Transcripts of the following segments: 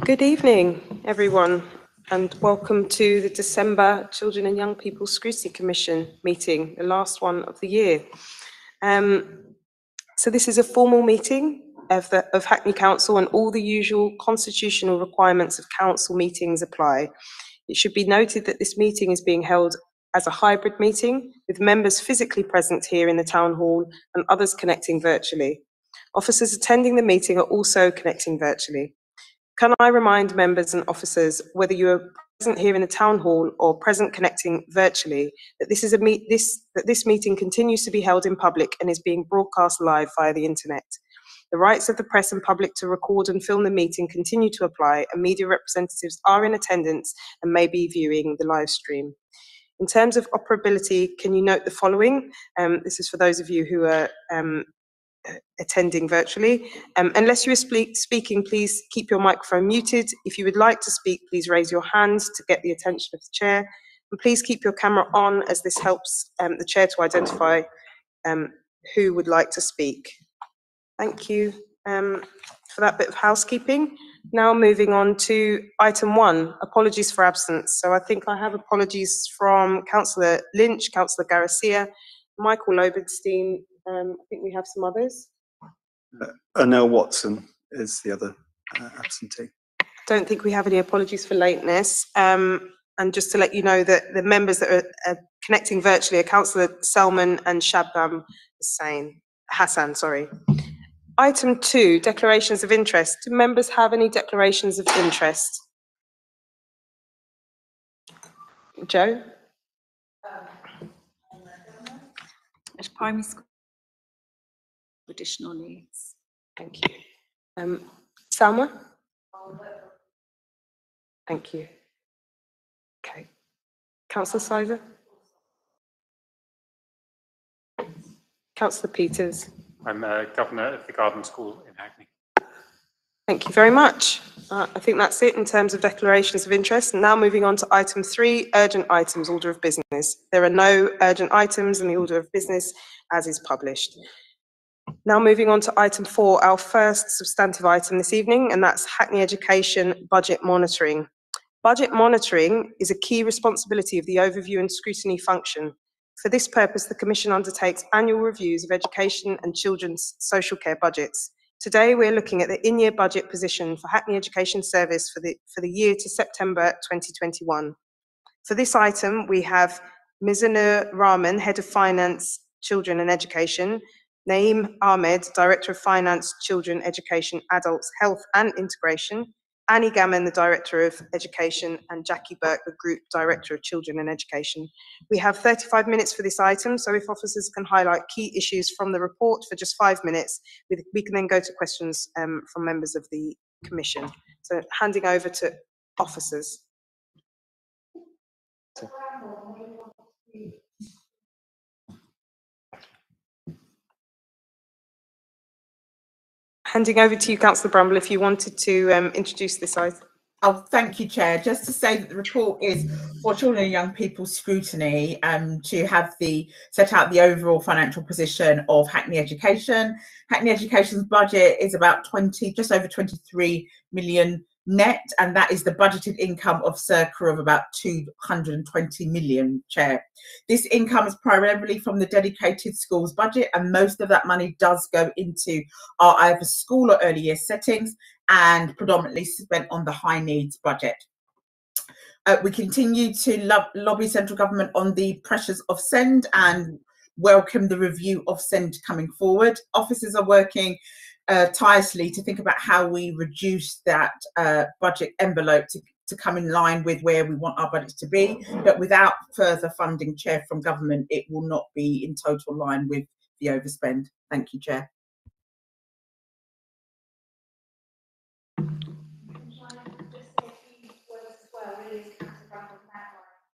Good evening, everyone, and welcome to the December Children and Young People Scrutiny Commission meeting, the last one of the year. So this is a formal meeting of Hackney Council, and all the usual constitutional requirements of council meetings apply. It should be noted that this meeting is being held as a hybrid meeting, with members physically present here in the town hall and others connecting virtually. Officers attending the meeting are also connecting virtually. Can I remind members and officers, whether you are present here in the town hall or present connecting virtually, that this meeting continues to be held in public and is being broadcast live via the internet. The rights of the press and public to record and film the meeting continue to apply, and media representatives are in attendance and may be viewing the live stream. In terms of operability, can you note the following? This is for those of you who are attending virtually. Unless you are speaking, please keep your microphone muted. If you would like to speak, please raise your hand to get the attention of the chair. And please keep your camera on, as this helps the chair to identify who would like to speak. Thank you for that bit of housekeeping. Now moving on to item 1, apologies for absence. So I think I have apologies from Councillor Lynch, Councillor Garcia, Michael Lobenstein. I think we have some others. Anel Watson is the other absentee. Don't think we have any apologies for lateness. And just to let you know that the members that are connecting virtually are Councillor Selman and Shabnam Hassan. Item 2, declarations of interest. Do members have any declarations of interest? Joe? At primary school, additional needs. Thank you. Salma? Thank you. Okay. Councillor Sizer? Councillor Peters? I'm Governor of the Garden School in Hackney. Thank you very much. I think that's it in terms of declarations of interest. Now moving on to item 3, urgent items, order of business. There are no urgent items in the order of business as is published. Now moving on to item 4, our first substantive item this evening, and that's Hackney Education budget monitoring. Budget monitoring is a key responsibility of the overview and scrutiny function. For this purpose, the Commission undertakes annual reviews of education and children's social care budgets. Today, we're looking at the in-year budget position for Hackney Education Service for the year to September 2021. For this item, we have Mizanur Rahman, Head of Finance, Children and Education, Naeem Ahmed, Director of Finance, Children, Education, Adults, Health and Integration, Annie Gammon, the Director of Education, and Jackie Burke, the Group Director of Children and Education. We have 35 minutes for this item, so if officers can highlight key issues from the report for just 5 minutes, we can then go to questions from members of the Commission. So handing over to officers. Handing over to you, Councillor Bramble, if you wanted to introduce this item. Oh, thank you, Chair. Just to say that the report is for Children and Young People Scrutiny to have set out the overall financial position of Hackney Education. Hackney Education's budget is about just over 23 million net, and that is the budgeted income of circa of about 220 million, Chair. This income is primarily from the dedicated schools budget, and most of that money does go into our either school or early years settings, and predominantly spent on the high needs budget. We continue to lobby central government on the pressures of SEND and welcome the review of SEND coming forward. Officers are working tirelessly to think about how we reduce that budget envelope to come in line with where we want our budgets to be, but without further funding, Chair, from government, it will not be in total line with the overspend. Thank you, Chair.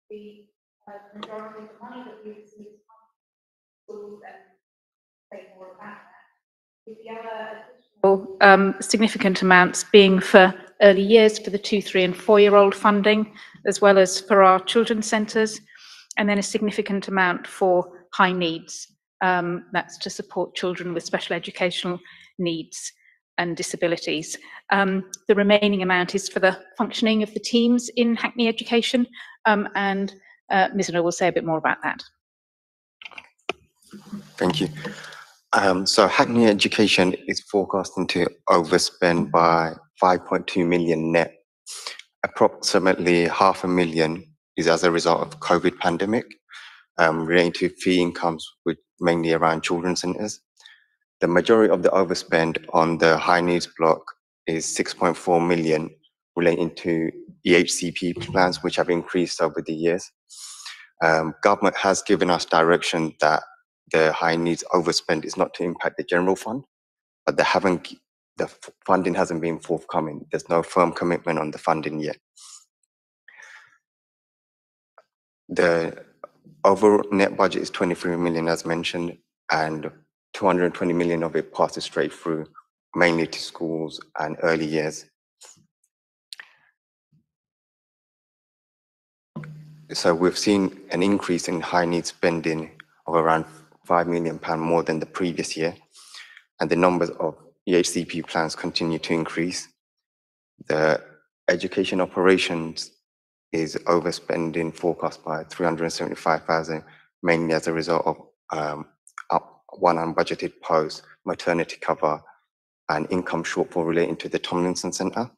The majority of the money that we receive from schools and say more about that. With the other Significant amounts being for early years for the 2-, 3 and 4-year-old funding, as well as for our children's centres, and then a significant amount for high needs. That's to support children with special educational needs. and disabilities. The remaining amount is for the functioning of the teams in Hackney Education, and Ms. Miller will say a bit more about that. Thank you. So Hackney Education is forecasting to overspend by 5.2 million net. Approximately £500,000 is as a result of COVID pandemic, relating to fee incomes, with mainly around children's centres. The majority of the overspend on the high needs block is 6.4 million relating to EHCP plans, which have increased over the years. Government has given us direction that the high needs overspend is not to impact the general fund, but the funding hasn't been forthcoming. There's no firm commitment on the funding yet. The overall net budget is 23 million as mentioned, and 220 million of it passes straight through, mainly to schools and early years. So we've seen an increase in high needs spending of around £5 million more than the previous year, and the numbers of EHCP plans continue to increase. The education operations is overspending forecast by 375,000, mainly as a result of one unbudgeted post, maternity cover, and income shortfall relating to the Tomlinson Centre.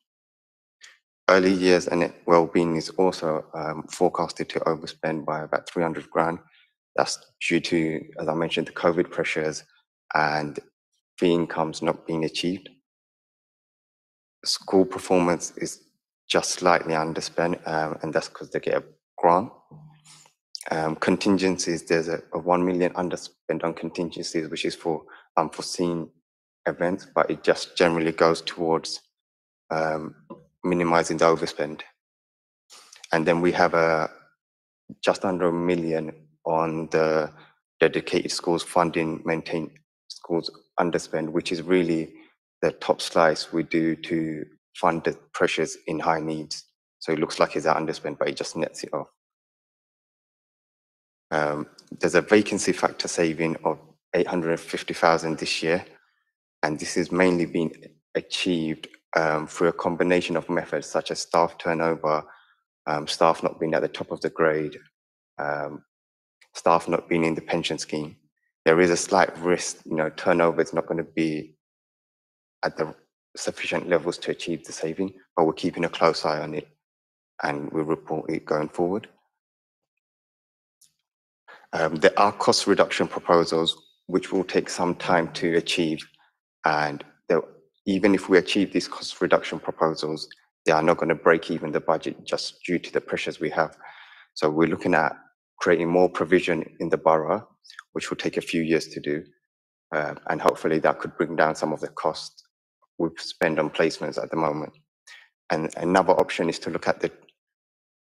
Early years and wellbeing is also forecasted to overspend by about 300 grand. That's due to, as I mentioned, the COVID pressures and fee incomes not being achieved. School performance is just slightly underspent, and that's because they get a grant. Contingencies, there's a 1 million underspend on contingencies, which is for unforeseen events, but it just generally goes towards minimizing the overspend. And then we have just under 1 million on the dedicated schools funding, maintain schools underspend, which is really the top slice we do to fund the pressures in high needs. So it looks like it's an underspend, but it just nets it off. There's a vacancy factor saving of 850,000 this year, and this is mainly being achieved through a combination of methods such as staff turnover, staff not being at the top of the grade, staff not being in the pension scheme. There is a slight risk, turnover is not going to be at the sufficient levels to achieve the saving, but we're keeping a close eye on it and we'll report it going forward. There are cost reduction proposals which will take some time to achieve, and even if we achieve these cost reduction proposals, they are not going to break even the budget just due to the pressures we have. So we're looking at creating more provision in the borough, which will take a few years to do, and hopefully that could bring down some of the costs we spend on placements at the moment. And another option is to look at the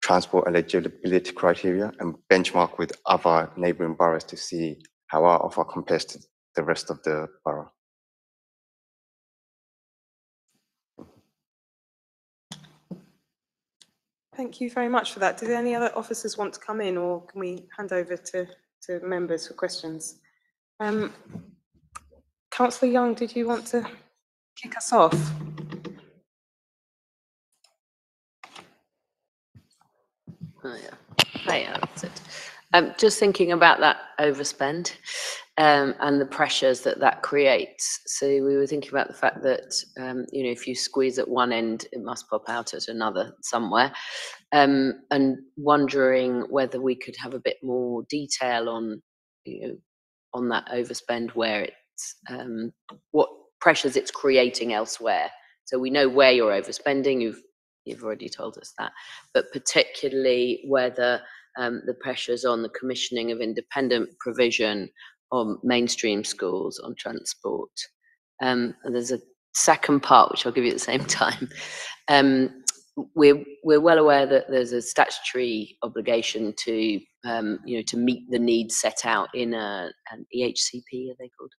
transport eligibility criteria and benchmark with other neighbouring boroughs to see how our offer compares to the rest of the borough. Thank you very much for that. Do any other officers want to come in, or can we hand over to members for questions? Councillor Young, did you want to kick us off? Oh, yeah. Hiya, that's it. Just thinking about that overspend and the pressures that creates. So we were thinking about the fact that, if you squeeze at one end, it must pop out at another somewhere. And wondering whether we could have a bit more detail on, on that overspend, where it's, what pressures it's creating elsewhere. So we know where you're overspending, you've already told us that, but particularly whether the pressures on the commissioning of independent provision on mainstream schools, on transport. And there's a second part, which I'll give you at the same time. We're well aware that there's a statutory obligation to, to meet the needs set out in an EHCP, are they called,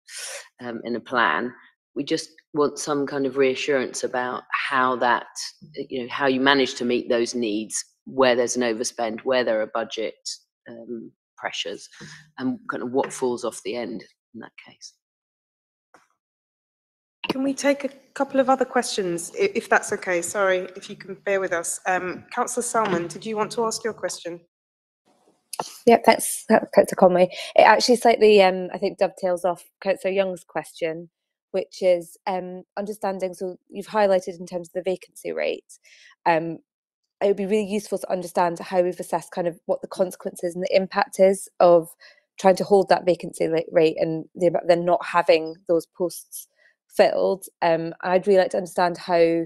in a plan. We just want some kind of reassurance about how that, how you manage to meet those needs, where there's an overspend, where there are budget pressures, and kind of what falls off the end in that case. Can we take a couple of other questions, if that's okay? Sorry, if you can bear with us. Councillor Salmon, did you want to ask your question? Yeah, thanks, Councillor Conway. It actually slightly, I think, dovetails off Councillor Young's question, which is understanding. So you've highlighted in terms of the vacancy rate. It would be really useful to understand how we've assessed kind of what the consequences and the impact is of trying to hold that vacancy rate and then not having those posts filled. I'd really like to understand how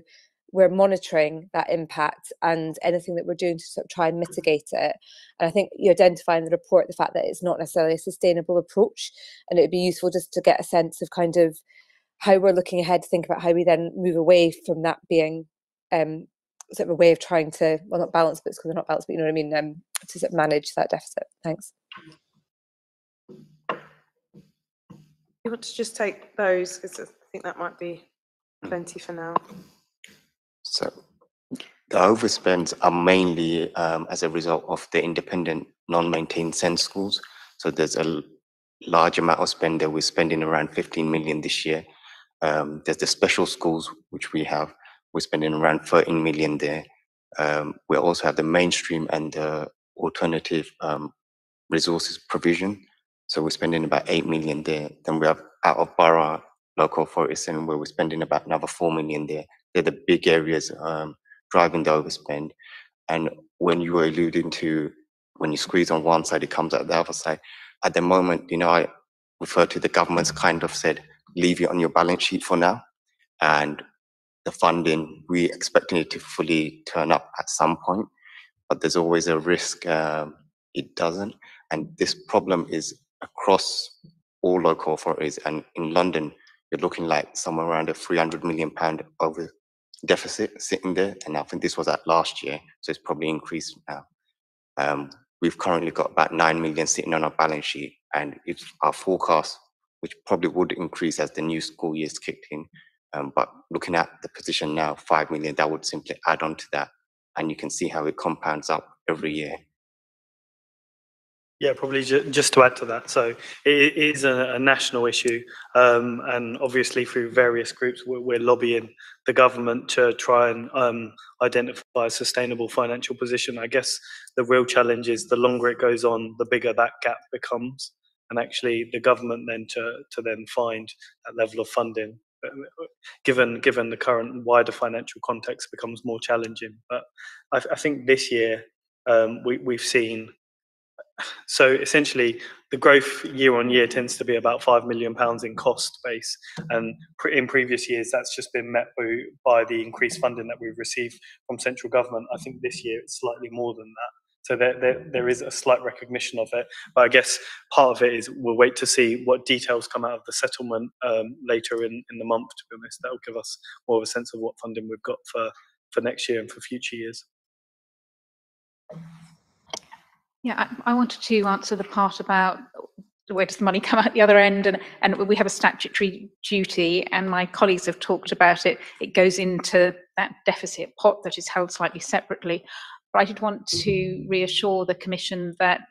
we're monitoring that impact and anything that we're doing to sort of try and mitigate it. And I think you identify in the report the fact that it's not necessarily a sustainable approach, and it would be useful just to get a sense of kind of how we're looking ahead to think about how we then move away from that being sort of a way of trying to, well, not balance books because they're not balanced, but you know what I mean, to sort of manage that deficit. Thanks. You want to just take those, because I think that might be plenty for now. So the overspends are mainly as a result of the independent non-maintained SEND schools. So there's a large amount of spend that we're spending around 15 million this year. There's the special schools, which we have. We're spending around 13 million there. We also have the mainstream and the alternative resources provision. So we're spending about 8 million there. Then we have out of borough local authorities, and where we're spending about another 4 million there. They're the big areas driving the overspend. And when you were alluding to, when you squeeze on one side, it comes out the other side. At the moment, you know, I refer to the government's kind of said, leave it on your balance sheet for now. And the funding, we're expecting it to fully turn up at some point, but there's always a risk it doesn't. And this problem is across all local authorities. And in London, you're looking like somewhere around a £300 million over deficit sitting there. And I think this was at last year, so it's probably increased now. We've currently got about 9 million sitting on our balance sheet, and it's our forecast, which probably would increase as the new school year's kicked in. But looking at the position now, 5 million, that would simply add on to that. And you can see how it compounds up every year. Yeah, probably just to add to that. So it is a national issue, and obviously through various groups, we're lobbying the government to try and identify a sustainable financial position. I guess the real challenge is the longer it goes on, the bigger that gap becomes, and actually the government then to then find that level of funding, given the current wider financial context, becomes more challenging. But I think this year we've seen. So essentially, the growth year on year tends to be about £5 million in cost base, and in previous years that's just been met by the increased funding that we've received from central government. I think this year it's slightly more than that. So there is a slight recognition of it, but I guess part of it is we'll wait to see what details come out of the settlement later in the month. To be honest, that will give us more of a sense of what funding we've got for next year and for future years. Yeah, I wanted to answer the part about where does the money come out the other end, and we have a statutory duty, and my colleagues have talked about it. It goes into that deficit pot that is held slightly separately. But I did want to reassure the Commission that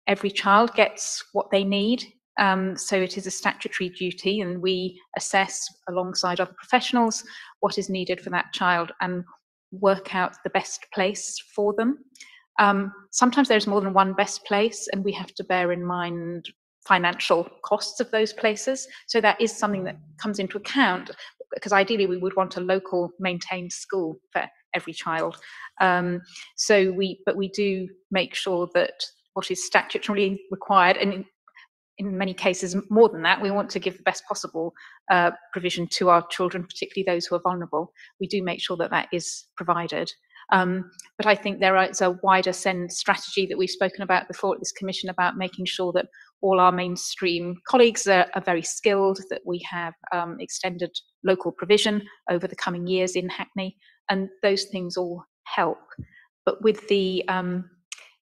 every child gets what they need. So it is a statutory duty, and we assess alongside other professionals what is needed for that child and work out the best place for them. Sometimes there's more than one best place, and we have to bear in mind financial costs of those places. So that is something that comes into account, because ideally we would want a local maintained school for every child. But we do make sure that what is statutorily required, and in many cases more than that, we want to give the best possible provision to our children, particularly those who are vulnerable. We do make sure that that is provided. But I think there is a wider SEND strategy that we've spoken about before at this Commission, about making sure that all our mainstream colleagues are very skilled, that we have extended local provision over the coming years in Hackney, and those things all help. But with the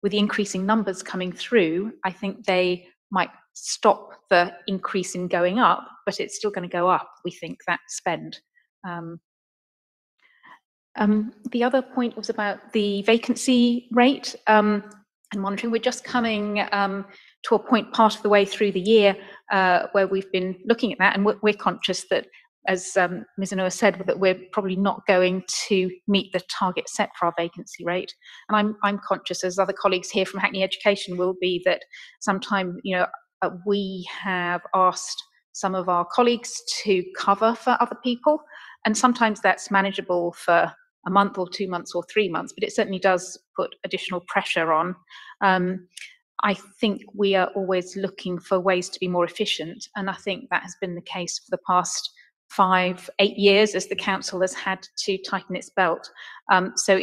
increasing numbers coming through, I think they might stop the increase in going up, but it's still going to go up, we think, that spend. The other point was about the vacancy rate and monitoring. We're just coming to a point part of the way through the year where we've been looking at that, and we're conscious that as Ms. Anua said, that we're probably not going to meet the target set for our vacancy rate. And I'm conscious, as other colleagues here from Hackney Education will be, that sometime, we have asked some of our colleagues to cover for other people, and sometimes that's manageable for a month or 2 months or 3 months, but it certainly does put additional pressure on. I think we are always looking for ways to be more efficient, and I think that has been the case for the past 5-8 years as the council has had to tighten its belt. So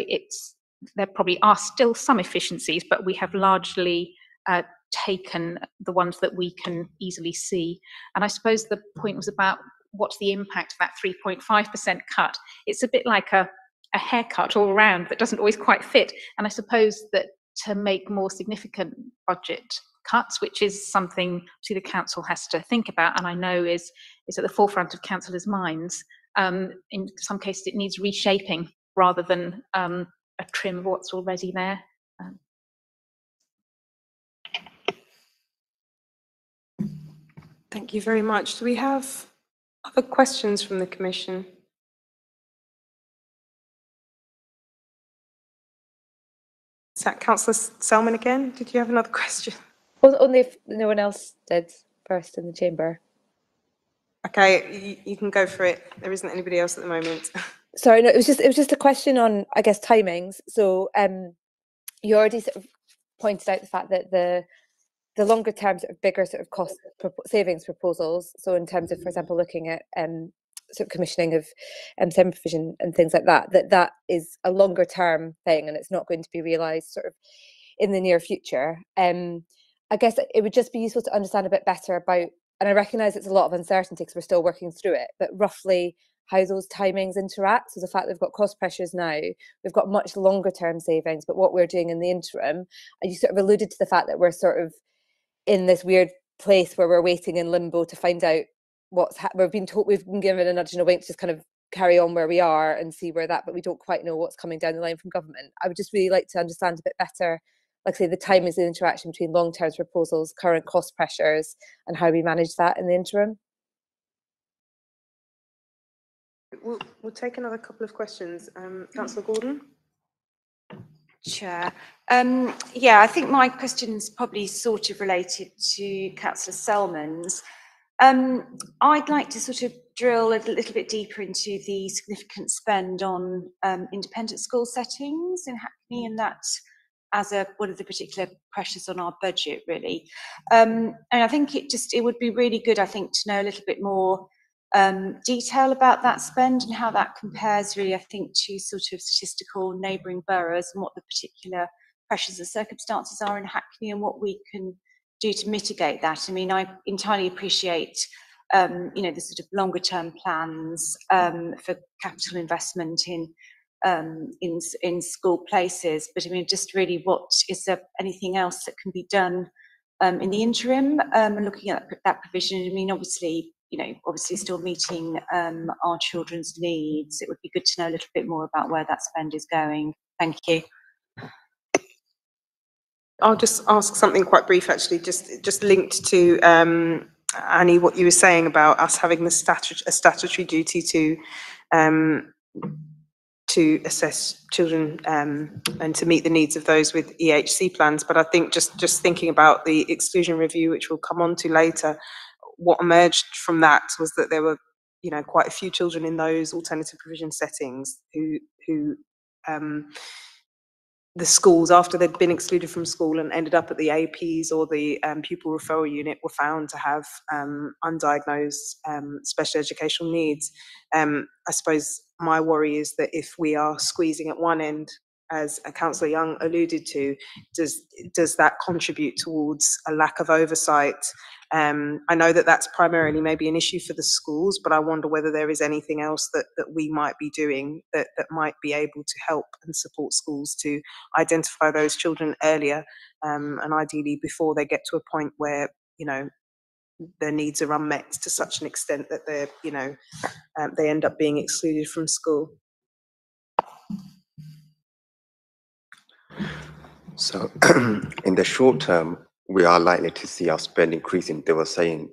there probably are still some efficiencies, but we have largely taken the ones that we can easily see. And I suppose the point was about what's the impact of that 3.5% cut. It's a bit like a haircut all around that doesn't always quite fit. And I suppose that to make more significant budget cuts, which is something the council has to think about, and I know is at the forefront of councillors' minds, in some cases it needs reshaping rather than a trim of what's already there. Thank you very much. Do we have other questions from the Commission? Is that Councillor Selman again? Did you have another question? Well, only if no one else did first in the chamber. Okay, you can go for it. There isn't anybody else at the moment. Sorry, no, it was just a question on, I guess, timings. So you already sort of pointed out the fact that the longer term sort of bigger sort of cost savings proposals. So in terms of, for example, looking at sort of commissioning of SEM provision and things like that, that is a longer term thing, and it's not going to be realised sort of in the near future. I guess it would just be useful to understand a bit better about, and I recognise it's a lot of uncertainty because we're still working through it, but roughly how those timings interact. So the fact that we've got cost pressures now, we've got much longer term savings, but what we're doing in the interim, and you sort of alluded to the fact that we're sort of in this weird place where we're waiting in limbo to find out what's we've been given a nudge and a wink to just kind of carry on where we are and see where that, but we don't quite know what's coming down the line from government. I would just really like to understand a bit better, like I say, the time is the interaction between long-term proposals, current cost pressures, and how we manage that in the interim. We'll take another couple of questions. Councillor Gordon? Chair. Yeah, I think my question's probably sort of related to Councillor Selman's. I'd like to sort of drill a little bit deeper into the significant spend on independent school settings in Hackney, and that as one of the particular pressures on our budget, really. And I think it would be really good, I think, to know a little bit more detail about that spend and how that compares, really, I think, to sort of statistical neighbouring boroughs, and what the particular pressures and circumstances are in Hackney and what we can do to mitigate that. I mean, I entirely appreciate the sort of longer term plans for capital investment in school places, but I mean, just really, is there anything else that can be done in the interim, and looking at that provision? I mean, obviously still meeting our children's needs. It would be good to know a little bit more about where that spend is going. Thank you. I'll just ask something quite brief, actually, just linked to Annie, what you were saying about us having a statutory duty to assess children and to meet the needs of those with EHC plans. But I think just thinking about the exclusion review, which we'll come on to later, what emerged from that was that there were, quite a few children in those alternative provision settings who the schools, after they'd been excluded from school and ended up at the APs or the pupil referral unit, were found to have undiagnosed special educational needs. I suppose my worry is that if we are squeezing at one end, as Councillor Young alluded to, does that contribute towards a lack of oversight? I know that that's primarily maybe an issue for the schools, but I wonder whether there is anything else that we might be doing that might be able to help and support schools to identify those children earlier, and ideally before they get to a point where their needs are unmet to such an extent that they're they end up being excluded from school. So in the short term, we are likely to see our spend increasing. They were saying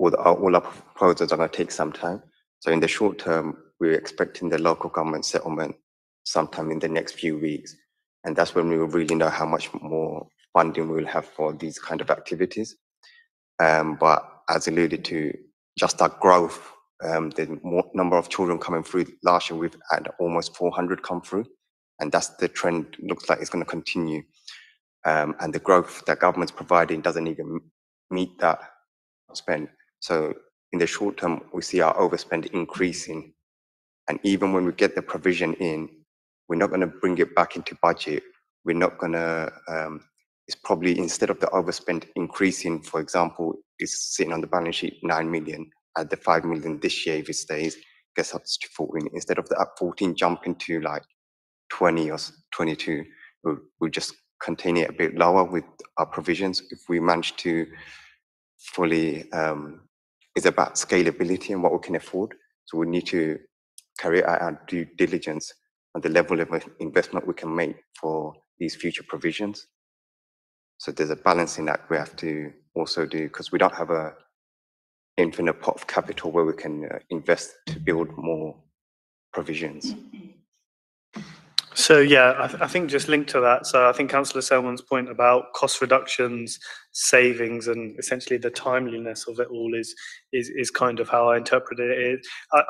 all our proposals are going to take some time. So in the short term, we're expecting the local government settlement sometime in the next few weeks. And that's when we will really know how much more funding we will have for these kind of activities. But as alluded to, just our growth, the number of children coming through last year, we've had almost 400 come through. And that's the trend, looks like it's going to continue. And the growth that government's providing doesn't even meet that spend. So in the short term, we see our overspend increasing. And even when we get the provision in, we're not going to bring it back into budget. We're not going to, it's probably, instead of the overspend increasing, for example, it's sitting on the balance sheet 9 million, at the 5 million this year, if it stays, gets up to 14. Instead of the 14 jumping to like 20 or 22, we'll just contain it a bit lower with our provisions. If we manage to fully, it's about scalability and what we can afford. So we need to carry out our due diligence on the level of investment we can make for these future provisions. So there's a balancing act we have to also do, because we don't have a infinite pot of capital where we can invest to build more provisions. So yeah, I think just linked to that. So I think Councillor Selman's point about cost reductions, savings, and essentially the timeliness of it all is kind of how I interpret it.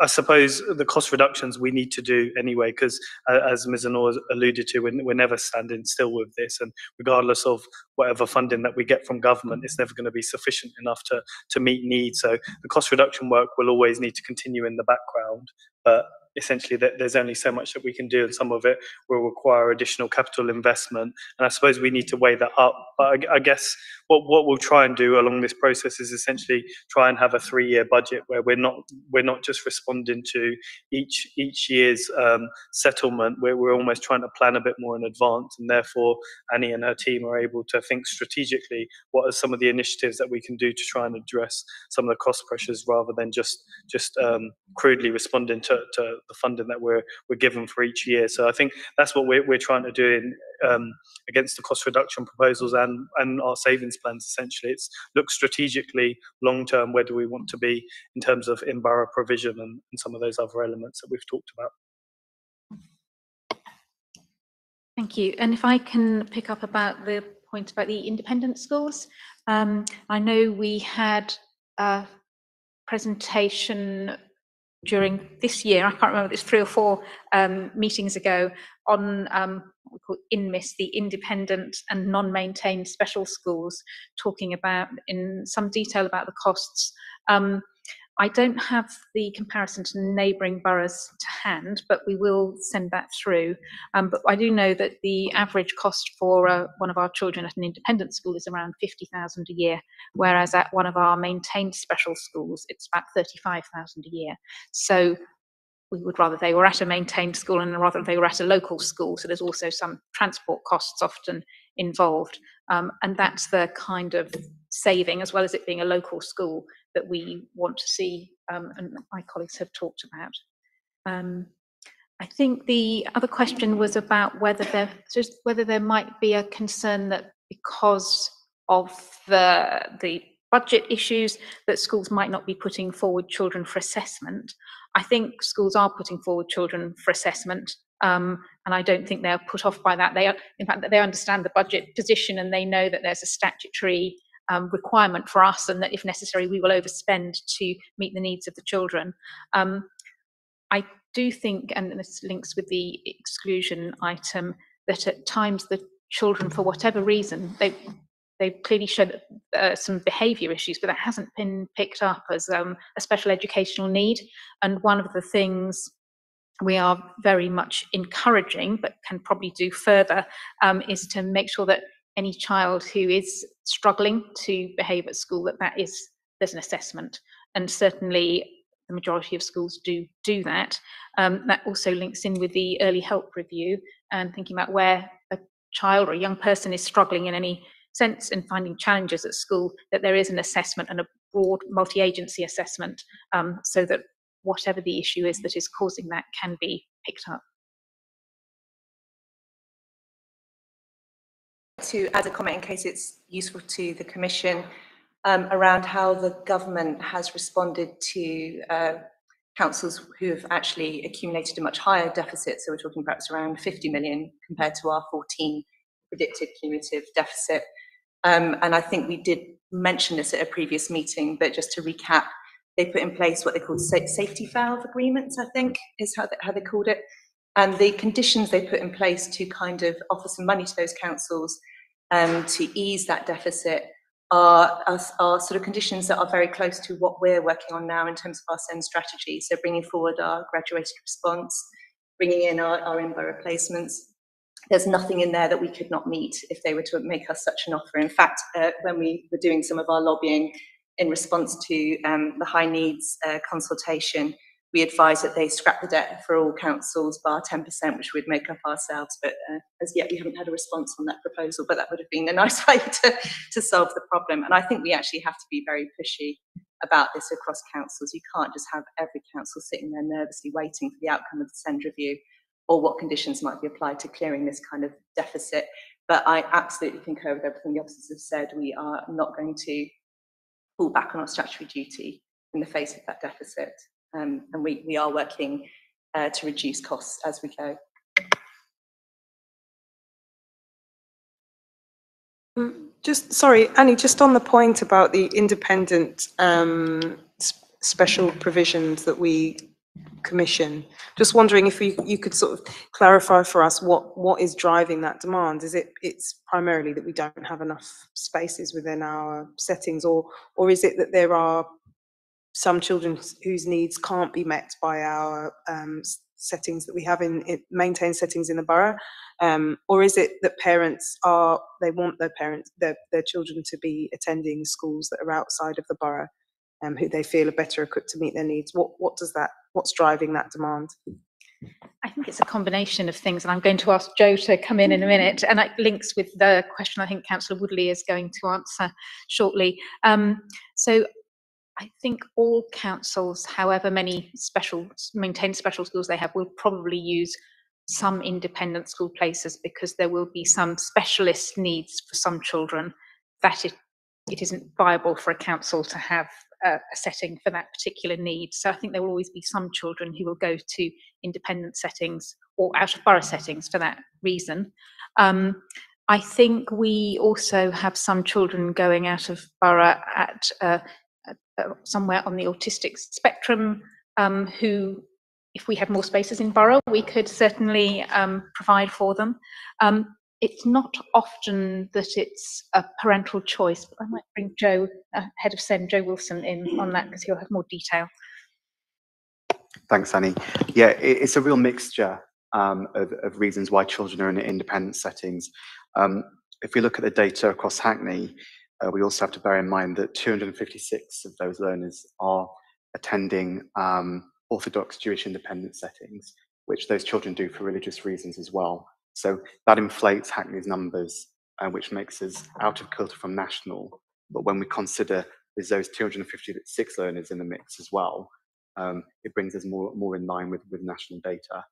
I suppose the cost reductions we need to do anyway, because as Ms. Anor alluded to, we're never standing still with this, and regardless of whatever funding that we get from government, it's never going to be sufficient enough to meet needs. So the cost reduction work will always need to continue in the background, but essentially there's only so much that we can do, and some of it will require additional capital investment, and I suppose we need to weigh that up. But I guess what we'll try and do along this process is essentially try and have a 3-year budget where we're not just responding to each year's settlement. We're almost trying to plan a bit more in advance, and therefore Annie and her team are able to think strategically what are some of the initiatives that we can do to try and address some of the cost pressures, rather than just crudely responding to the funding that we're given for each year. So I think that's what we're trying to do in against the cost reduction proposals and our savings plans. Essentially, it's look strategically long term, where do we want to be in terms of in-borough provision and some of those other elements that we've talked about. Thank you. And if I can pick up about the point about the independent schools, I know we had a presentation during this year, I can't remember, it's 3 or 4 meetings ago, on what we call INMIS, the independent and non-maintained special schools, talking about in some detail about the costs. I don't have the comparison to neighbouring boroughs to hand, but we will send that through. But I do know that the average cost for one of our children at an independent school is around 50,000 a year, whereas at one of our maintained special schools, it's about 35,000 a year. So we would rather they were at a maintained school and rather they were at a local school. So there's also some transport costs often involved. And that's the kind of saving, as well as it being a local school, that we want to see, and my colleagues have talked about. I think the other question was about whether there might be a concern that because of the budget issues that schools might not be putting forward children for assessment. I think schools are putting forward children for assessment, and I don't think they're put off by that. In fact, they understand the budget position and they know that there's a statutory requirement for us, and that if necessary we will overspend to meet the needs of the children. I do think, and this links with the exclusion item, that at times the children, for whatever reason, they've clearly showed some behaviour issues, but that hasn't been picked up as a special educational need. And one of the things we are very much encouraging, but can probably do further, is to make sure that any child who is struggling to behave at school, there's an assessment. And certainly the majority of schools do that. That also links in with the early help review and thinking about where a child or a young person is struggling in any sense and finding challenges at school, that there is an assessment and a broad multi-agency assessment, so that whatever the issue is that is causing that can be picked up. To add a comment in case it's useful to the Commission, around how the government has responded to councils who have actually accumulated a much higher deficit. So we're talking perhaps around 50 million compared to our 14 predicted cumulative deficit. And I think we did mention this at a previous meeting, but just to recap, they put in place what they called safety valve agreements, I think is how they called it. And the conditions they put in place to kind of offer some money to those councils to ease that deficit are sort of conditions that are very close to what we're working on now in terms of our SEND strategy. So bringing forward our graduated response, bringing in our in-borough placements. There's nothing in there that we could not meet if they were to make us such an offer. In fact, when we were doing some of our lobbying in response to the high needs consultation, we advised that they scrap the debt for all councils bar 10%, which we'd make up ourselves. But as yet, we haven't had a response on that proposal, but that would have been a nice way to solve the problem. And I think we actually have to be very pushy about this across councils. You can't just have every council sitting there nervously waiting for the outcome of the SEND review or what conditions might be applied to clearing this kind of deficit. But I absolutely concur with everything the officers have said. We are not going to pull back on our statutory duty in the face of that deficit. And we are working to reduce costs as we go. Just, sorry, Annie, just on the point about the independent special provisions that we commission, just wondering if you could sort of clarify for us what is driving that demand. Is it's primarily that we don't have enough spaces within our settings, or is it that there are some children whose needs can't be met by our settings that we have in maintained settings in the borough, or is it that parents want their children to be attending schools that are outside of the borough, who they feel are better equipped to meet their needs? What's driving that demand? I think it's a combination of things, and I'm going to ask Jo to come in a minute, and that links with the question I think Councillor Woodley is going to answer shortly. So I think all councils, however many maintained special schools they have, will probably use some independent school places, because there will be some specialist needs for some children that it isn't viable for a council to have a setting for that particular need. So I think there will always be some children who will go to independent settings or out of borough settings for that reason. I think we also have some children going out of borough at somewhere on the autistic spectrum, who, if we had more spaces in borough, we could certainly provide for them. It's not often that it's a parental choice, but I might bring Jo, Head of SEND, Jo Wilson, in on that, because he'll have more detail. Thanks, Annie. Yeah, it's a real mixture of reasons why children are in independent settings. If we look at the data across Hackney, we also have to bear in mind that 256 of those learners are attending Orthodox Jewish independent settings, which those children do for religious reasons as well. So that inflates Hackney's numbers, which makes us out of kilter from national. But when we consider there's those 256 learners in the mix as well, it brings us more in line with national data.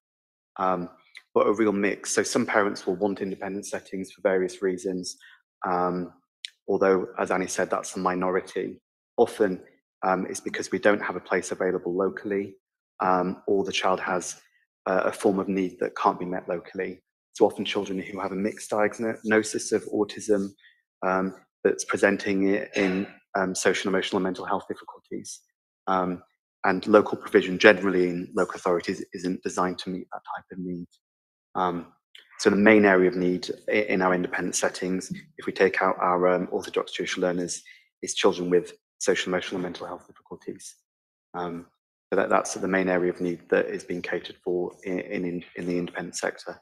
But a real mix. So some parents will want independent settings for various reasons. Although, as Annie said, that's a minority. Often it's because we don't have a place available locally, or the child has a form of need that can't be met locally. So often children who have a mixed diagnosis of autism that's presenting in social, emotional and mental health difficulties. And local provision generally in local authorities isn't designed to meet that type of need. So the main area of need in our independent settings, if we take out our Orthodox Jewish learners, is children with social, emotional and mental health difficulties. So that's the main area of need that is being catered for in the independent sector.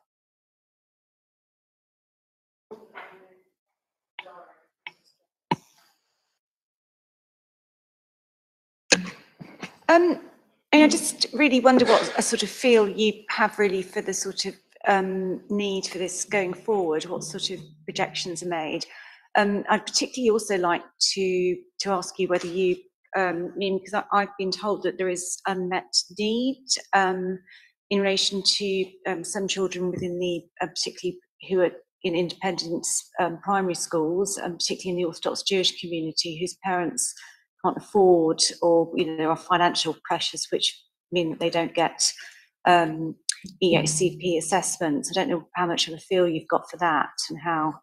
And I just really wonder what a sort of feel you have really for the sort of need for this going forward, what sort of projections are made. I'd particularly also like to ask you whether you, because I've been told that there is unmet need in relation to some children within the, particularly who are in independent primary schools, and particularly in the Orthodox Jewish community, whose parents can't afford, or there are financial pressures which mean that they don't get EHCP assessments. I don't know how much of a feel you've got for that, and how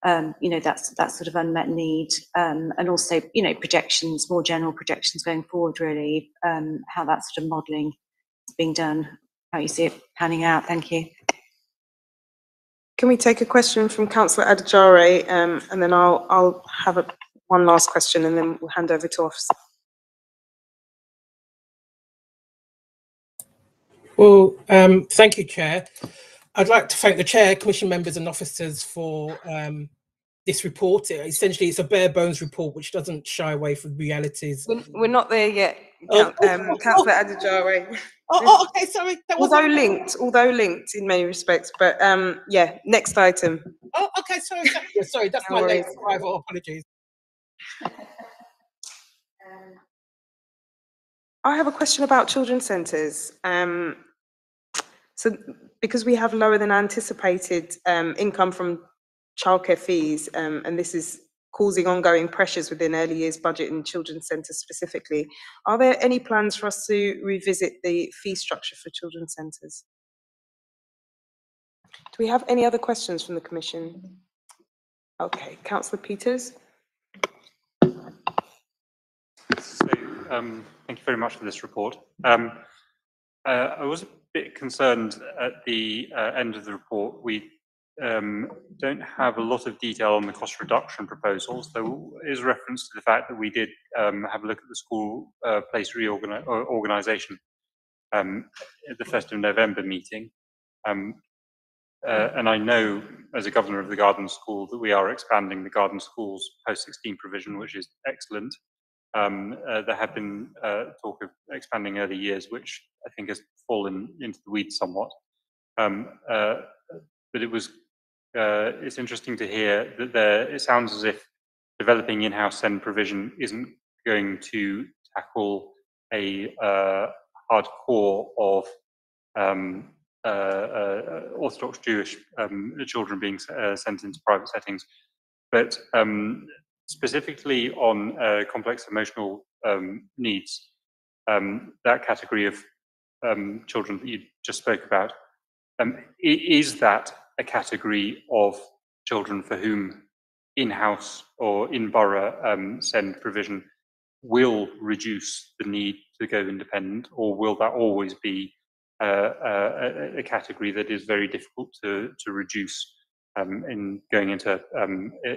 that's sort of unmet need, and also projections, more general projections going forward, really, how that sort of modelling is being done, how you see it panning out. Thank you. Can we take a question from Councillor Adhd, and then I'll have one last question, and then we'll hand over to Officer. Well, thank you, Chair. I'd like to thank the Chair, Commission members and officers for this report. Essentially, it's a bare bones report which doesn't shy away from realities. We're not there yet, Councillor Adhd. Okay, sorry. Although linked in many respects, but yeah, next item. Oh, okay, sorry, that's my late arrival. Apologies. I have a question about children's centres. So, because we have lower than anticipated income from childcare fees, and this is causing ongoing pressures within early years budget and children's centres specifically, are there any plans for us to revisit the fee structure for children's centres? Do we have any other questions from the Commission? Okay, Councillor Peters. So, thank you very much for this report. I was a bit concerned at the end of the report. We don't have a lot of detail on the cost reduction proposals. There is reference to the fact that we did have a look at the school place reorganisation at the 1st of November meeting. And I know, as a governor of the Garden School, that we are expanding the Garden School's post-16 provision, which is excellent. There have been talk of expanding early years, which I think has fallen into the weeds somewhat. But it's interesting to hear that it sounds as if developing in-house SEND provision isn't going to tackle a hard core of Orthodox Jewish children being sent into private settings, but specifically on complex emotional needs, that category of children that you just spoke about, is that a category of children for whom in-house or in-borough SEND provision will reduce the need to go independent, or will that always be a category that is very difficult to reduce in going into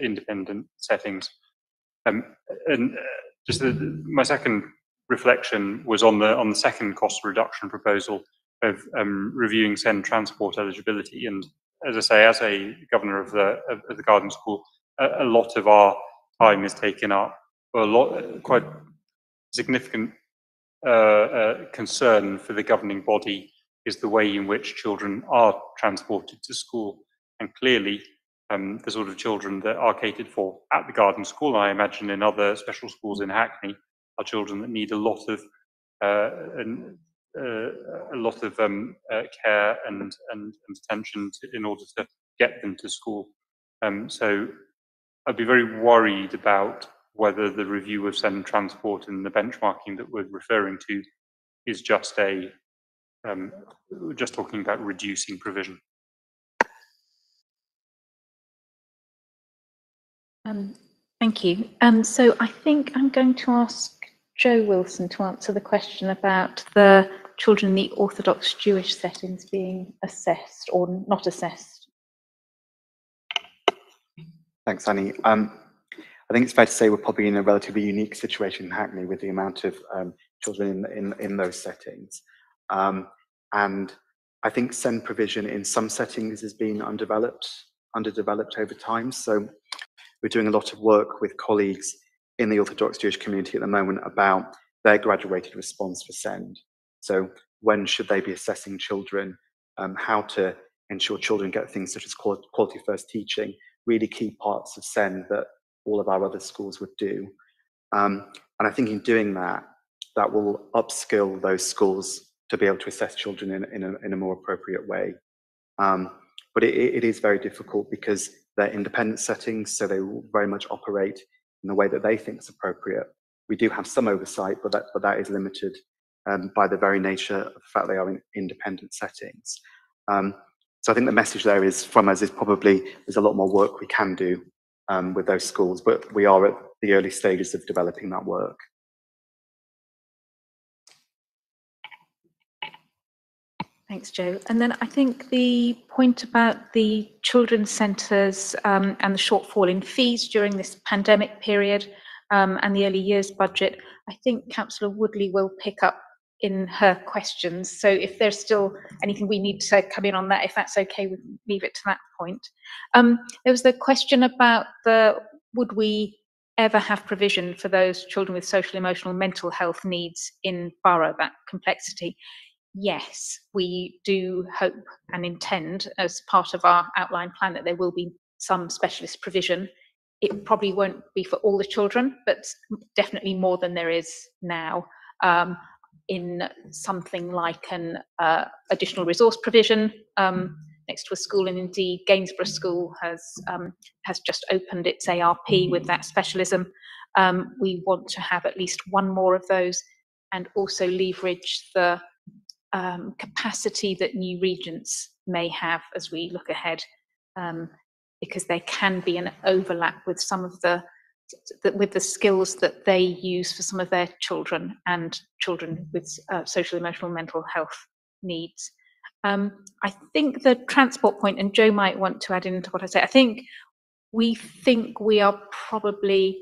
independent settings? And just my second reflection was on the second cost reduction proposal of reviewing SEND transport eligibility. And as I say, as a governor of the Garden School, a lot of our time is taken up, quite significant concern for the governing body is the way in which children are transported to school. And clearly, the sort of children that are catered for at the Garden School, I imagine in other special schools in Hackney, are children that need a lot of care and attention in order to get them to school. So I'd be very worried about whether the review of SEND transport and the benchmarking that we're referring to is just just talking about reducing provision. Thank you. So I think I'm going to ask Jo Wilson to answer the question about the children in the Orthodox Jewish settings being assessed or not assessed. Thanks, Annie. I think it's fair to say we're probably in a relatively unique situation in Hackney with the amount of children in those settings. And I think SEND provision in some settings has been underdeveloped over time. So we're doing a lot of work with colleagues in the Orthodox Jewish community at the moment about their graduated response for SEND. So when should they be assessing children, how to ensure children get things such as quality first teaching, really key parts of SEND that all of our other schools would do. And I think in doing that, that will upskill those schools to be able to assess children in a more appropriate way. But but it is very difficult because they're independent settings, so they will very much operate in the way that they think is appropriate. We do have some oversight, but that is limited by the very nature of the fact they are in independent settings. So I think the message there is from us is probably there's a lot more work we can do with those schools, but we are at the early stages of developing that work. Thanks, Joe. And then I think the point about the children's centres and the shortfall in fees during this pandemic period and the early years budget, I think Councillor Woodley will pick up in her questions. So if there's still anything we need to come in on that, if that's okay, we'll leave it to that point. There was the question about would we ever have provision for those children with social, emotional, mental health needs in borough, that complexity. Yes, we do hope and intend as part of our outline plan that there will be some specialist provision. It probably won't be for all the children, but definitely more than there is now in something like an additional resource provision next to a school, and indeed Gainsborough School has just opened its ARP with that specialism. We want to have at least one more of those and also leverage the capacity that new regents may have as we look ahead, because there can be an overlap with some of with the skills that they use for some of their children and children with social, emotional, mental health needs. I think the transport point, and Joe might want to add into what I say, I think we are probably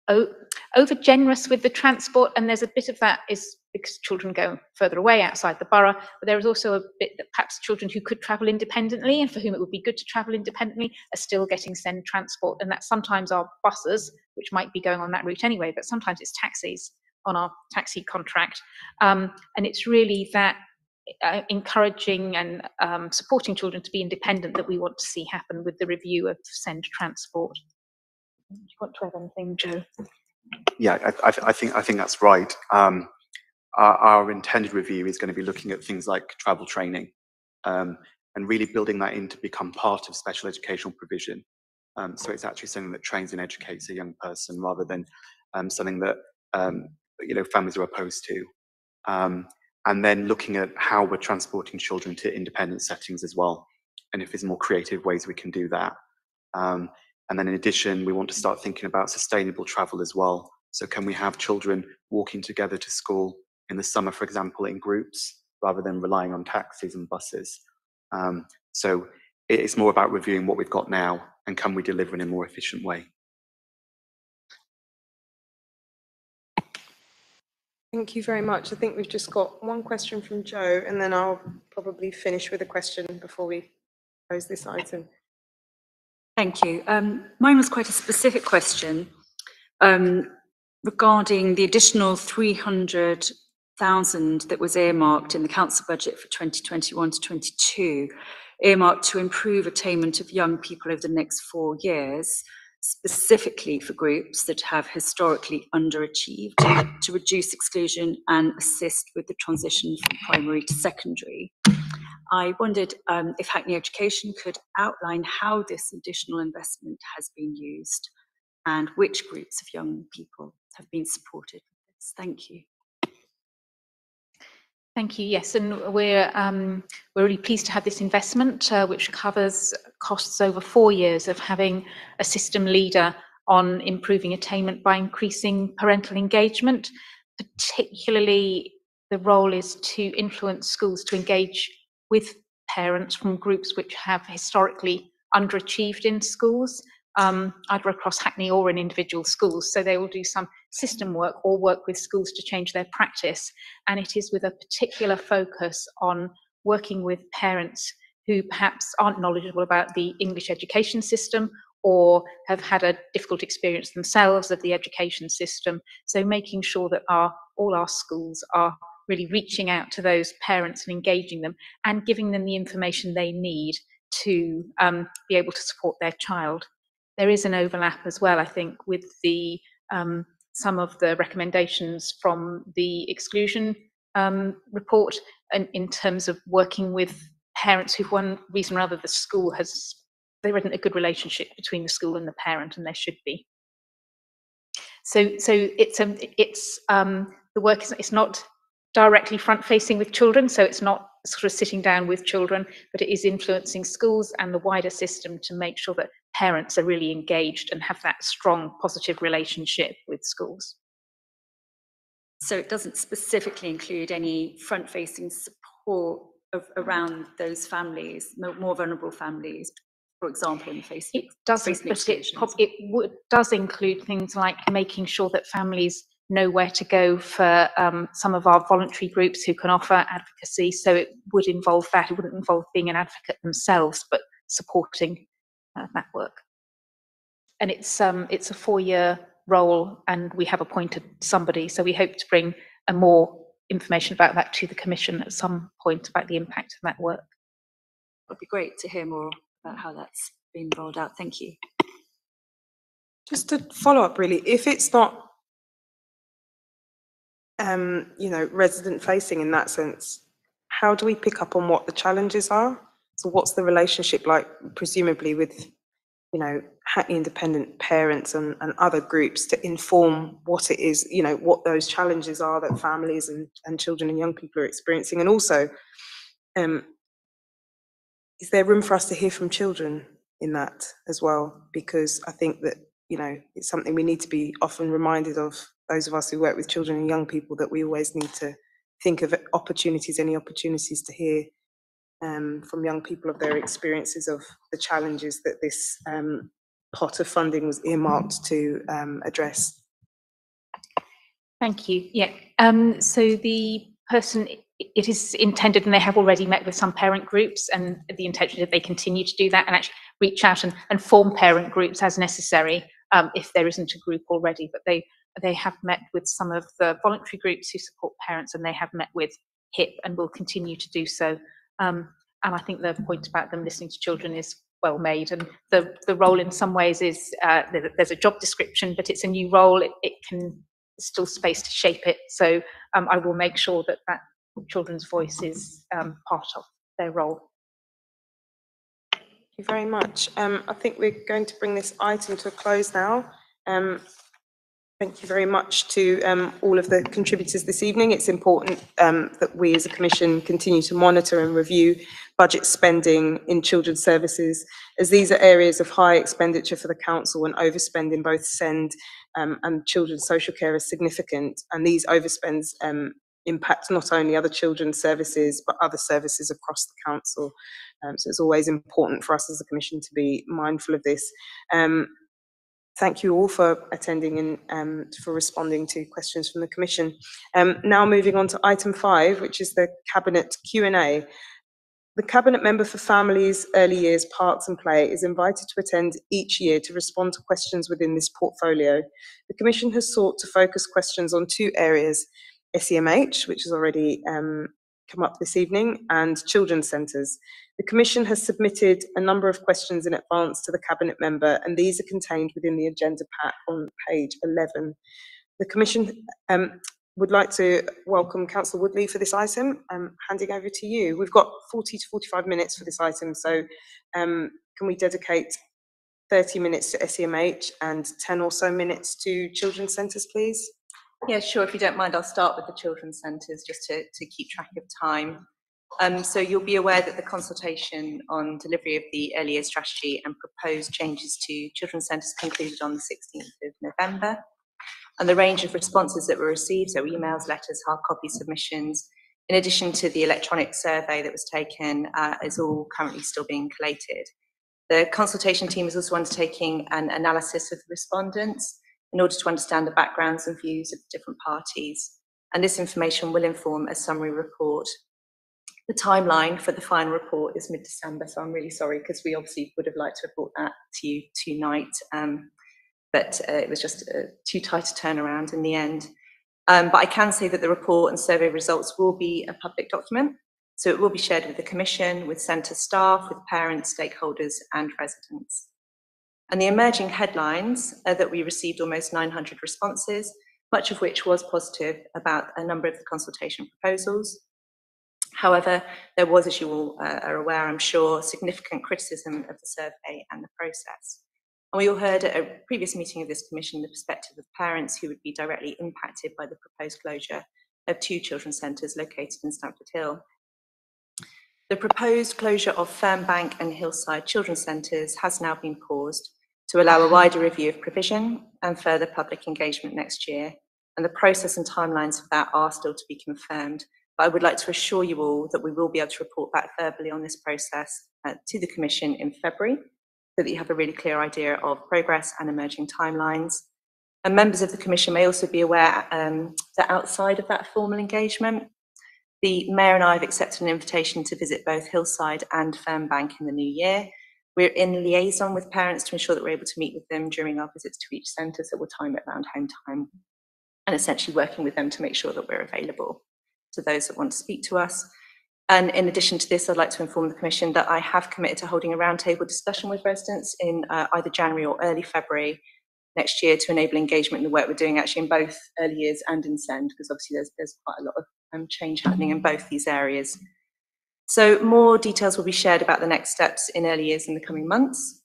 over generous with the transport, and there's a bit of that is because children go further away outside the borough, but there is also a bit that perhaps children who could travel independently and for whom it would be good to travel independently are still getting SEND transport, and that sometimes are buses, which might be going on that route anyway, but sometimes it's taxis on our taxi contract, and it's really that encouraging and supporting children to be independent that we want to see happen with the review of SEND transport. Do you want to add anything, Joe? Yeah, I think that's right. Our intended review is going to be looking at things like travel training and really building that in to become part of special educational provision. So it's actually something that trains and educates a young person rather than something that families are opposed to. And then looking at how we're transporting children to independent settings as well, and if there's more creative ways we can do that. And then in addition, we want to start thinking about sustainable travel as well. So can we have children walking together to school in the summer, for example, in groups, rather than relying on taxis and buses? So it's more about reviewing what we've got now and can we deliver in a more efficient way. Thank you very much. I think we've just got one question from Joe, and then I'll probably finish with a question before we close this item. Thank you. Mine was quite a specific question regarding the additional 300,000 that was earmarked in the council budget for 2021 to 22, earmarked to improve attainment of young people over the next 4 years, specifically for groups that have historically underachieved, to reduce exclusion and assist with the transition from primary to secondary. I wondered if Hackney Education could outline how this additional investment has been used and which groups of young people have been supported with this. Thank you. Thank you. Yes, and we're really pleased to have this investment, which covers costs over 4 years of having a system leader on improving attainment by increasing parental engagement. Particularly, the role is to influence schools to engage with parents from groups which have historically underachieved in schools, either across Hackney or in individual schools. So they will do some system work or work with schools to change their practice. And it is with a particular focus on working with parents who perhaps aren't knowledgeable about the English education system or have had a difficult experience themselves of the education system. So making sure that all our schools are really reaching out to those parents and engaging them and giving them the information they need to be able to support their child. There is an overlap as well, I think, with the some of the recommendations from the Exclusion report in terms of working with parents who, for one reason or other, the school has, there isn't a good relationship between the school and the parent, and there should be. So the work is, it's not directly front-facing with children, so it's not sort of sitting down with children, but it is influencing schools and the wider system to make sure that parents are really engaged and have that strong, positive relationship with schools. So it doesn't specifically include any front-facing support around those families, more vulnerable families, for example, in the face of it doesn't, but it does include things like making sure that families know where to go for some of our voluntary groups who can offer advocacy. So it would involve that. It wouldn't involve being an advocate themselves, but supporting that work. And it's a 4-year role, and we have appointed somebody. So we hope to bring more information about that to the Commission at some point about the impact of that work. It would be great to hear more about how that's been rolled out. Thank you. Just to follow up, really, if it's not, you know, resident facing in that sense, how do we pick up on what the challenges are? So what's the relationship like, presumably with, you know, Hackney independent parents and other groups to inform what it is, you know, what those challenges are that families and children and young people are experiencing? And also, is there room for us to hear from children in that as well? Because I think that, you know, it's something we need to be often reminded of, those of us who work with children and young people, that we always need to think of opportunities, any opportunities to hear from young people of their experiences of the challenges that this pot of funding was earmarked to address. Thank you. Yeah. So the person, it is intended, and they have already met with some parent groups, and the intention is that they continue to do that and actually reach out and form parent groups as necessary if there isn't a group already. But they have met with some of the voluntary groups who support parents, and they have met with HIP and will continue to do so. And I think the point about them listening to children is well made. And the role in some ways is, there's a job description, but it's a new role. It can still space to shape it. So I will make sure that that children's voice is part of their role. Thank you very much. I think we're going to bring this item to a close now. Thank you very much to all of the contributors this evening. It's important that we as a Commission continue to monitor and review budget spending in children's services, as these are areas of high expenditure for the Council, and overspend in both SEND and children's social care is significant. And these overspends impact not only other children's services, but other services across the Council. So it's always important for us as a Commission to be mindful of this. Thank you all for attending and for responding to questions from the Commission. Now moving on to item 5, which is the Cabinet Q&A. The Cabinet Member for Families, Early Years, Parks and Play is invited to attend each year to respond to questions within this portfolio. The Commission has sought to focus questions on 2 areas: SEMH, which has already come up this evening, and children's centres. The Commission has submitted a number of questions in advance to the Cabinet Member, and these are contained within the agenda pack on page 11. The Commission would like to welcome Councillor Woodley for this item. I'm handing over to you. We've got 40 to 45 minutes for this item, so can we dedicate 30 minutes to SEMH and 10 or so minutes to children's centres, please? Yeah, sure. If you don't mind, I'll start with the children's centres just to keep track of time. So you'll be aware that the consultation on delivery of the early years strategy and proposed changes to children's centres concluded on the 16th of November. And the range of responses that were received, so emails, letters, hard copy submissions, in addition to the electronic survey that was taken, is all currently still being collated. The consultation team is also undertaking an analysis of the respondents in order to understand the backgrounds and views of different parties. And this information will inform a summary report. The timeline for the final report is mid-December, so I'm really sorry, because we obviously would have liked to have brought that to you tonight, but it was just too tight a turnaround in the end. But I can say that the report and survey results will be a public document, so it will be shared with the Commission, with centre staff, with parents, stakeholders and residents. And the emerging headlines are that we received almost 900 responses, much of which was positive about a number of the consultation proposals. However, there was, as you all are aware, I'm sure, significant criticism of the survey and the process. And we all heard at a previous meeting of this commission the perspective of parents who would be directly impacted by the proposed closure of 2 children's centres located in Stamford Hill. The proposed closure of Fernbank and Hillside Children's Centres has now been paused to allow a wider review of provision and further public engagement next year, and the process and timelines for that are still to be confirmed. But I would like to assure you all that we will be able to report back verbally on this process to the Commission in February, so that you have a really clear idea of progress and emerging timelines. And members of the Commission may also be aware that outside of that formal engagement, the Mayor and I have accepted an invitation to visit both Hillside and Fernbank in the new year. We're in liaison with parents to ensure that we're able to meet with them during our visits to each centre, so we'll time it around home time, and essentially working with them to make sure that we're available to those that want to speak to us. And in addition to this, I'd like to inform the Commission that I have committed to holding a roundtable discussion with residents in either January or early February next year to enable engagement in the work we're doing actually in both early years and in SEND, because obviously there's quite a lot of change happening in both these areas. So more details will be shared about the next steps in early years in the coming months.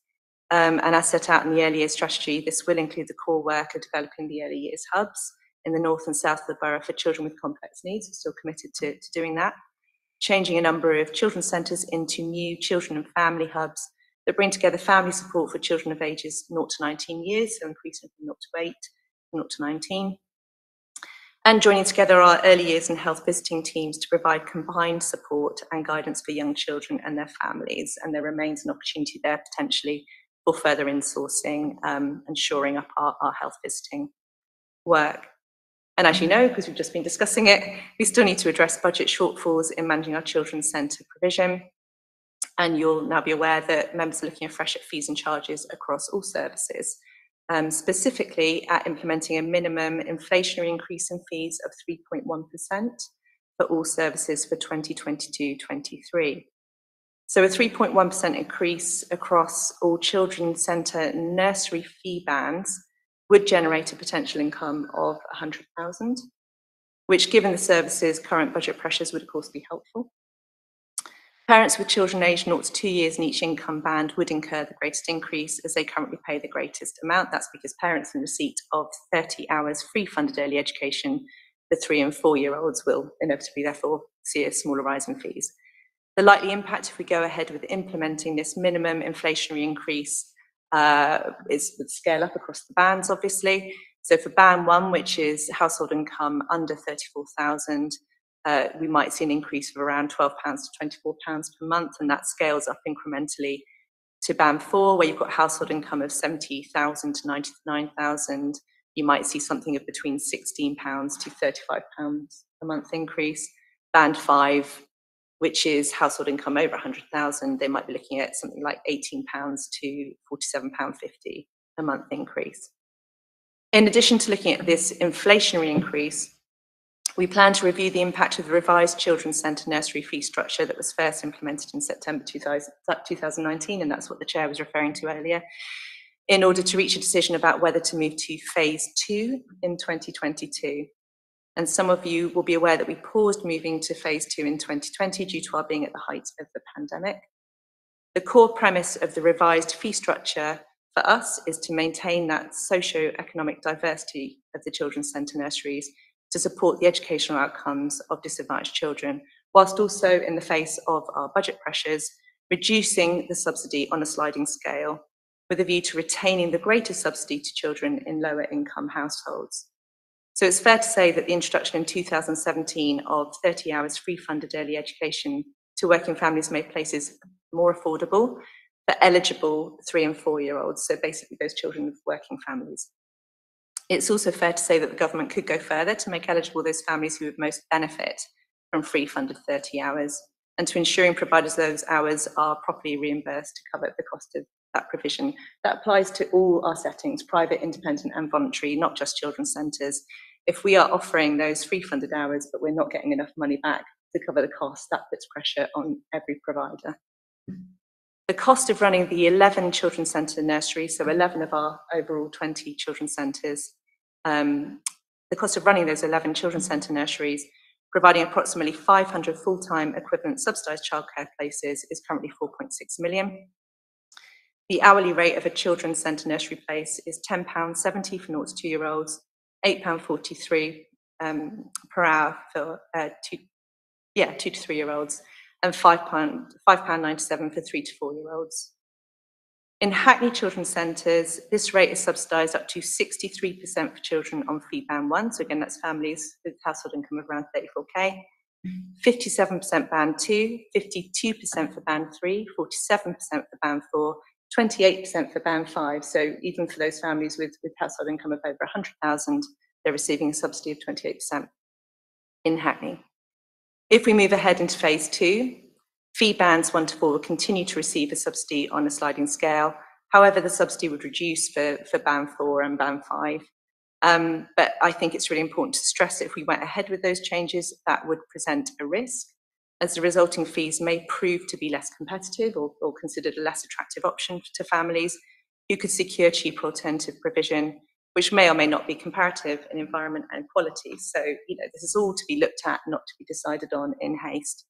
And as set out in the early years strategy, this will include the core work of developing the early years hubs in the north and south of the borough for children with complex needs. We're still committed to doing that. Changing a number of children's centres into new children and family hubs that bring together family support for children of ages 0 to 19 years, so increasing from 0 to 8, 0 to 19. And joining together our early years and health visiting teams to provide combined support and guidance for young children and their families. And there remains an opportunity there potentially for further insourcing and shoring up our health visiting work. And as you know, because we've just been discussing it, we still need to address budget shortfalls in managing our children's centre provision. And you'll now be aware that members are looking afresh at fees and charges across all services, specifically at implementing a minimum inflationary increase in fees of 3.1% for all services for 2022-23. So a 3.1% increase across all children's centre nursery fee bands would generate a potential income of 100,000, which given the service's current budget pressures would of course be helpful. Parents with children aged 0 to 2 years in each income band would incur the greatest increase as they currently pay the greatest amount. That's because parents in receipt of 30 hours free funded early education for 3 and 4 year olds will inevitably therefore see a smaller rise in fees. The likely impact if we go ahead with implementing this minimum inflationary increase would scale up across the bands, obviously. So for band 1, which is household income under 34,000, we might see an increase of around £12 to £24 per month, and that scales up incrementally to band 4, where you've got household income of 70,000 to 99,000. You might see something of between £16 to £35 a month increase. Band 5, which is household income over 100,000, they might be looking at something like £18 to £47.50 a month increase. In addition to looking at this inflationary increase, we plan to review the impact of the revised children's centre nursery fee structure that was first implemented in September 2019, and that's what the Chair was referring to earlier, in order to reach a decision about whether to move to phase 2 in 2022. And some of you will be aware that we paused moving to phase 2 in 2020 due to our being at the height of the pandemic. The core premise of the revised fee structure for us is to maintain that socio-economic diversity of the children's centre nurseries to support the educational outcomes of disadvantaged children, whilst also, in the face of our budget pressures, reducing the subsidy on a sliding scale with a view to retaining the greater subsidy to children in lower income households. So it's fair to say that the introduction in 2017 of 30 hours free funded early education to working families made places more affordable for eligible 3 and 4 year olds, so basically those children of working families. It's also fair to say that the government could go further to make eligible those families who would most benefit from free funded 30 hours and to ensuring providers those hours are properly reimbursed to cover the cost of that provision. That applies to all our settings, private, independent and voluntary, not just children's centres. If we are offering those free funded hours but we're not getting enough money back to cover the cost, that puts pressure on every provider. The cost of running the 11 children's centre nurseries, so 11 of our overall 20 children's centres, the cost of running those 11 children's centre nurseries providing approximately 500 full-time equivalent subsidised childcare places is currently 4.6 million. The hourly rate of a children's centre nursery place is £10.70 for 0 to 2-year-olds, £8.43 per hour for 2 to 3-year-olds, and £5.97 for 3 to 4-year-olds. In Hackney children's centres, this rate is subsidised up to 63% for children on fee band 1, so again that's families with household income of around 34k, 57% band 2, 52% for band 3, 47% for band 4, 28% for band 5, so even for those families with household income of over 100,000, they're receiving a subsidy of 28% in Hackney. If we move ahead into phase 2, fee bands 1 to 4 will continue to receive a subsidy on a sliding scale. However, the subsidy would reduce for band 4 and band 5. But I think it's really important to stress that if we went ahead with those changes, that would present a risk, as the resulting fees may prove to be less competitive or considered a less attractive option to families who could secure cheaper alternative provision, which may or may not be comparative in environment and quality. So, this is all to be looked at, not to be decided on in haste.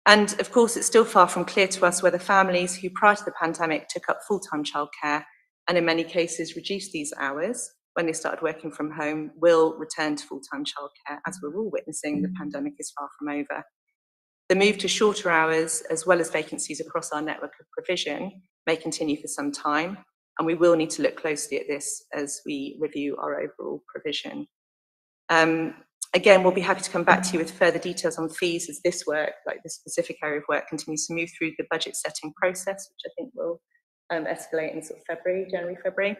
And of course, it's still far from clear to us whether families who prior to the pandemic took up full-time childcare and in many cases reduced these hours when they started working from home will return to full-time childcare, as we're all witnessing. The pandemic is far from over. The move to shorter hours, as well as vacancies across our network of provision, may continue for some time, and we will need to look closely at this as we review our overall provision. Again, we'll be happy to come back to you with further details on fees as this work, like this specific area of work, continues to move through the budget setting process, which I think will escalate in sort of January, February,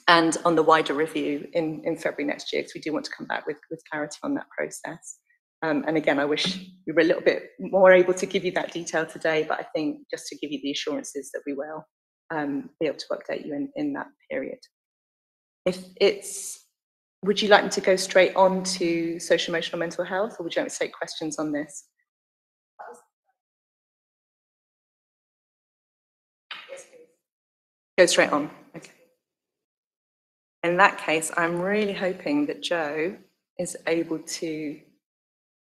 and on the wider review in February next year, because we do want to come back with clarity on that process. And again, I wish we were a little bit more able to give you that detail today, but I think just to give you the assurances that we will be able to update you in that period. Would you like me to go straight on to social, emotional, mental health, or would you like me to take questions on this? Yes, please. Go straight on. Okay. In that case, I'm really hoping that Jo is able to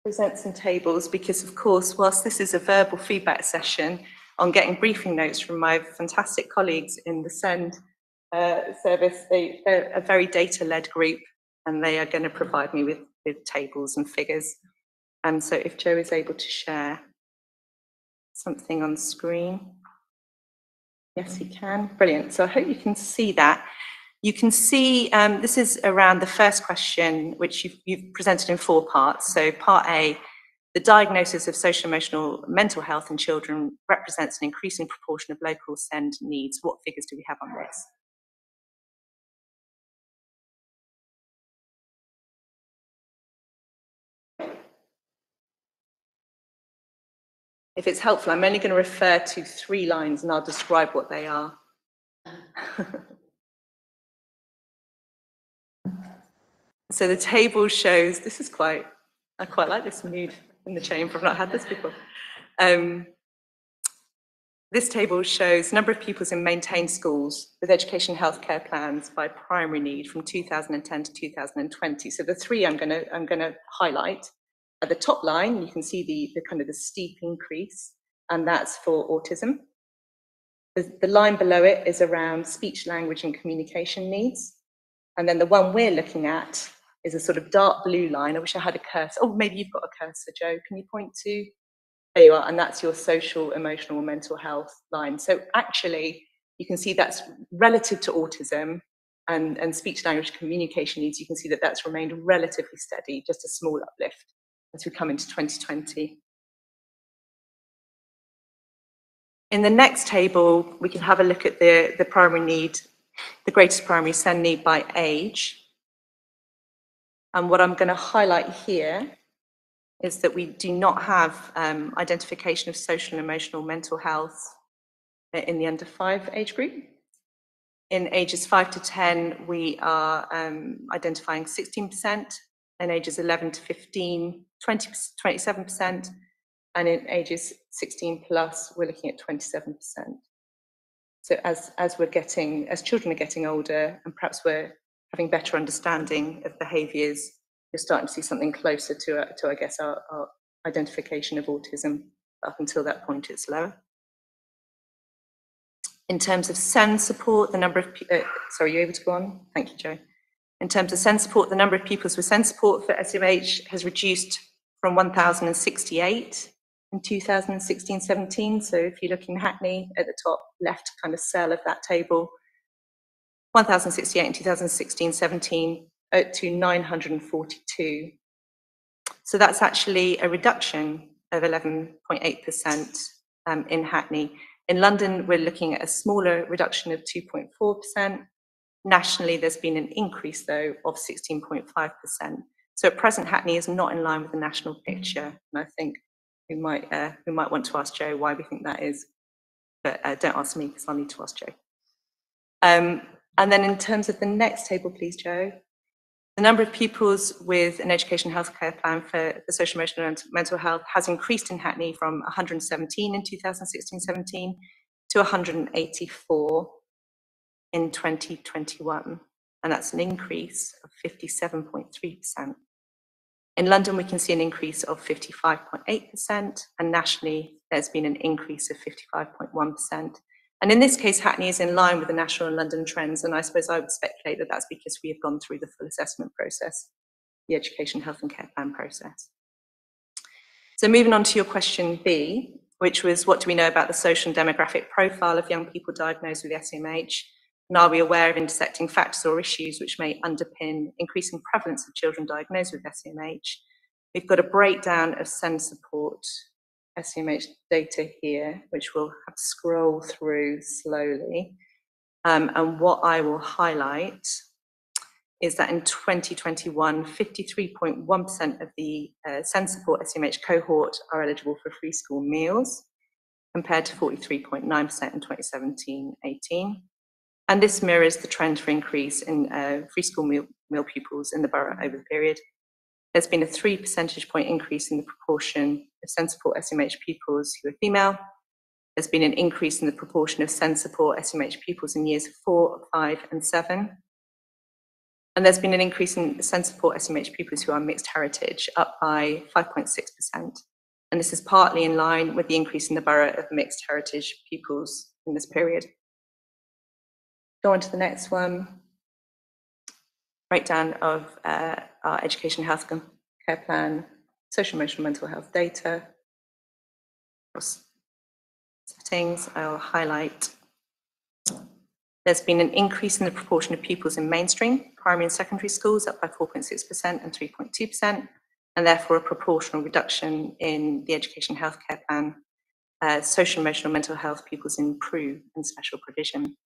present some tables, because of course, whilst this is a verbal feedback session on getting briefing notes from my fantastic colleagues in the SEND service, they're a very data-led group, and they are going to provide me with tables and figures. And so if Jo is able to share something on screen. Yes, he can. Brilliant. So I hope you can see that. You can see this is around the first question, which you've presented in 4 parts. So part A, the diagnosis of social, emotional, mental health in children represents an increasing proportion of local SEND needs. What figures do we have on this? If it's helpful, I'm only going to refer to 3 lines and I'll describe what they are. So the table shows, I quite like this mood in the chamber, I've not had this before. This table shows number of pupils in maintained schools with education healthcare plans by primary need from 2010 to 2020. So the 3 I'm going to highlight. At the top line, you can see the kind of the steep increase, and that's for autism. The line below it is around speech, language, and communication needs. And then the one we're looking at is a sort of dark blue line. I wish I had a cursor. Oh, maybe you've got a cursor, Jo. Can you point to? There you are. And that's your social, emotional, mental health line. So actually, you can see that's relative to autism and speech, language, communication needs. You can see that that's remained relatively steady, just a small uplift as we come into 2020. In the next table, we can have a look at the primary need, the greatest primary SEND need by age. And what I'm going to highlight here is that we do not have identification of social and emotional mental health in the under 5 age group. In ages 5 to 10, we are identifying 16%, in ages 11 to 15, 27%, and in ages 16 plus, we're looking at 27%. So as children are getting older, and perhaps we're having better understanding of behaviours you're starting to see something closer to I guess, our identification of autism. Up until that point, it's lower. In terms of SEND support, the number of, sorry, are you able to go on? Thank you, Jo. In terms of SEND support, the number of pupils with SEND support for SEMH has reduced from 1,068 in 2016-17. So if you look in Hackney at the top left kind of cell of that table, 1,068 in 2016-17 to 942. So that's actually a reduction of 11.8% in Hackney. In London, we're looking at a smaller reduction of 2.4%. Nationally, there's been an increase, though, of 16.5%. So at present, Hackney is not in line with the national picture. And I think we might want to ask Jo why we think that is. But don't ask me, because I'll need to ask Jo. And then in terms of the next table, please, Jo. The number of pupils with an education healthcare plan for the social, emotional and mental health has increased in Hackney from 117 in 2016-17 to 184 in 2021. And that's an increase of 57.3%. In London, we can see an increase of 55.8%, and nationally, there's been an increase of 55.1%. And in this case, Hackney is in line with the national and London trends, and I suppose I would speculate that that's because we have gone through the full assessment process, the education, health and care plan process. So moving on to your question B, which was, what do we know about the social and demographic profile of young people diagnosed with SEMH? And are we aware of intersecting factors or issues which may underpin increasing prevalence of children diagnosed with SEMH? We've got a breakdown of SEND support SEMH data here, which we'll have to scroll through slowly. And what I will highlight is that in 2021, 53.1% of the SEND support SEMH cohort are eligible for free school meals, compared to 43.9% in 2017-18. And this mirrors the trend for increase in free school meal pupils in the borough over the period. There's been a 3 percentage point increase in the proportion of SEND support SEMH pupils who are female. There's been an increase in the proportion of SEND support SEMH pupils in years 4, 5 and 7. And there's been an increase in SEND support SEMH pupils who are mixed heritage, up by 5.6%. And this is partly in line with the increase in the borough of mixed heritage pupils in this period. Go on to the next one. Breakdown of our education, health and care plan, social, emotional, mental health data. Settings, I'll highlight. There's been an increase in the proportion of pupils in mainstream, primary and secondary schools, up by 4.6% and 3.2%, and therefore a proportional reduction in the education, health care plan, social, emotional, mental health pupils in PRU and special provision.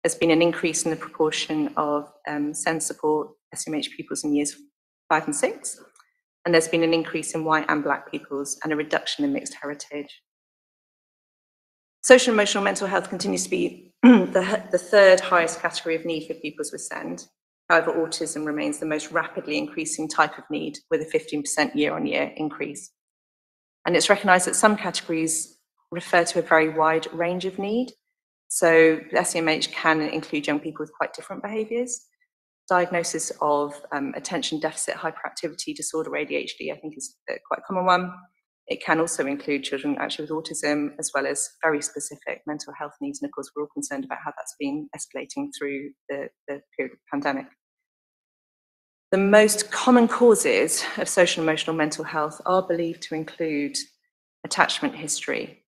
There's been an increase in the proportion of SEND support SEMH pupils in years 5 and 6, and there's been an increase in white and black pupils and a reduction in mixed heritage. Social, emotional, mental health continues to be the third highest category of need for pupils with SEND. However, autism remains the most rapidly increasing type of need, with a 15% year-on-year increase. And it's recognised that some categories refer to a very wide range of need. So SEMH can include young people with quite different behaviours. Diagnosis of attention deficit hyperactivity disorder, ADHD, I think is quite a common one. It can also include children actually with autism, as well as very specific mental health needs. And of course, we're all concerned about how that's been escalating through the period of the pandemic. The most common causes of social, emotional, mental health are believed to include attachment history.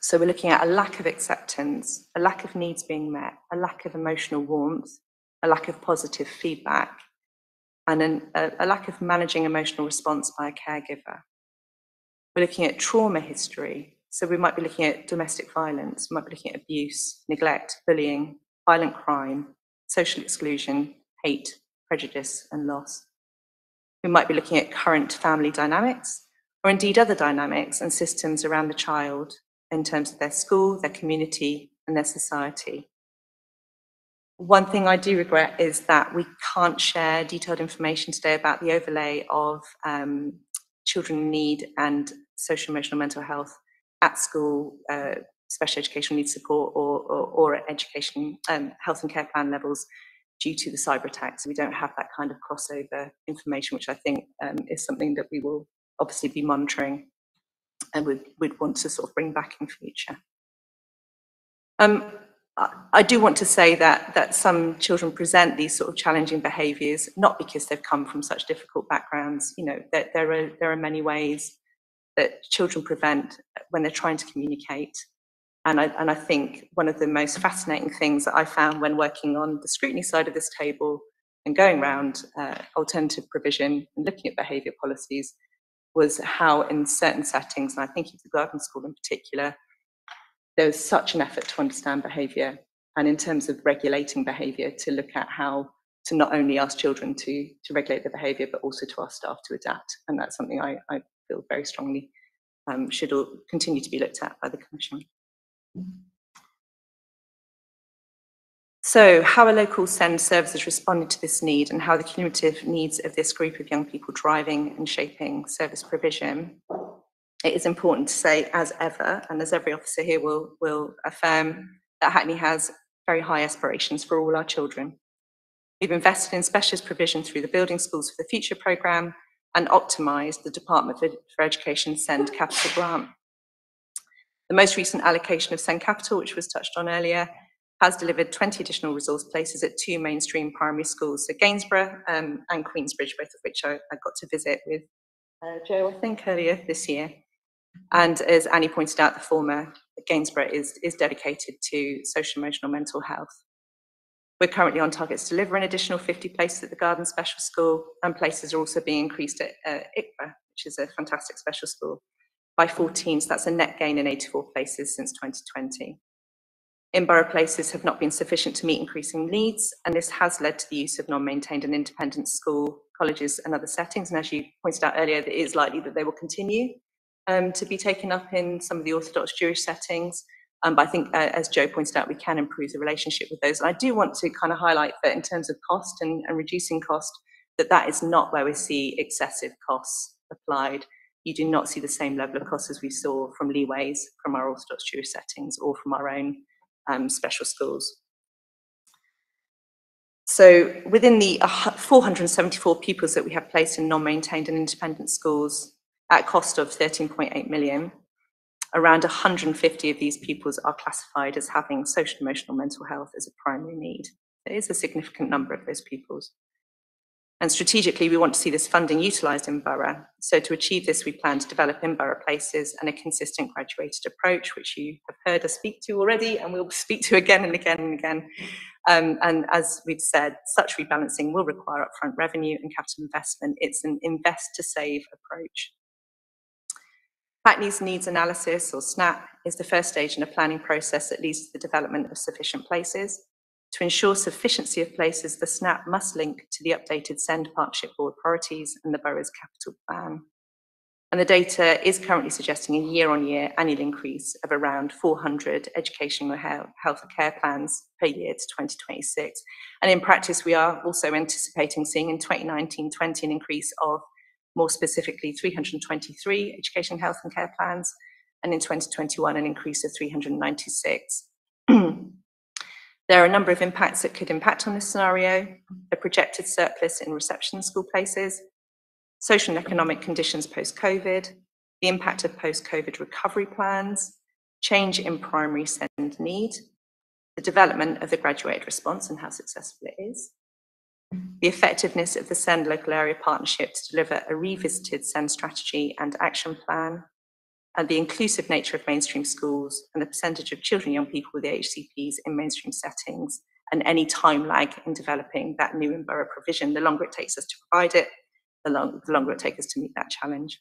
So we're looking at a lack of acceptance, a lack of needs being met, a lack of emotional warmth, a lack of positive feedback, and a lack of managing emotional response by a caregiver. We're looking at trauma history. So we might be looking at domestic violence, we might be looking at abuse, neglect, bullying, violent crime, social exclusion, hate, prejudice, and loss. We might be looking at current family dynamics, or indeed other dynamics and systems around the child in terms of their school, their community, and their society. One thing I do regret is that we can't share detailed information today about the overlay of children in need and social, emotional, mental health at school, special educational needs support, or at education, health and care plan levels, due to the cyber attacks. We don't have that kind of crossover information, which I think is something that we will obviously be monitoring and would want to sort of bring back in future. I do want to say that some children present these sort of challenging behaviours not because they've come from such difficult backgrounds. You know, that there are many ways that children prevent when they're trying to communicate. And I think one of the most fascinating things that I found when working on the scrutiny side of this table and going around alternative provision and looking at behaviour policies was how in certain settings, and I think of the garden school in particular, there was such an effort to understand behaviour and in terms of regulating behaviour to look at how to not only ask children to regulate their behaviour but also to ask staff to adapt. And that's something I feel very strongly should all continue to be looked at by the Commission. So how are local SEND services responding to this need and how the cumulative needs of this group of young people driving and shaping service provision? It is important to say, as ever, and as every officer here will affirm, that Hackney has very high aspirations for all our children. We've invested in specialist provision through the Building Schools for the Future programme and optimised the Department for Education SEND Capital Grant. The most recent allocation of SEND Capital, which was touched on earlier, has delivered 20 additional resource places at 2 mainstream primary schools, so Gainsborough and Queensbridge, both of which I got to visit with Joe, I think, earlier this year. And as Annie pointed out, the former, Gainsborough, is dedicated to social, emotional, mental health. We're currently on target to deliver an additional 50 places at the Garden Special School, and places are also being increased at ICBA, which is a fantastic special school, by 14, so that's a net gain in 84 places since 2020. In-borough places have not been sufficient to meet increasing needs, and this has led to the use of non-maintained and independent school, colleges and other settings, and as you pointed out earlier, it is likely that they will continue to be taken up in some of the Orthodox Jewish settings. But I think, as Joe pointed out, we can improve the relationship with those. And I do want to kind of highlight that in terms of cost and reducing cost, that is not where we see excessive costs applied. You do not see the same level of costs as we saw from leeways from our Orthodox Jewish settings or from our own special schools. So within the 474 pupils that we have placed in non-maintained and independent schools at cost of 13.8 million, around 150 of these pupils are classified as having social, emotional, mental health as a primary need. It is a significant number of those pupils. And strategically, we want to see this funding utilised in borough. So to achieve this, we plan to develop in-borough places and a consistent graduated approach, which you have heard us speak to already, and we'll speak to again and again and again. And as we've said, such rebalancing will require upfront revenue and capital investment. It's an invest to save approach. Hackney's needs analysis, or SNAP, is the first stage in a planning process that leads to the development of sufficient places. To ensure sufficiency of places, the SNAP must link to the updated SEND Partnership Board priorities and the borough's capital plan. And the data is currently suggesting a year-on-year annual increase of around 400 educational health and care plans per year to 2026. And in practice, we are also anticipating seeing in 2019-20 an increase of, more specifically, 323 education health and care plans, and in 2021 an increase of 396. There are a number of impacts that could impact on this scenario: a projected surplus in reception school places, social and economic conditions post-COVID, the impact of post-COVID recovery plans, change in primary SEND need, the development of the graduated response and how successful it is, the effectiveness of the SEND local area partnership to deliver a revisited SEND strategy and action plan, and the inclusive nature of mainstream schools and the percentage of children and young people with HCPs in mainstream settings, and any time lag in developing that new in-borough provision. The longer it takes us to provide it, the longer it takes us to meet that challenge.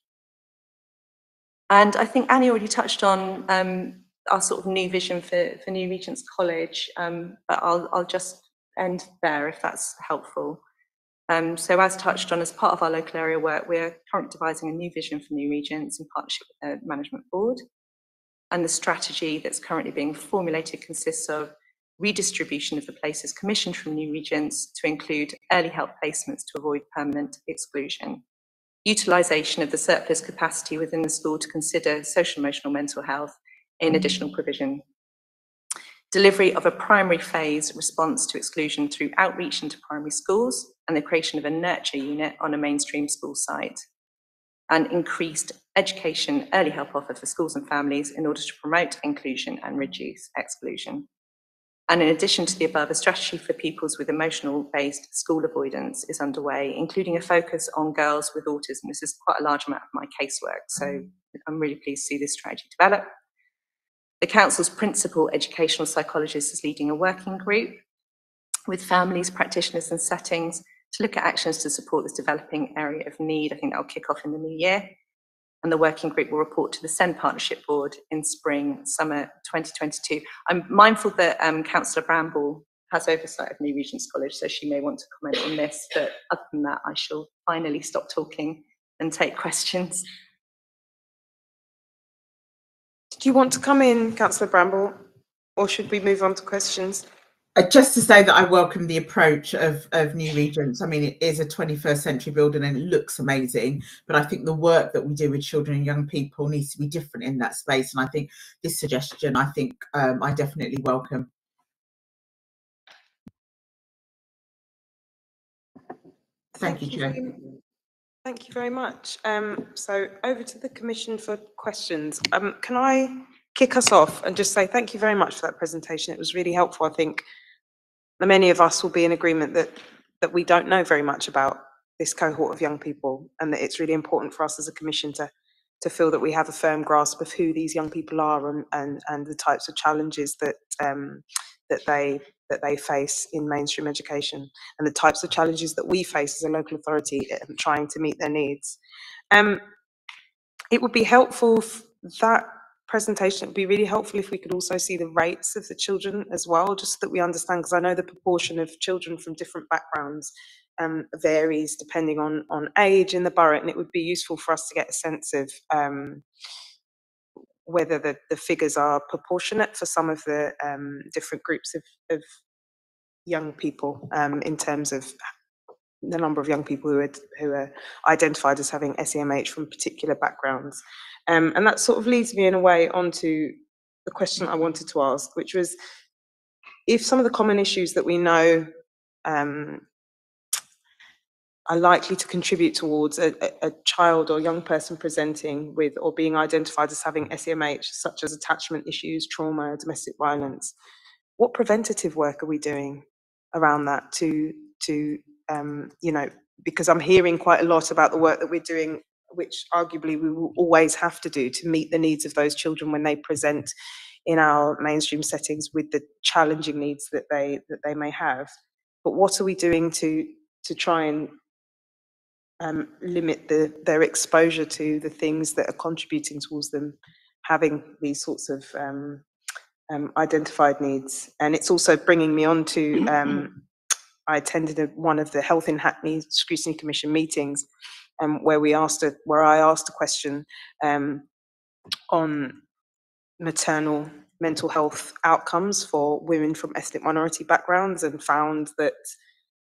And I think Annie already touched on our sort of new vision for New Regents College, but I'll just end there if that's helpful. So as touched on, as part of our local area work, we're currently devising a new vision for New Regents in partnership with the Management Board. And the strategy that's currently being formulated consists of redistribution of the places commissioned from New Regents to include early help placements to avoid permanent exclusion, utilisation of the surplus capacity within the school to consider social, emotional, mental health in additional provision, delivery of a primary phase response to exclusion through outreach into primary schools, and the creation of a nurture unit on a mainstream school site, and increased education early help offer for schools and families in order to promote inclusion and reduce exclusion. And in addition to the above, a strategy for pupils with emotional-based school avoidance is underway, including a focus on girls with autism. This is quite a large amount of my casework, so I'm really pleased to see this strategy develop. The Council's principal educational psychologist is leading a working group with families, practitioners and settings to look at actions to support this developing area of need. I think that'll kick off in the new year. And the working group will report to the SEND Partnership Board in summer 2022. I'm mindful that Councillor Bramble has oversight of New Regents College, so she may want to comment on this, but other than that, I shall finally stop talking and take questions. Do you want to come in, Councillor Bramble, or should we move on to questions? Just to say that I welcome the approach of New Regents. I mean, it is a 21st century building and it looks amazing, but I think the work that we do with children and young people needs to be different in that space. And I think this suggestion, I definitely welcome. Thank you, Chair. Thank you very much. So over to the Commission for questions. Can I kick us off and just say thank you very much for that presentation. It was really helpful. I think many of us will be in agreement that we don't know very much about this cohort of young people, and that it's really important for us as a Commission to feel that we have a firm grasp of who these young people are and the types of challenges that they face in mainstream education, and the types of challenges that we face as a local authority trying to meet their needs. It would be helpful, that presentation, it would be really helpful if we could also see the rates of the children as well, just so that we understand, because I know the proportion of children from different backgrounds varies depending on age in the borough, and it would be useful for us to get a sense of whether the figures are proportionate for some of the different groups of young people in terms of the number of young people who are identified as having SEMH from particular backgrounds. And that sort of leads me in a way onto the question I wanted to ask, which was, if some of the common issues that we know are likely to contribute towards a child or young person presenting with or being identified as having SEMH, such as attachment issues, trauma, domestic violence, what preventative work are we doing around that to you know, because I'm hearing quite a lot about the work that we're doing, which arguably we will always have to do to meet the needs of those children when they present in our mainstream settings with the challenging needs that they may have. But what are we doing to try and limit their exposure to the things that are contributing towards them having these sorts of identified needs? And it's also bringing me on to I attended one of the Health in Hackney Scrutiny Commission meetings, where I asked a question on maternal mental health outcomes for women from ethnic minority backgrounds, and found that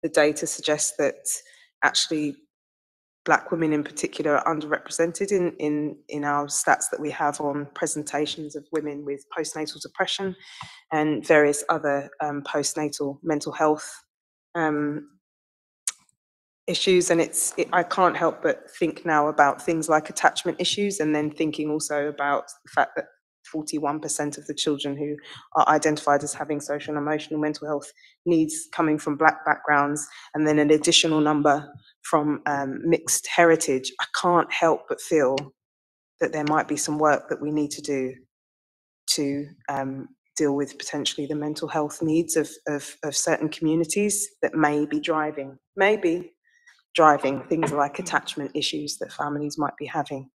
the data suggests that actually Black women in particular are underrepresented in our stats that we have on presentations of women with postnatal depression and various other postnatal mental health issues. And I can't help but think now about things like attachment issues, and then thinking also about the fact that 41% of the children who are identified as having social and emotional mental health needs coming from Black backgrounds, and then an additional number from mixed heritage. I can't help but feel that there might be some work that we need to do to deal with potentially the mental health needs of certain communities that may be driving things like attachment issues that families might be having.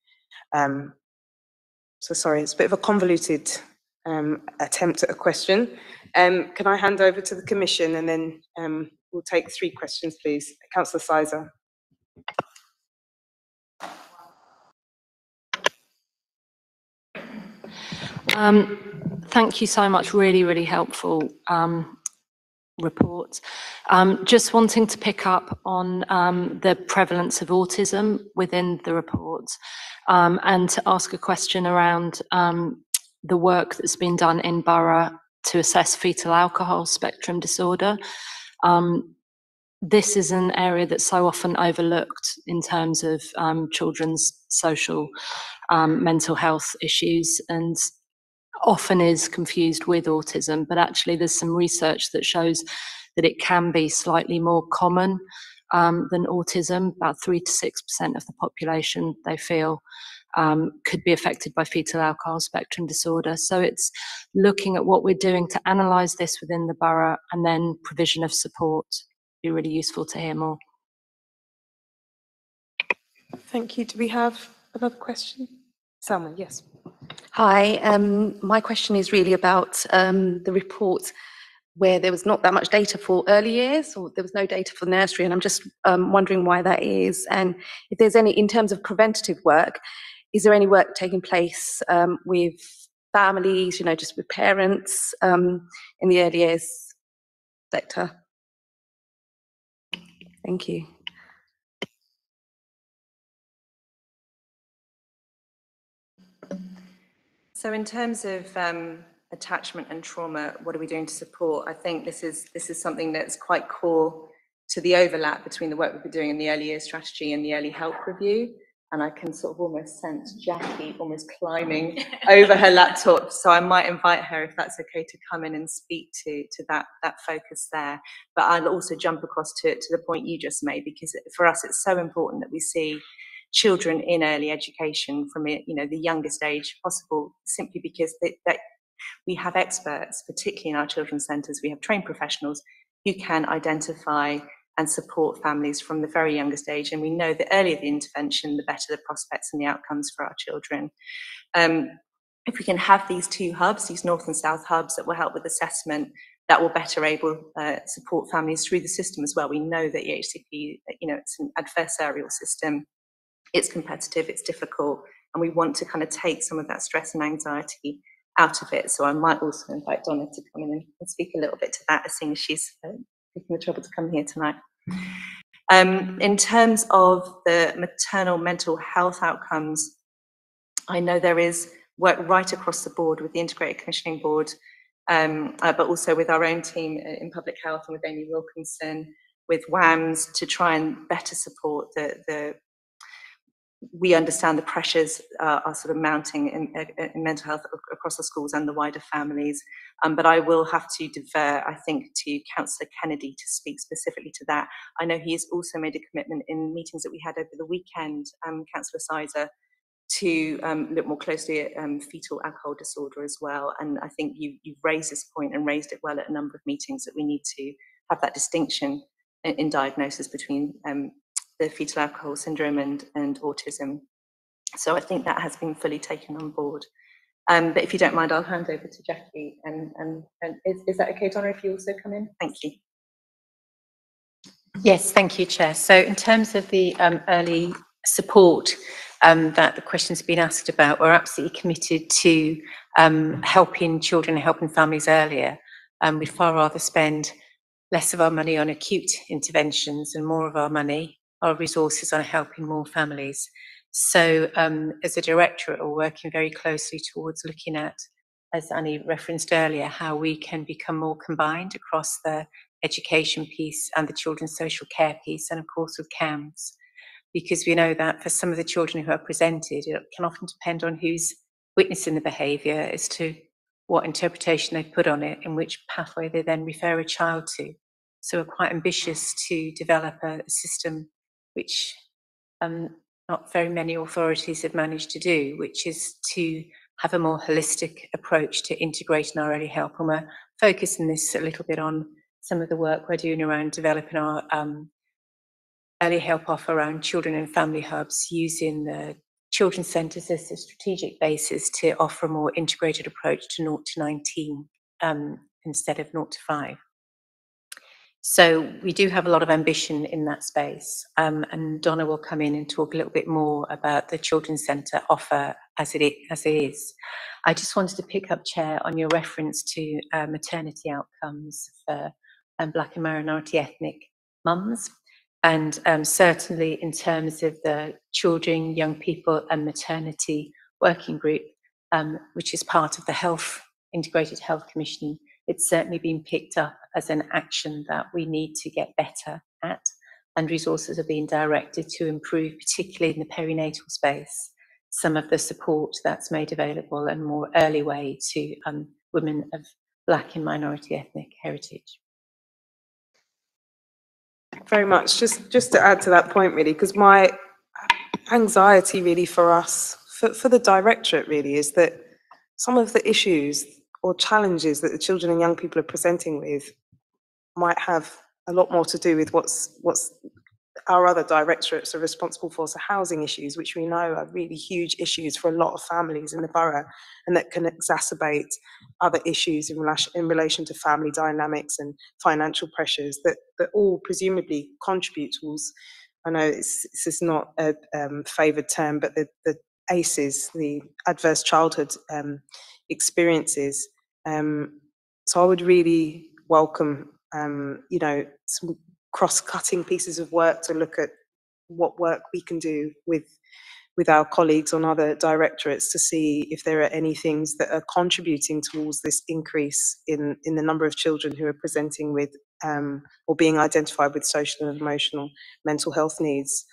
So sorry, it's a bit of a convoluted attempt at a question. Can I hand over to the Commission, and then we'll take 3 questions, please. Councillor Sizer. Thank you so much. Really, really helpful report. Just wanting to pick up on the prevalence of autism within the report, and to ask a question around the work that's been done in borough to assess fetal alcohol spectrum disorder. This is an area that's so often overlooked in terms of children's social mental health issues, and often is confused with autism, but actually there's some research that shows that it can be slightly more common than autism. About 3 to 6% of the population, they feel, could be affected by fetal alcohol spectrum disorder. So it's looking at what we're doing to analyse this within the borough, and then provision of support. Be really useful to hear more. Thank you. Do we have another question? Salma, yes. Hi, my question is really about the report where there was not that much data for early years, or there was no data for nursery, and I'm just wondering why that is, and if there's any, in terms of preventative work, is there any work taking place with families, just with parents in the early years sector? Thank you. So in terms of attachment and trauma, what are we doing to support? I think this is something that's quite core to the overlap between the work we've been doing in the early years strategy and the early help review. And I can sort of almost sense Jackie almost climbing over her laptop. So I might invite her, if that's okay, to come in and speak to that focus there. But I'll also jump across to the point you just made, because for us it's so important that we see children in early education from the youngest age possible, simply because that we have experts, particularly in our children's centres. We have trained professionals who can identify and support families from the very youngest age, and we know the earlier the intervention, the better the prospects and the outcomes for our children. If we can have these two hubs, these north and south hubs that will help with assessment, that will better support families through the system as well. We know that EHCP, it's an adversarial system. It's competitive, it's difficult, and we want to kind of take some of that stress and anxiety out of it. So I might also invite Donna to come in and speak a little bit to that, as soon as she's taking the trouble to come here tonight. In terms of the maternal mental health outcomes, I know there is work right across the board with the Integrated Commissioning Board, but also with our own team in public health and with Amy Wilkinson, with WAMS, to try and better support we understand the pressures are sort of mounting in mental health across the schools and the wider families. But I will have to defer, I think, to Councillor Kennedy to speak specifically to that. I know he has also made a commitment in meetings that we had over the weekend, Councillor Sizer, to look more closely at fetal alcohol disorder as well. And I think you've raised this point and raised it well at a number of meetings, that we need to have that distinction in diagnosis between the fetal alcohol syndrome and autism. So I think that has been fully taken on board. But if you don't mind, I'll hand over to Jackie. And is that okay, Donna, if you also come in? Thank you. Yes, thank you, Chair. So in terms of the early support that the question's been asked about, we're absolutely committed to helping children and helping families earlier. We'd far rather spend less of our money on acute interventions and more of our resources on helping more families. So as a directorate, we're working very closely towards looking at, as Annie referenced earlier, how we can become more combined across the education piece and the children's social care piece, and of course with CAMS, because we know that for some of the children who are presented, it can often depend on who's witnessing the behaviour as to what interpretation they put on it and which pathway they then refer a child to. So we're quite ambitious to develop a system which not very many authorities have managed to do, which is to have a more holistic approach to integrating our early help. And we're focusing this a little bit on some of the work we're doing around developing our early help offer around children and family hubs, using the children's centres as a strategic basis to offer a more integrated approach to 0 to 19 instead of 0 to 5. So we do have a lot of ambition in that space, and Donna will come in and talk a little bit more about the Children's Centre offer as it is. I just wanted to pick up, Chair, on your reference to maternity outcomes for Black and minority ethnic mums, and certainly in terms of the Children, Young People and Maternity Working Group, which is part of the Integrated Health Commissioning it's certainly been picked up as an action that we need to get better at, and resources are being directed to improve, particularly in the perinatal space, some of the support that's made available and more early way to women of Black and minority ethnic heritage. Very much. Just to add to that point, really, because my anxiety really for us, for the directorate really, is that some of the issues or challenges that the children and young people are presenting with might have a lot more to do with what's our other directorates are responsible for, so housing issues, which we know are really huge issues for a lot of families in the borough, and that can exacerbate other issues in relation to family dynamics and financial pressures that all presumably contribute towards, I know this is not a favoured term, but the ACEs, the adverse childhood experiences. So I would really welcome, you know, some cross-cutting pieces of work to look at what work we can do with our colleagues on other directorates to see if there are any things that are contributing towards this increase in the number of children who are presenting with or being identified with social and emotional mental health needs,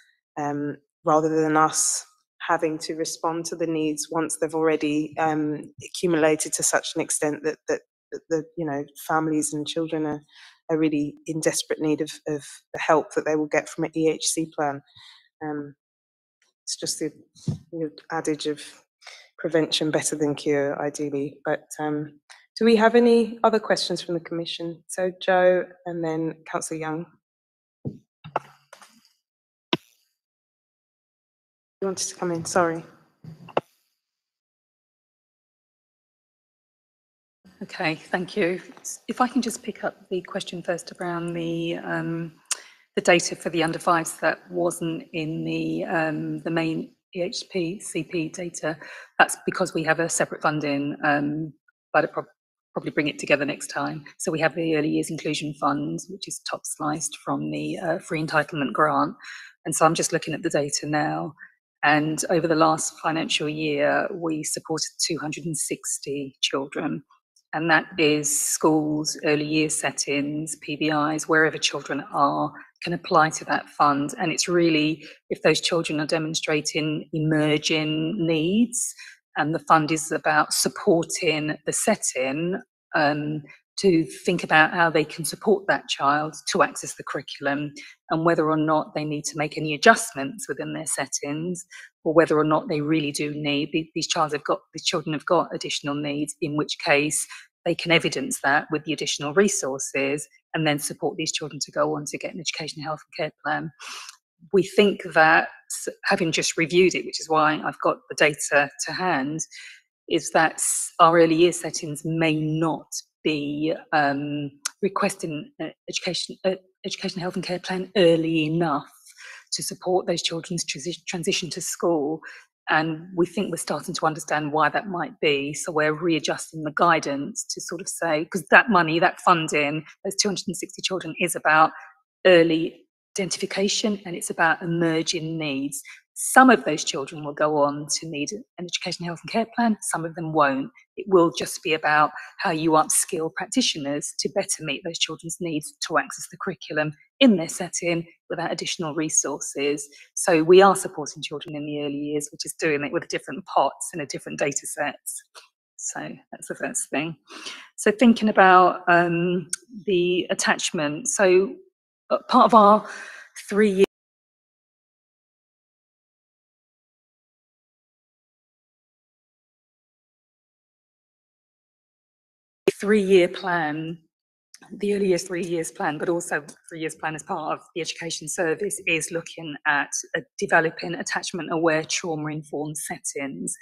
rather than us having to respond to the needs once they've already accumulated to such an extent that the you know, families and children are really in desperate need of the help that they will get from an EHC plan. It's just the adage of prevention better than cure, ideally. But do we have any other questions from the Commission? So Joe and then Councillor Young. You wanted to come in, sorry. Okay, thank you. If I can just pick up the question first around the data for the under fives that wasn't in the main EHP CP data. That's because we have a separate funding, but it'll probably bring it together next time. So we have the Early Years Inclusion Fund, which is top sliced from the free entitlement grant. And so I'm just looking at the data now. And over the last financial year, we supported 260 children. And that is schools, early year settings, PBIs, wherever children are, can apply to that fund. And it's really, if those children are demonstrating emerging needs, and the fund is about supporting the setting, to think about how they can support that child to access the curriculum, and whether or not they need to make any adjustments within their settings, or whether or not they really do need, these children have got additional needs, in which case they can evidence that with the additional resources and then support these children to go on to get an education, health and care plan. We think that, having just reviewed it, which is why I've got the data to hand, is that our early year settings may not be requesting education, health and care plan early enough to support those children's transition to school. And we think we're starting to understand why that might be. So we're readjusting the guidance to sort of say, because that money, that funding, those 260 children is about early identification and it's about emerging needs. Some of those children will go on to need an education, health and care plan. Some of them won't. It will just be about how you upskill practitioners to better meet those children's needs to access the curriculum in their setting without additional resources. So we are supporting children in the early years, which is doing it with different pots and a different data sets. So that's the first thing. So thinking about the attachment. So part of our 3-year plan, the early years 3 years plan, but also 3 years plan as part of the education service, is looking at developing attachment aware trauma informed settings.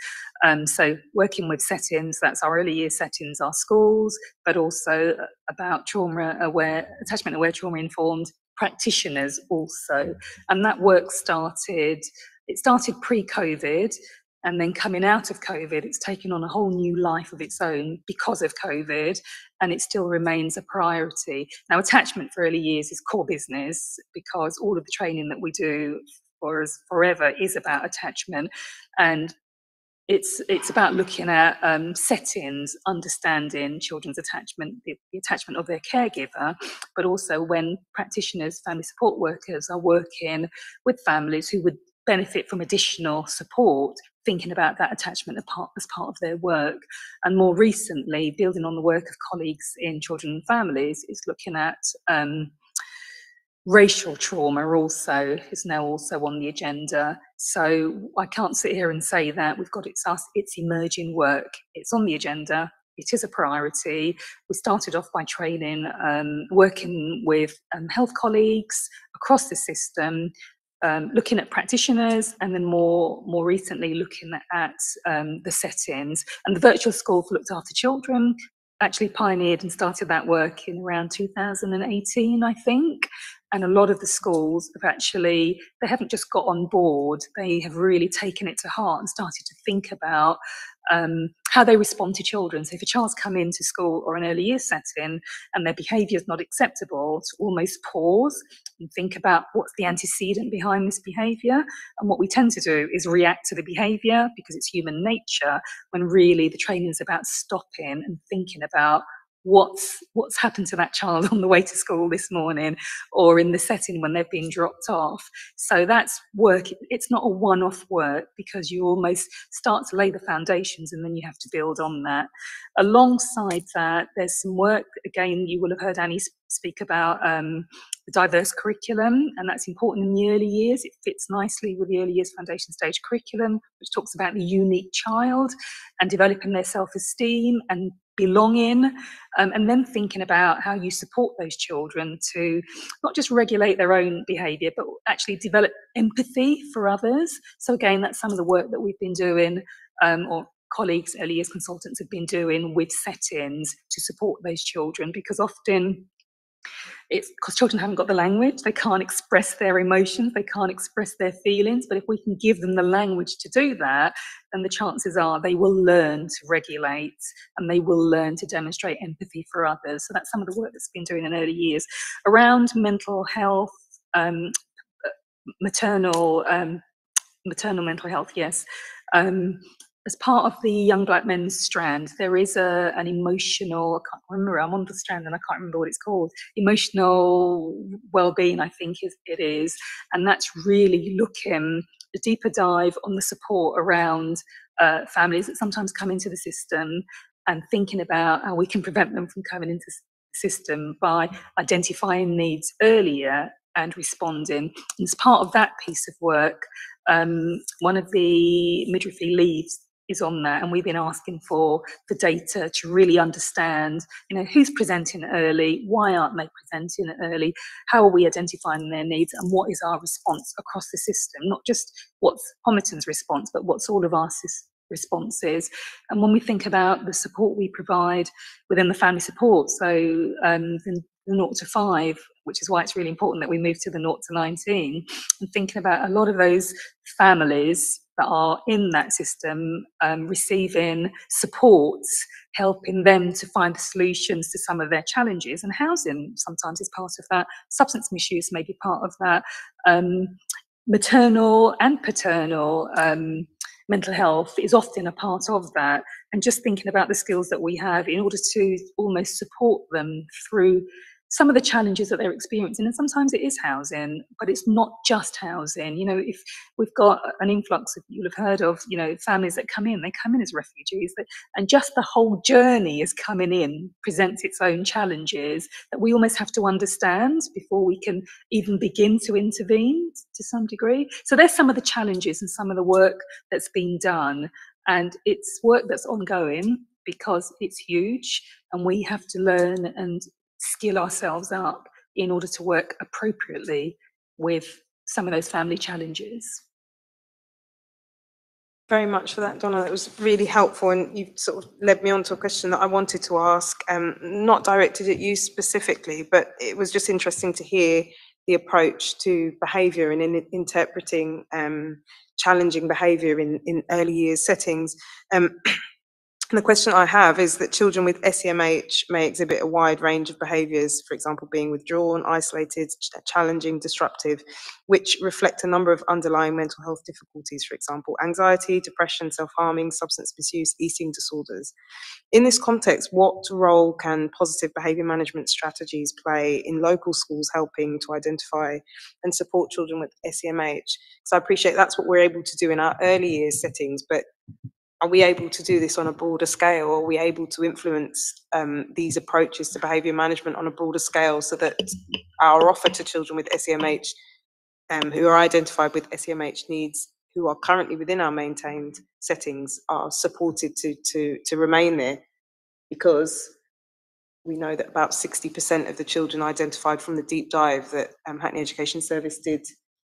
So working with settings, that's our early year settings, our schools, but also about attachment aware trauma informed practitioners also. And that work started pre-COVID. And then coming out of COVID, it's taken on a whole new life of its own because of COVID, and it still remains a priority. Now, attachment for early years is core business because all of the training that we do for us forever is about attachment. And it's about looking at settings, understanding children's attachment, the attachment of their caregiver, but also when practitioners, family support workers are working with families who would benefit from additional support, thinking about that attachment as part of their work. And more recently, building on the work of colleagues in children and families, is looking at racial trauma also is now also on the agenda. So I can't sit here and say that we've got it's emerging work. It's on the agenda. It is a priority. We started off by training, working with health colleagues across the system, looking at practitioners, and then more recently looking at the settings. And the virtual school for looked after children actually pioneered and started that work in around 2018, I think. And a lot of the schools have actually, they haven't just got on board, they have really taken it to heart and started to think about how they respond to children. So if a child's come into school or an early years setting and their behaviour is not acceptable, to almost pause and think about what's the antecedent behind this behaviour. And what we tend to do is react to the behaviour because it's human nature, when really the training is about stopping and thinking about what's happened to that child on the way to school this morning, or in the setting when they've been dropped off. So that's work. It's not a one-off work, because you almost start to lay the foundations and then you have to build on that. Alongside that, there's some work, again, you will have heard Annie speak about the diverse curriculum, and that's important in the early years. It fits nicely with the early years foundation stage curriculum, which talks about the unique child and developing their self-esteem and belonging, and then thinking about how you support those children to not just regulate their own behaviour, but actually develop empathy for others. So again, that's some of the work that we've been doing, or colleagues, early years consultants have been doing with settings to support those children, because often it's because children haven't got the language, they can't express their emotions, they can't express their feelings. But if we can give them the language to do that, then the chances are they will learn to regulate and they will learn to demonstrate empathy for others. So that's some of the work that's been doing in early years around mental health, maternal mental health, yes. As part of the Young Black Men's strand, there is an emotional, I can't remember, I'm on the strand and I can't remember what it's called, emotional well-being, I think it is. And that's really looking a deeper dive on the support around families that sometimes come into the system, and thinking about how we can prevent them from coming into the system by identifying needs earlier and responding. And as part of that piece of work, one of the midwifery leads is on that, and we've been asking for the data to really understand, who's presenting early, why aren't they presenting early, how are we identifying their needs, and what is our response across the system, not just what's Homerton's response, but what's all of our responses. And when we think about the support we provide within the family support, so the 0 to 5, which is why it's really important that we move to the 0 to 19, and thinking about a lot of those families that are in that system receiving supports, helping them to find the solutions to some of their challenges. And housing sometimes is part of that, substance misuse may be part of that, maternal and paternal mental health is often a part of that. And just thinking about the skills that we have in order to almost support them through some of the challenges that they're experiencing. And sometimes it is housing, but it's not just housing. If we've got an influx of, you'll have heard of, families that come in, they come in as refugees, and just the whole journey as coming in presents its own challenges that we almost have to understand before we can even begin to intervene to some degree. So there's some of the challenges and some of the work that's been done, and it's work that's ongoing because it's huge, and we have to learn and skill ourselves up in order to work appropriately with some of those family challenges. Very much for that, Donna. That was really helpful, and you sort of led me on to a question that I wanted to ask, not directed at you specifically, but it was just interesting to hear the approach to behaviour and in interpreting challenging behaviour in early years settings. And the question I have is that children with SEMH may exhibit a wide range of behaviours, for example, being withdrawn, isolated, challenging, disruptive, which reflect a number of underlying mental health difficulties, for example, anxiety, depression, self-harming, substance misuse, eating disorders. In this context, what role can positive behaviour management strategies play in local schools helping to identify and support children with SEMH? Because I appreciate that's what we're able to do in our early years settings, but are we able to do this on a broader scale? Are we able to influence these approaches to behaviour management on a broader scale so that our offer to children with SEMH who are identified with SEMH needs, who are currently within our maintained settings, are supported to remain there? Because we know that about 60% of the children identified from the deep dive that Hackney Education Service did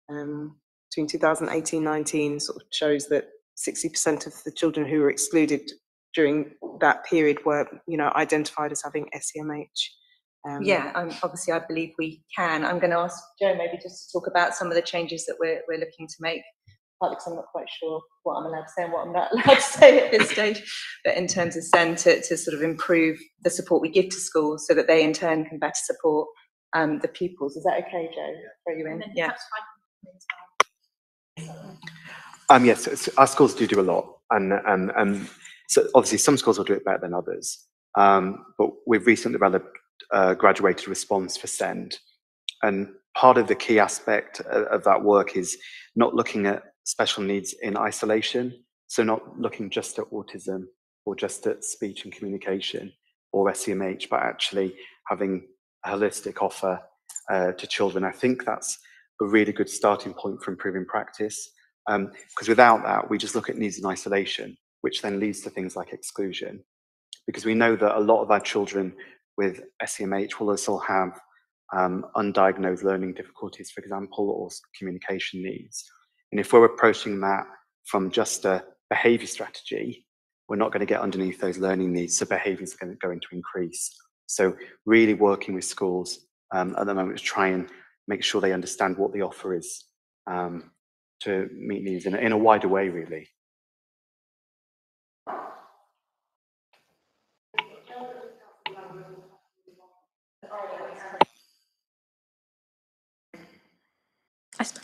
between 2018-19 sort of shows that 60% of the children who were excluded during that period were, identified as having SEMH. Yeah, obviously I believe we can. I'm going to ask Jo maybe just to talk about some of the changes that we're looking to make, partly because I'm not quite sure what I'm allowed to say and what I'm not allowed to say at this stage, but in terms of SEND to sort of improve the support we give to schools so that they in turn can better support the pupils. Is that okay, Jo? Throw you in? Yeah. Yes, our schools do a lot, and so obviously some schools will do it better than others. But we've recently developed a graduated response for SEND, and part of the key aspect of that work is not looking at special needs in isolation, so not looking just at autism or just at speech and communication or SEMH, but actually having a holistic offer to children. I think that's a really good starting point for improving practice. Because without that, we just look at needs in isolation, which then leads to things like exclusion. Because we know that a lot of our children with SEMH will also have undiagnosed learning difficulties, for example, or communication needs. And if we're approaching that from just a behaviour strategy, we're not going to get underneath those learning needs, so behaviour is going to increase. So really working with schools at the moment to try and make sure they understand what the offer is to meet needs in a wider way, really.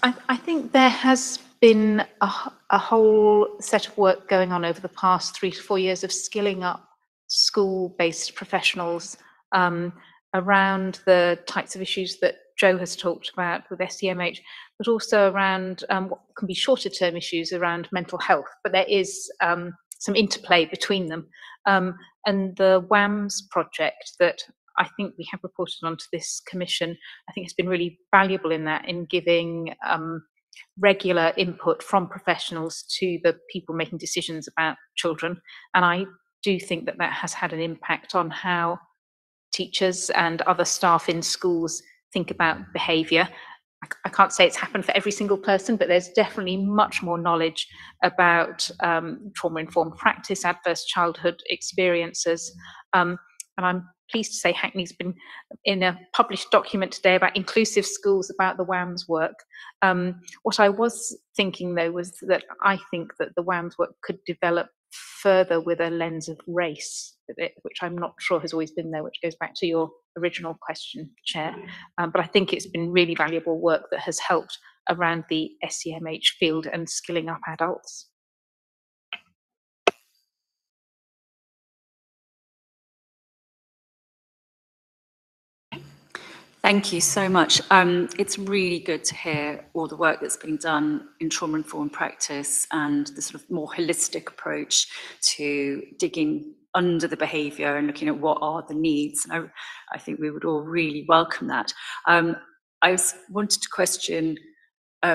I think there has been a whole set of work going on over the past 3 to 4 years of skilling up school-based professionals around the types of issues that Jo has talked about with SEMH, but also around what can be shorter-term issues around mental health. But there is some interplay between them. And the WAMS project that I think we have reported onto this commission, I think has been really valuable in that, in giving regular input from professionals to the people making decisions about children. And I do think that that has had an impact on how teachers and other staff in schools think about behaviour. I can't say it's happened for every single person, but there's definitely much more knowledge about trauma-informed practice, adverse childhood experiences. And I'm pleased to say Hackney's been in a published document today about inclusive schools about the WAMS work. What I was thinking, though, was that I think that the WAMS work could develop further with a lens of race, which I'm not sure has always been there, which goes back to your original question, Chair. But I think it's been really valuable work that has helped around the SEMH field and skilling up adults. Thank you so much. It's really good to hear all the work that's been done in trauma-informed practice and the sort of more holistic approach to digging under the behaviour and looking at what are the needs. And I think we would all really welcome that. I wanted to question,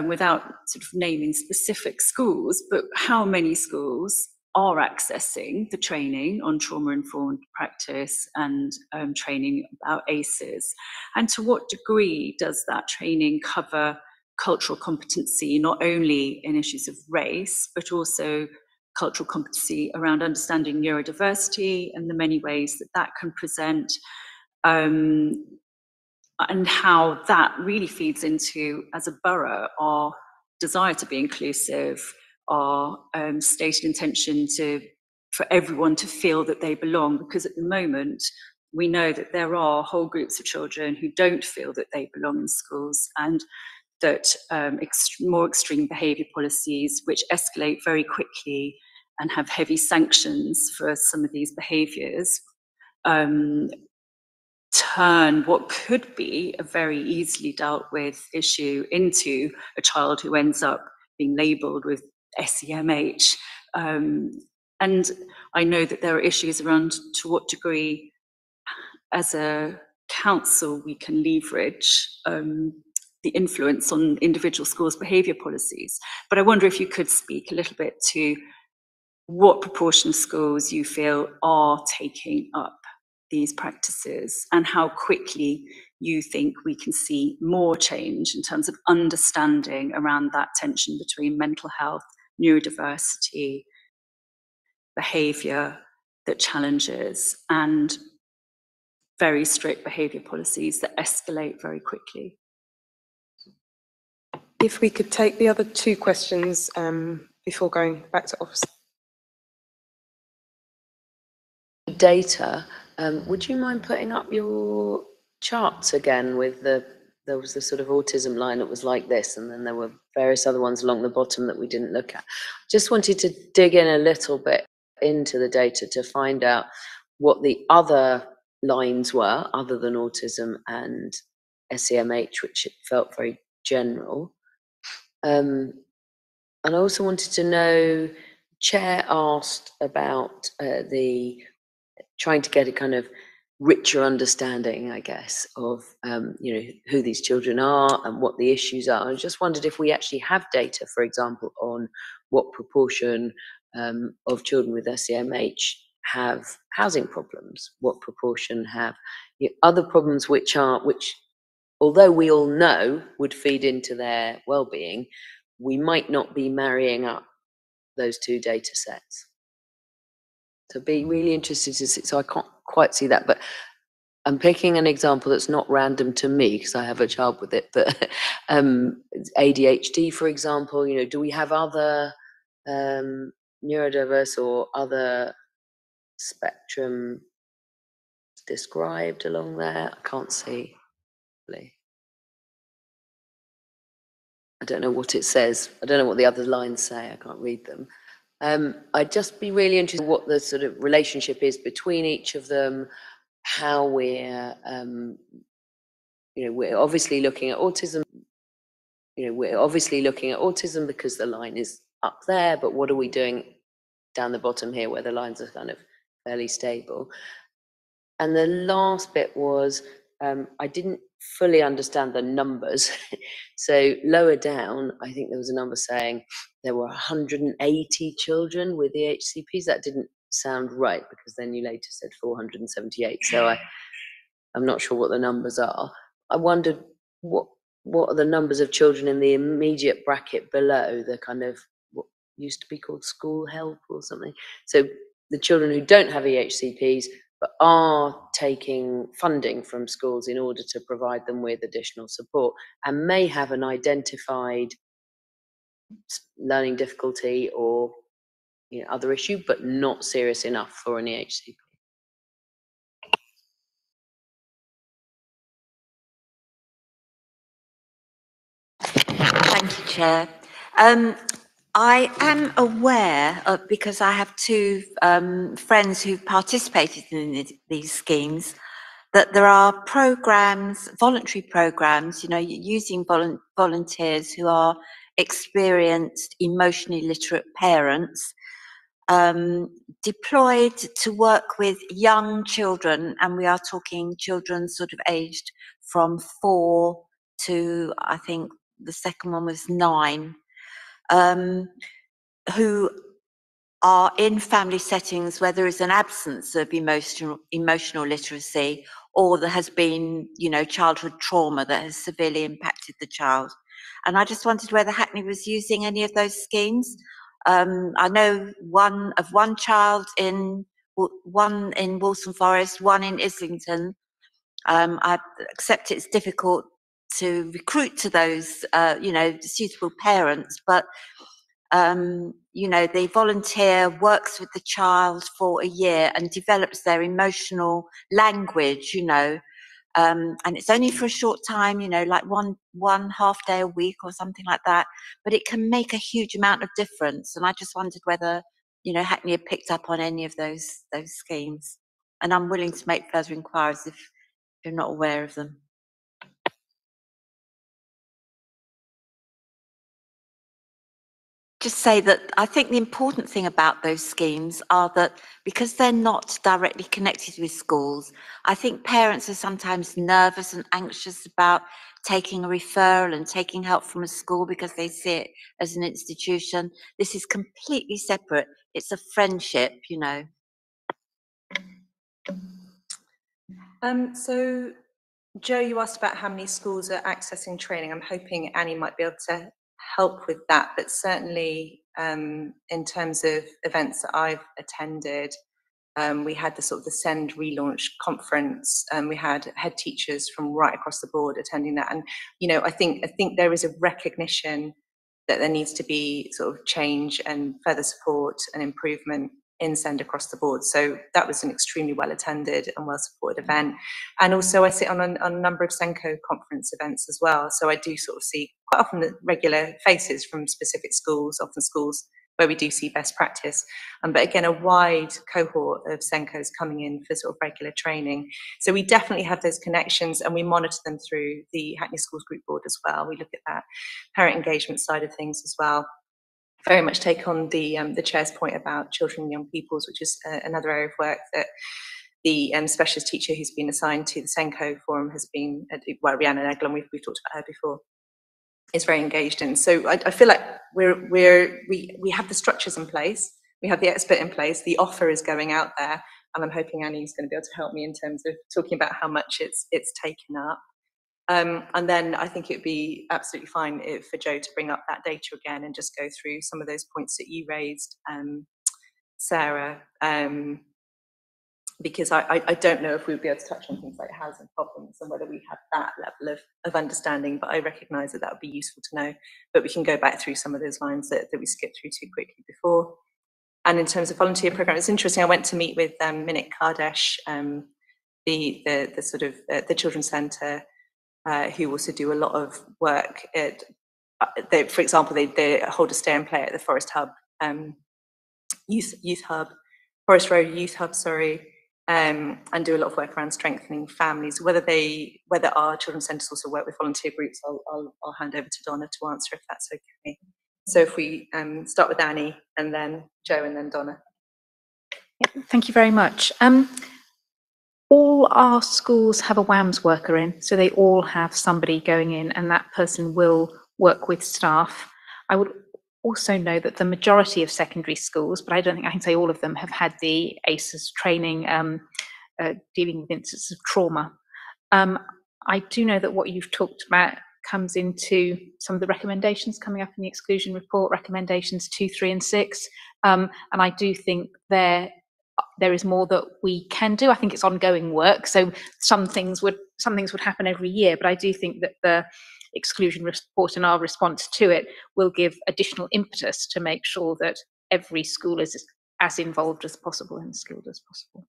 without sort of naming specific schools, but how many schools are accessing the training on trauma-informed practice and training about ACEs? And to what degree does that training cover cultural competency, not only in issues of race, but also cultural competency around understanding neurodiversity and the many ways that that can present, and how that really feeds into, as a borough, our desire to be inclusive, our stated intention to for everyone to feel that they belong, because at the moment we know that there are whole groups of children who don't feel that they belong in schools, and that more extreme behaviour policies which escalate very quickly and have heavy sanctions for some of these behaviours turn what could be a very easily dealt with issue into a child who ends up being labelled with SEMH. And I know that there are issues around to what degree as a council we can leverage the influence on individual schools' behaviour policies. But I wonder if you could speak a little bit to what proportion of schools you feel are taking up these practices, and how quickly you think we can see more change in terms of understanding around that tension between mental health, neurodiversity, behaviour that challenges, and very strict behaviour policies that escalate very quickly. If we could take the other two questions before going back to office. Data, would you mind putting up your charts again with there was the sort of autism line that was like this, and then there were various other ones along the bottom that we didn't look at. Just wanted to dig in a little bit into the data to find out what the other lines were, other than autism and SEMH, which felt very general. And I also wanted to know, Chair asked about the trying to get a kind of richer understanding, I guess, of who these children are and what the issues are. I just wondered if we actually have data, for example, on what proportion of children with SEMH have housing problems, what proportion have other problems which although we all know would feed into their well-being, we might not be marrying up those two data sets. So be really interested to see, so I can't quite see that, but I'm picking an example that's not random to me because I have a child with it, but ADHD, for example, do we have other neurodiverse or other spectrum described along there? I can't see. I don't know what it says. I don't know what the other lines say. I can't read them. I'd just be really interested in what the sort of relationship is between each of them, how we're obviously looking at autism. We're obviously looking at autism because the line is up there, but what are we doing down the bottom here where the lines are kind of fairly stable? And the last bit was, I didn't fully understand the numbers. So lower down, I think there was a number saying there were 180 children with EHCPs. That didn't sound right, because then you later said 478. So I'm not sure what the numbers are. I wondered what are the numbers of children in the immediate bracket below, the kind of what used to be called school help or something. So the children who don't have EHCPs but are taking funding from schools in order to provide them with additional support, and may have an identified learning difficulty or other issue, but not serious enough for an EHCP. Thank you, Chair. I am aware of, because I have two friends who've participated in these schemes, that there are programs, voluntary programs, using volunteers who are experienced, emotionally literate parents, deployed to work with young children, and we are talking children sort of aged from 4 to, I think the second one was 9, who are in family settings where there is an absence of emotional literacy, or there has been, childhood trauma that has severely impacted the child. And I just wondered whether Hackney was using any of those schemes. I know one child one in Waltham Forest, one in Islington. I accept it's difficult to recruit to those, suitable parents, but You know, the volunteer works with the child for a year and develops their emotional language, you know, and it's only for a short time, you know, like one half day a week or something like that, but it can make a huge amount of difference. And I just wondered whether, you know, Hackney had picked up on any of those schemes. And I'm willing to make further inquiries if you're not aware of them. Just say that I think the important thing about those schemes are that because they're not directly connected with schools, I think parents are sometimes nervous and anxious about taking a referral and taking help from a school because they see it as an institution. This is completely separate. It's a friendship, you know. So, Joe, you asked about how many schools are accessing training. I'm hoping Annie might be able to help with that, but certainly in terms of events that I've attended, we had the sort of the SEND relaunch conference, we had head teachers from right across the board attending that, and you know, I think there is a recognition that there needs to be sort of change and further support and improvement in SEND across the board. So that was an extremely well attended and well supported event. And also I sit on a number of SENCO conference events as well. So I do sort of see quite often the regular faces from specific schools, often schools where we do see best practice. But again, a wide cohort of SENCOs coming in for sort of regular training. So we definitely have those connections and we monitor them through the Hackney Schools Group Board as well. We look at that parent engagement side of things as well. Very much take on the chair's point about children and young peoples, which is another area of work that the specialist teacher who's been assigned to the SENCO forum has been, well, Rhiannon Eglon, we've talked about her before, is very engaged in. So I feel like we have the structures in place, we have the expert in place, the offer is going out there, and I'm hoping Annie's going to be able to help me in terms of talking about how much it's taken up. And then I think it would be absolutely fine for Joe to bring up that data again and just go through some of those points that you raised, Sarah, because I don't know if we'd be able to touch on things like housing problems and whether we have that level of understanding, but I recognise that would be useful to know. But we can go back through some of those lines that we skipped through too quickly before. And in terms of volunteer programme, it's interesting. I went to meet with Minik Kardesh, the sort of the Children's Centre, who also do a lot of work at, for example, they hold a stay and play at the Forest Hub, Forest Road Youth Hub, sorry, and do a lot of work around strengthening families. Whether our children's centres also work with volunteer groups, I'll hand over to Donna to answer if that's okay. So if we start with Annie and then Joe and then Donna. Yeah, thank you very much. All our schools have a WAMS worker in, so they all have somebody going in and that person will work with staff. I would also know that the majority of secondary schools, but I don't think I can say all of them, have had the ACEs training dealing with instances of trauma. I do know that what you've talked about comes into some of the recommendations coming up in the exclusion report, recommendations 2, 3 and 6. And I do think there is more that we can do. I think it's ongoing work. So some things would happen every year, but I do think that the exclusion report and our response to it will give additional impetus to make sure that every school is as involved as possible and skilled as possible.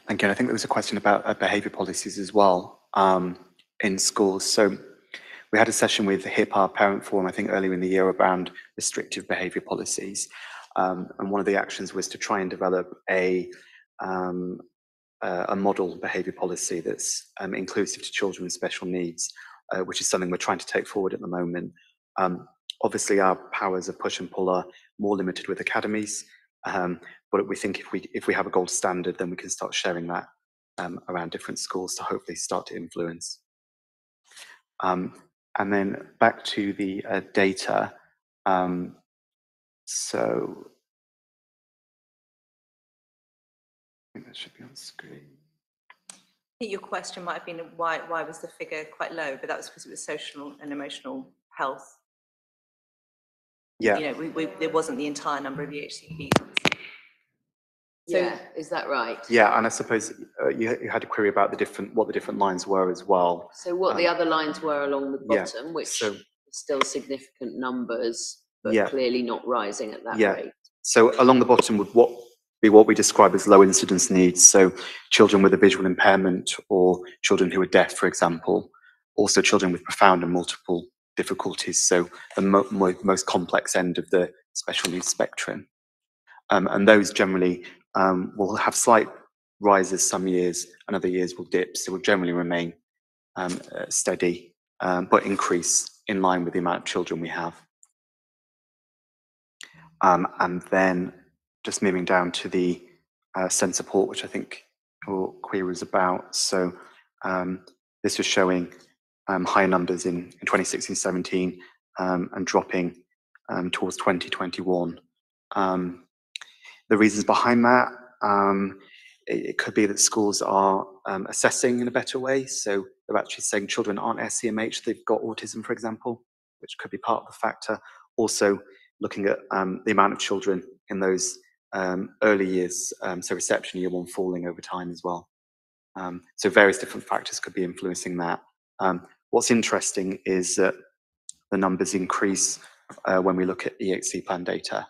Again, I think there was a question about behaviour policies as well in schools. So we had a session with the HIP, our parent forum, I think earlier in the year, around restrictive behaviour policies. And one of the actions was to try and develop a model behaviour policy that's inclusive to children with special needs, which is something we're trying to take forward at the moment. Obviously, our powers of push and pull are more limited with academies, but we think if we have a gold standard, then we can start sharing that around different schools to hopefully start to influence. And then back to the data. So I think that should be on screen. I think your question might have been why was the figure quite low, but that was because it was social and emotional health. Yeah. You know, there wasn't the entire number of EHCPs. is that right? Yeah, and I suppose you had a query about what the different lines were as well. So what the other lines were along the yeah, bottom, which so, are still significant numbers, but yeah, clearly not rising at that yeah. rate. So along the bottom would be what we describe as low incidence needs. So children with a visual impairment or children who are deaf, for example. Also children with profound and multiple difficulties. So the most complex end of the special needs spectrum. And those generally will have slight rises some years and other years will dip. So will generally remain steady, but increase in line with the amount of children we have. And then just moving down to the SEND support, which I think your query was about. So this was showing higher numbers in 2016-17 and dropping towards 2021. The reasons behind that, it could be that schools are assessing in a better way. So they're actually saying children aren't SEMH, they've got autism, for example, which could be part of the factor. Also looking at the amount of children in those early years, so reception year 1 falling over time as well. So various different factors could be influencing that. What's interesting is that the numbers increase when we look at EHC plan data.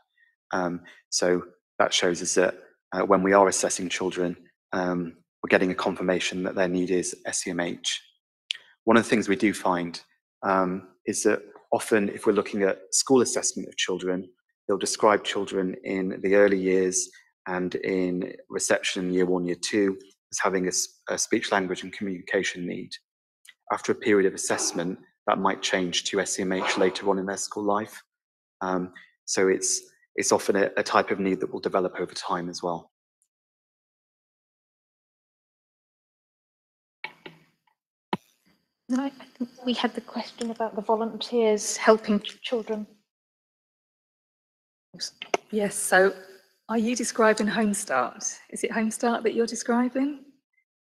So that shows us that when we are assessing children, we're getting a confirmation that their need is SEMH. One of the things we do find is that often if we're looking at school assessment of children, they'll describe children in the early years and in reception year 1, year 2 as having a speech, language and communication need. After a period of assessment, that might change to SEMH later on in their school life. So it's often a type of need that will develop over time as well. No, I think we had the question about the volunteers helping children. Yes, so are you describing Home Start? Is it Home Start that you're describing?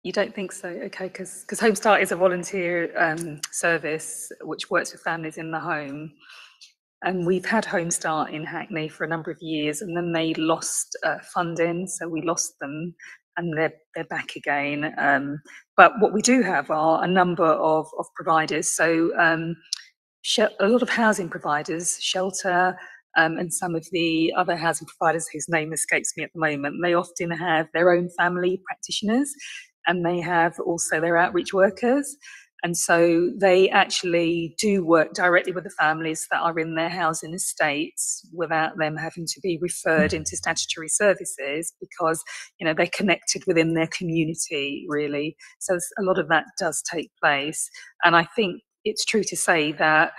You don't think so? Okay, because Home Start is a volunteer service which works with families in the home. And we've had Home Start in Hackney for a number of years, and then they lost funding, so we lost them, and they're back again. But what we do have are a number of providers. So a lot of housing providers, shelter, and some of the other housing providers whose name escapes me at the moment, they often have their own family practitioners, and they have also their outreach workers. And so they actually do work directly with the families that are in their housing estates without them having to be referred into statutory services, because, you know, they're connected within their community, really. So a lot of that does take place. And I think it's true to say that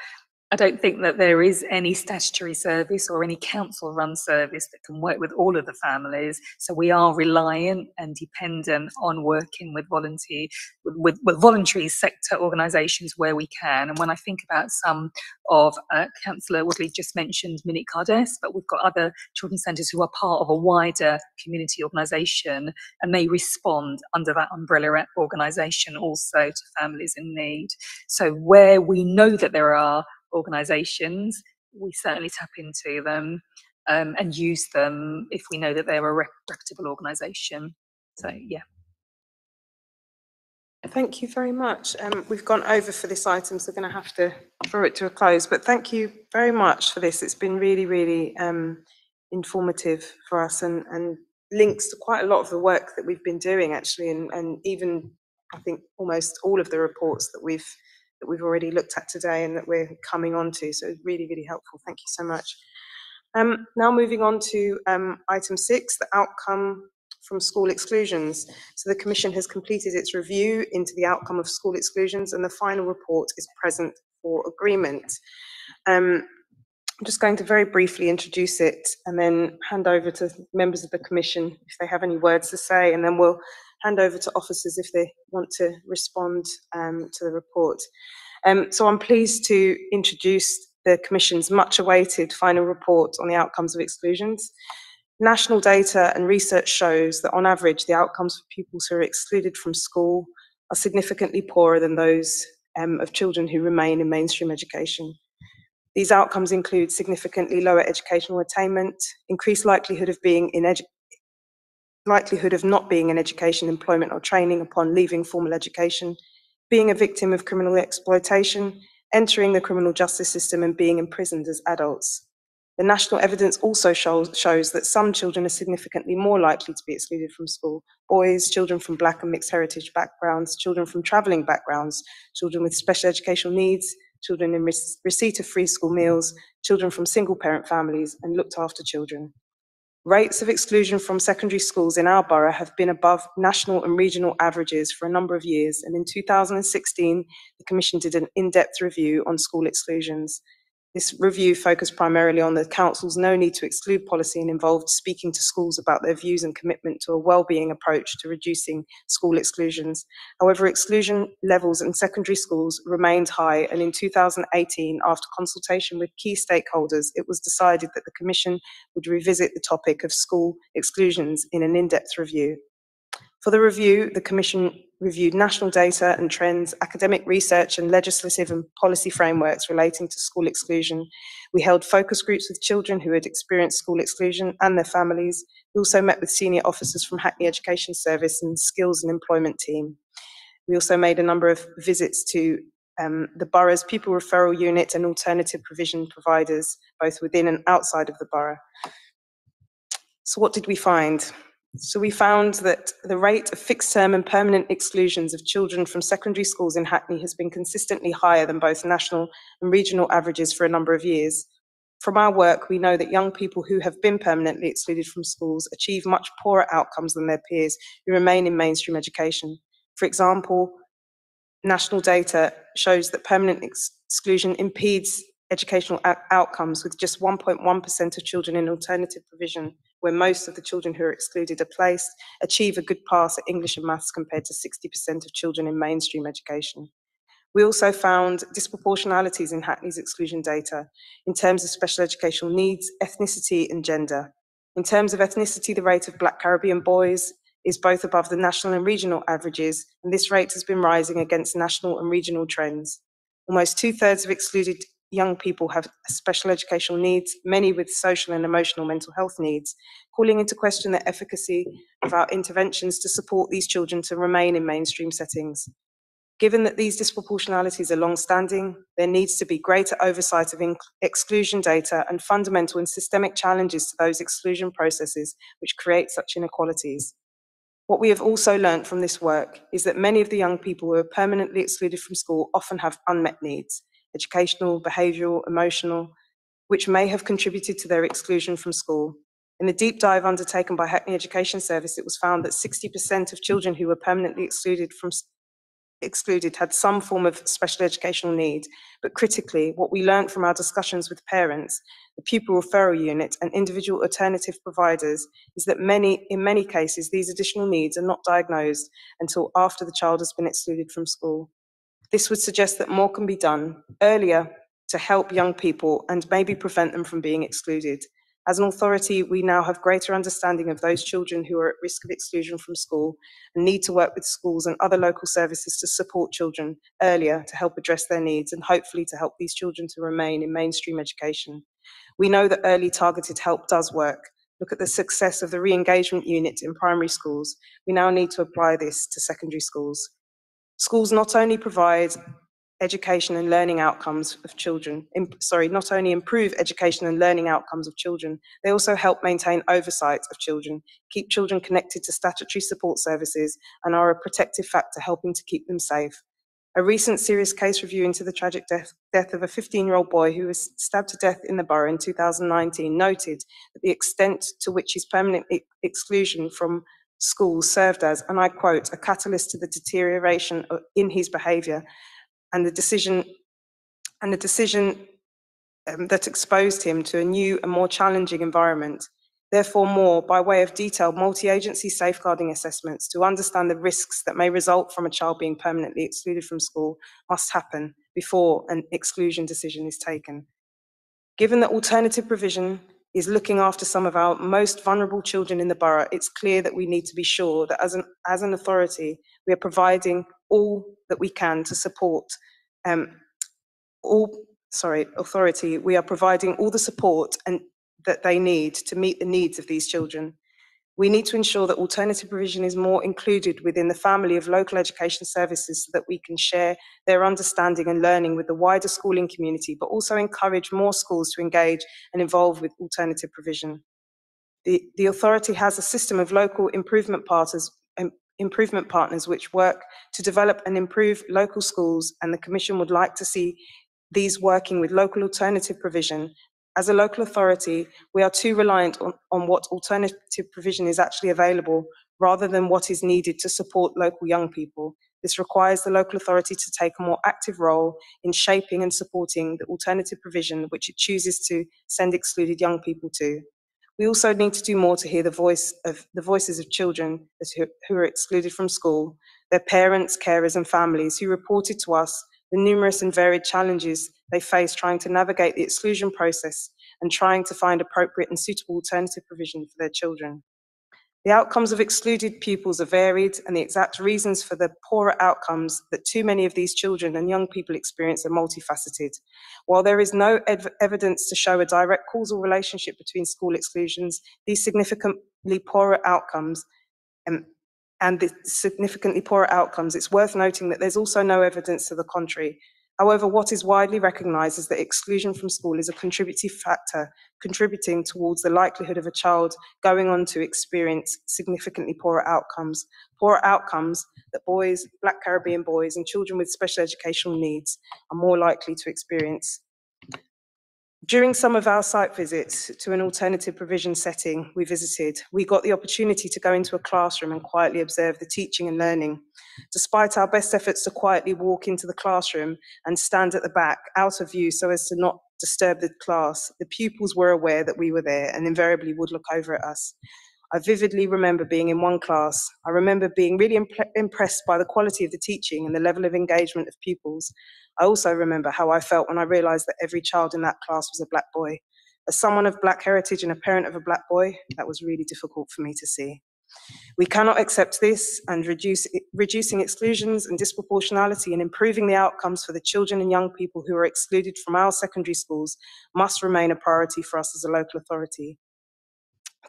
I don't think that there is any statutory service or any council-run service that can work with all of the families. So we are reliant and dependent on working with voluntary sector organisations where we can. And when I think about some of Councillor Woodley just mentioned Minute Cardes, but we've got other children's centres who are part of a wider community organisation, and they respond under that umbrella organisation also to families in need. So where we know that there are organisations, we certainly tap into them and use them if we know that they're a reputable organisation. So yeah. Thank you very much. We've gone over for this item, so we're going to have to draw it to a close, but thank you very much for this. It's been really, really informative for us and links to quite a lot of the work that we've been doing actually, and even I think almost all of the reports that we've already looked at today and that we're coming on to. So really, really helpful. Thank you so much. Now moving on to item 6, the outcome from school exclusions. So the Commission has completed its review into the outcome of school exclusions, and the final report is present for agreement. I'm just going to very briefly introduce it and then hand over to members of the Commission if they have any words to say, and then we'll hand over to officers if they want to respond to the report. So I'm pleased to introduce the Commission's much awaited final report on the outcomes of exclusions. National data and research shows that on average the outcomes for pupils who are excluded from school are significantly poorer than those of children who remain in mainstream education. These outcomes include significantly lower educational attainment, increased likelihood of being likelihood of not being in education, employment or training upon leaving formal education, being a victim of criminal exploitation, entering the criminal justice system and being imprisoned as adults. The national evidence also shows that some children are significantly more likely to be excluded from school. Boys, children from Black and mixed heritage backgrounds, children from travelling backgrounds, children with special educational needs, children in receipt of free school meals, children from single parent families and looked after children. Rates of exclusion from secondary schools in our borough have been above national and regional averages for a number of years, and in 2016, the Commission did an in-depth review on school exclusions. This review focused primarily on the Council's no need to exclude policy and involved speaking to schools about their views and commitment to a wellbeing approach to reducing school exclusions. However, exclusion levels in secondary schools remained high, and in 2018, after consultation with key stakeholders, it was decided that the Commission would revisit the topic of school exclusions in an in-depth review. For the review, the Commission reviewed national data and trends, academic research and legislative and policy frameworks relating to school exclusion. We held focus groups with children who had experienced school exclusion and their families. We also met with senior officers from Hackney Education Service and Skills and Employment team. We also made a number of visits to the borough's pupil referral unit and alternative provision providers, both within and outside of the borough. So what did we find? So we found that the rate of fixed term and permanent exclusions of children from secondary schools in Hackney has been consistently higher than both national and regional averages for a number of years. From our work, we know that young people who have been permanently excluded from schools achieve much poorer outcomes than their peers who remain in mainstream education. For example, national data shows that permanent exclusion impedes educational outcomes, with just 1.1% of children in alternative provision, where most of the children who are excluded are placed, achieve a good pass at English and maths compared to 60% of children in mainstream education. We also found disproportionalities in Hackney's exclusion data in terms of special educational needs, ethnicity and gender. In terms of ethnicity, the rate of Black Caribbean boys is both above the national and regional averages, and this rate has been rising against national and regional trends. Almost 2/3 of excluded young people have special educational needs, many with social and emotional mental health needs, calling into question the efficacy of our interventions to support these children to remain in mainstream settings. Given that these disproportionalities are long-standing, there needs to be greater oversight of exclusion data and fundamental and systemic challenges to those exclusion processes which create such inequalities. What we have also learned from this work is that many of the young people who are permanently excluded from school often have unmet needs, educational, behavioural, emotional, which may have contributed to their exclusion from school. In the deep dive undertaken by Hackney Education Service, it was found that 60% of children who were permanently excluded had some form of special educational need, but critically, what we learned from our discussions with parents, the pupil referral unit and individual alternative providers is that in many cases, these additional needs are not diagnosed until after the child has been excluded from school. This would suggest that more can be done earlier to help young people and maybe prevent them from being excluded. As an authority, we now have greater understanding of those children who are at risk of exclusion from school and need to work with schools and other local services to support children earlier to help address their needs and hopefully to help these children to remain in mainstream education. We know that early targeted help does work. Look at the success of the re-engagement unit in primary schools. We now need to apply this to secondary schools. Schools not only provide education and learning outcomes of children, not only improve education and learning outcomes of children, they also help maintain oversight of children, keep children connected to statutory support services, and are a protective factor helping to keep them safe. A recent serious case review into the tragic death of a 15-year-old boy who was stabbed to death in the borough in 2019 noted that the extent to which his permanent exclusion from school served as, and I quote, a catalyst to the deterioration in his behaviour and the decision that exposed him to a new and more challenging environment. Therefore, more by way of detailed multi-agency safeguarding assessments to understand the risks that may result from a child being permanently excluded from school must happen before an exclusion decision is taken. Given that alternative provision is looking after some of our most vulnerable children in the borough, it's clear that we need to be sure that as an authority, we are providing all that we can to support we are providing all the support that they need to meet the needs of these children. We need to ensure that alternative provision is more included within the family of local education services so that we can share their understanding and learning with the wider schooling community, but also encourage more schools to engage and involve with alternative provision. The authority has a system of local improvement partners which work to develop and improve local schools, and the Commission would like to see these working with local alternative provision. As a local authority, we are too reliant on what alternative provision is actually available rather than what is needed to support local young people. This requires the local authority to take a more active role in shaping and supporting the alternative provision which it chooses to send excluded young people to. We also need to do more to hear the voices of children who are excluded from school, their parents, carers and families who reported to us the numerous and varied challenges they face trying to navigate the exclusion process and trying to find appropriate and suitable alternative provision for their children. The outcomes of excluded pupils are varied, and the exact reasons for the poorer outcomes that too many of these children and young people experience are multifaceted. While there is no evidence to show a direct causal relationship between school exclusions, these significantly poorer outcomes it's worth noting that there's also no evidence to the contrary. However, what is widely recognised is that exclusion from school is a contributing factor, contributing towards the likelihood of a child going on to experience significantly poorer outcomes that boys, Black Caribbean boys and children with special educational needs are more likely to experience. During some of our site visits to an alternative provision setting we visited, we got the opportunity to go into a classroom and quietly observe the teaching and learning. Despite our best efforts to quietly walk into the classroom and stand at the back, out of view so as to not disturb the class, the pupils were aware that we were there and invariably would look over at us. I vividly remember being in one class. I remember being really impressed by the quality of the teaching and the level of engagement of pupils. I also remember how I felt when I realised that every child in that class was a Black boy. As someone of Black heritage and a parent of a Black boy, that was really difficult for me to see. We cannot accept this, and reducing exclusions and disproportionality and improving the outcomes for the children and young people who are excluded from our secondary schools must remain a priority for us as a local authority.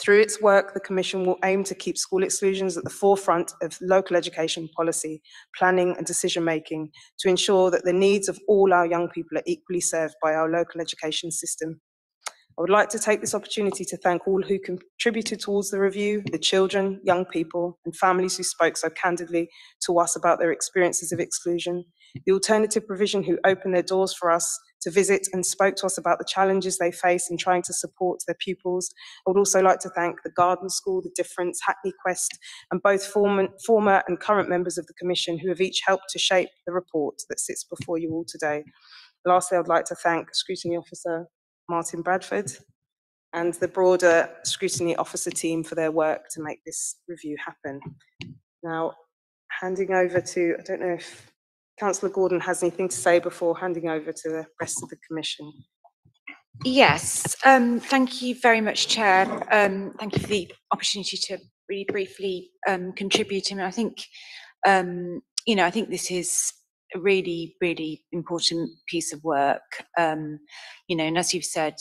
Through its work, the Commission will aim to keep school exclusions at the forefront of local education policy, planning and decision-making to ensure that the needs of all our young people are equally served by our local education system. I would like to take this opportunity to thank all who contributed towards the review, the children, young people and families who spoke so candidly to us about their experiences of exclusion, the alternative provision who opened their doors for us to visit and spoke to us about the challenges they face in trying to support their pupils. I would also like to thank the Garden School, the Difference, Hackney Quest, and both former and current members of the Commission who have each helped to shape the report that sits before you all today. Lastly, I would like to thank Scrutiny Officer Martin Bradford and the broader Scrutiny Officer team for their work to make this review happen. Now, handing over to, I don't know if Councillor Gordon has anything to say before handing over to the rest of the Commission. Yes, thank you very much, Chair. Thank you for the opportunity to really briefly contribute. And I think, I think this is a really, really important piece of work. And as you've said,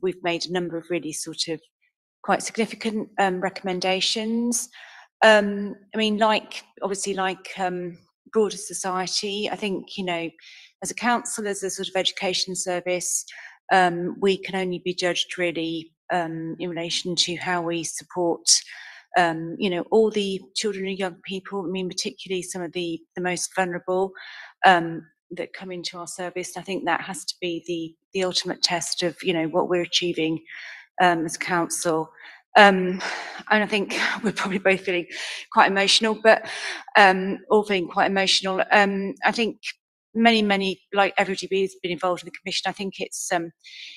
we've made a number of really sort of quite significant recommendations. Obviously, broader society, I think, as a council, as a sort of education service, we can only be judged really in relation to how we support all the children and young people, particularly some of the most vulnerable that come into our service. I think that has to be the ultimate test of, what we're achieving as a council. And I think we're probably both feeling quite emotional, but all feeling quite emotional. I think many, like everybody who's been involved in the Commission, I think it's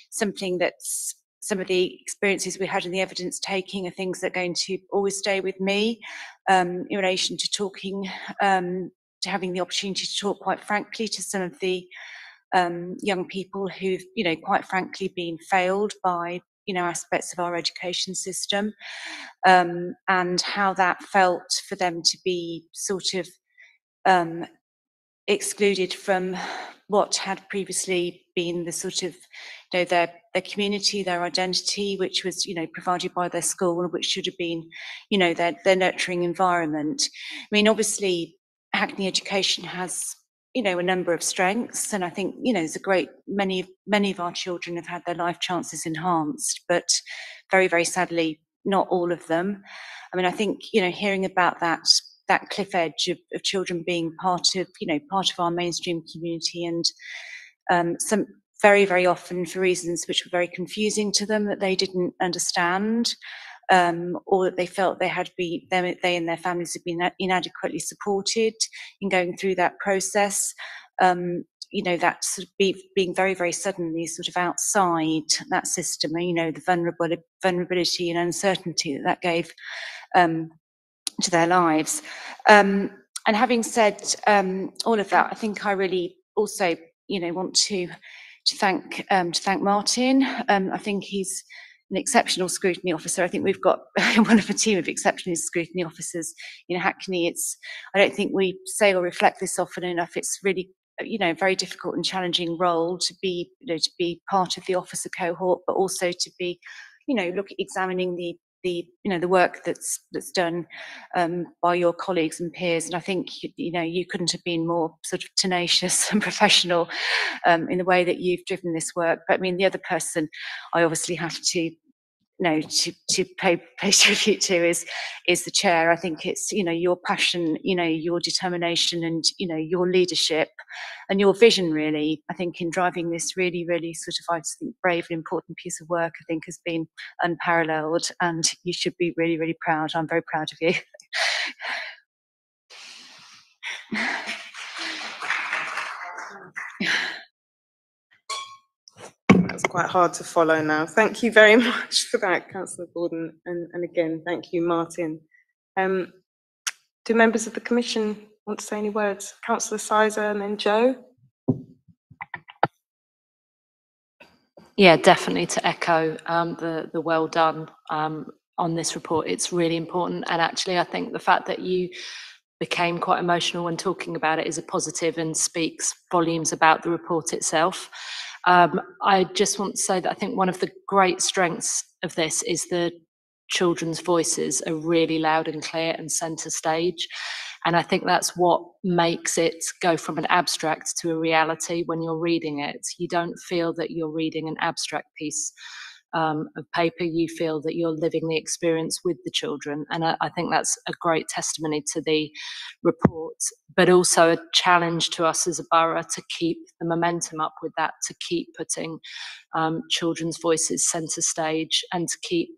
something that's some of the experiences we had in the evidence taking are things that are going to always stay with me in relation to talking, to having the opportunity to talk quite frankly to some of the young people who've, quite frankly been failed by, aspects of our education system, and how that felt for them to be sort of excluded from what had previously been the sort of, you know, their community, their identity, which was, you know, provided by their school, which should have been, you know, their nurturing environment. I mean, obviously, Hackney education has, you know, a number of strengths, and I think, you know, there's a great many of our children have had their life chances enhanced, but very, very sadly, not all of them. I mean, I think, you know, hearing about that cliff edge of children being part of our mainstream community, and some very, very often for reasons which were very confusing to them, that they didn't understand, or that they felt they and their families had been inadequately supported in going through that process. You know, that sort of being very, very suddenly sort of outside that system, you know, the vulnerability and uncertainty that gave to their lives. And having said all of that, I think I really also, you know, want to thank Martin. I think he's an exceptional scrutiny officer. I think we've got one of a team of exceptional scrutiny officers in Hackney. I don't think we say or reflect this often enough. It's really, you know, a very difficult and challenging role to be, you know, to be part of the officer cohort, but also to be, you know, examining the you know, the work that's done by your colleagues and peers. And I think, you know, you couldn't have been more sort of tenacious and professional in the way that you've driven this work. But I mean, the other person I obviously have to, you know, to pay tribute to is the chair. I think it's, you know, your passion, you know, your determination, and, you know, your leadership and your vision, really, I think, in driving this really, really sort of, I think, brave and important piece of work, I think, has been unparalleled, and you should be really, really proud. I'm very proud of you. That's quite hard to follow now. Thank you very much for that, Councillor Gordon, and again, thank you, Martin. Do members of the Commission want to say any words? Councillor Sizer and then Joe. Yeah, definitely to echo the well done on this report. It's really important, and actually I think the fact that you became quite emotional when talking about it is a positive and speaks volumes about the report itself. I just want to say that I think one of the great strengths of this is the children's voices are really loud and clear and centre stage. And I think that's what makes it go from an abstract to a reality when you're reading it. You don't feel that you're reading an abstract piece of paper, you feel that you're living the experience with the children. And I think that's a great testimony to the report, but also a challenge to us as a borough to keep the momentum up with that, to keep putting children's voices centre stage, and to keep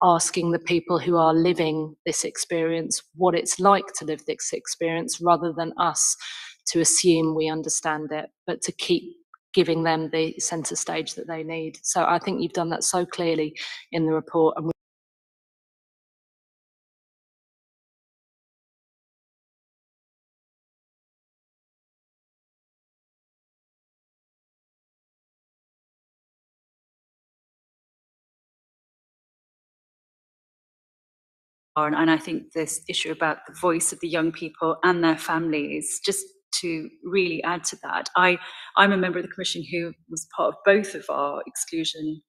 asking the people who are living this experience what it's like to live this experience, rather than us to assume we understand it, but to keep giving them the centre stage that they need. So I think you've done that so clearly in the report. And and I think this issue about the voice of the young people and their families, just to really add to that, I'm a member of the Commission who was part of both of our exclusion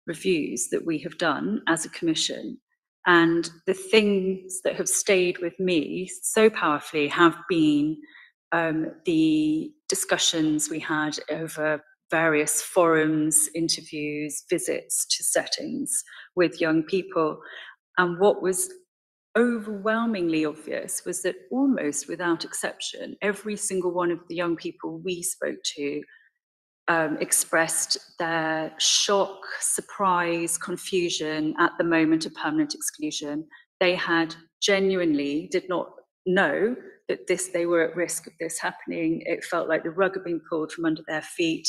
reviews that we have done as a Commission. And the things that have stayed with me so powerfully have been the discussions we had over various forums, interviews, visits to settings with young people. And what was overwhelmingly obvious was that almost without exception, every single one of the young people we spoke to expressed their shock, surprise, confusion at the moment of permanent exclusion. They had genuinely did not know that they were at risk of this happening. It felt like the rug had been pulled from under their feet.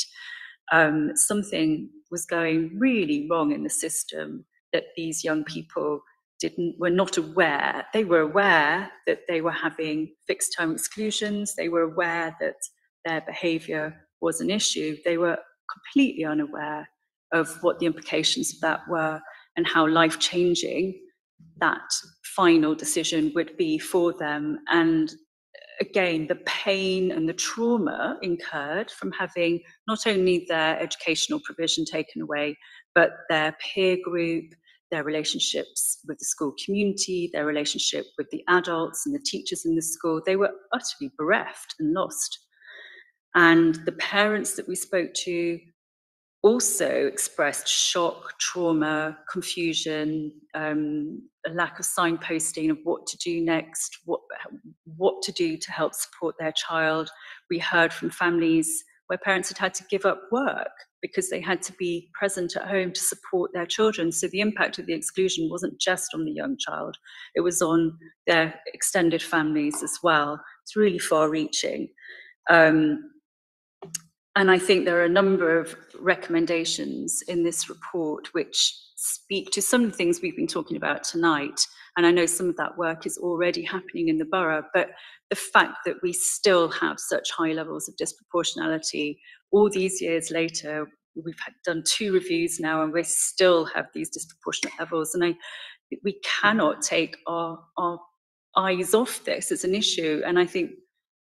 Something was going really wrong in the system, that these young people were not aware. They were aware that they were having fixed term exclusions. They were aware that their behaviour was an issue. They were completely unaware of what the implications of that were and how life-changing that final decision would be for them. And again, the pain and the trauma incurred from having not only their educational provision taken away, but their peer group, their relationships with the school community, their relationship with the adults and the teachers in the school. They were utterly bereft and lost. And the parents that we spoke to also expressed shock, trauma, confusion, a lack of signposting of what to do next, what to do to help support their child. We heard from families where parents had to give up work because they had to be present at home to support their children. So the impact of the exclusion wasn't just on the young child, it was on their extended families as well. It's really far-reaching. And I think there are a number of recommendations in this report which speak to some of the things we've been talking about tonight. And I know some of that work is already happening in the borough, but the fact that we still have such high levels of disproportionality all these years later, we've done 2 reviews now and we still have these disproportionate levels. And we cannot take our eyes off this as an issue. And I think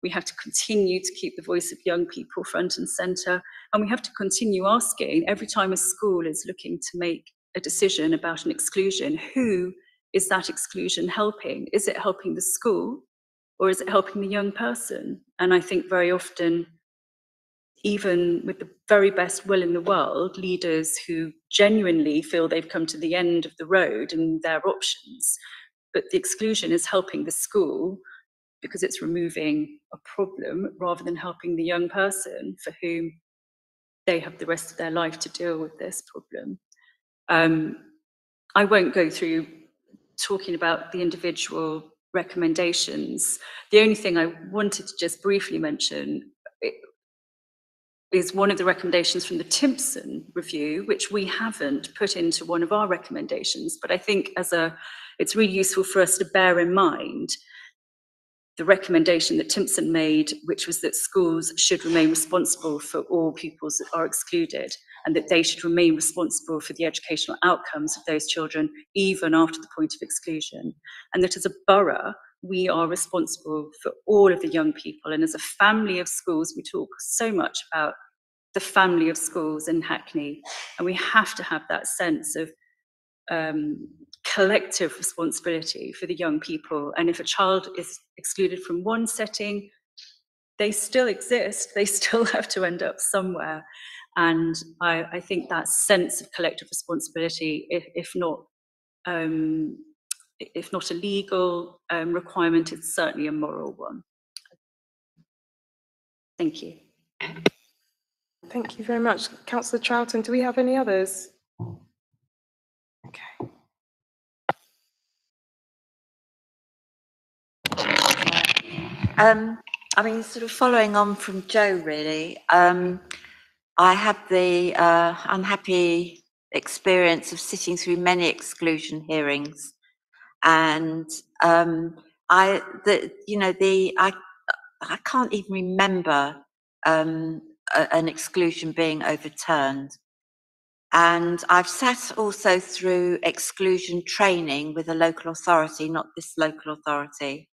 we have to continue to keep the voice of young people front and centre. And we have to continue asking every time a school is looking to make a decision about an exclusion, who is that exclusion helping? Is it helping the school or is it helping the young person? And I think very often, even with the very best will in the world, leaders who genuinely feel they've come to the end of the road and their options, but the exclusion is helping the school because it's removing a problem rather than helping the young person for whom they have the rest of their life to deal with this problem. I won't go through talking about the individual recommendations. The only thing I wanted to just briefly mention is one of the recommendations from the Timpson review, which we haven't put into one of our recommendations, but I think it's really useful for us to bear in mind the recommendation that Timpson made, which was that schools should remain responsible for all pupils that are excluded, and that they should remain responsible for the educational outcomes of those children, even after the point of exclusion. And that as a borough, we are responsible for all of the young people. And as a family of schools, we talk so much about the family of schools in Hackney, and we have to have that sense of collective responsibility for the young people. And if a child is excluded from one setting, they still exist, they still have to end up somewhere. And I think that sense of collective responsibility, if not a legal requirement, it's certainly a moral one. Thank you. Thank you very much. Councillor Troughton, do we have any others? Okay. I mean, sort of following on from Joe, really, I have the unhappy experience of sitting through many exclusion hearings, and I can't even remember an exclusion being overturned. And I've sat also through exclusion training with a local authority, not this local authority,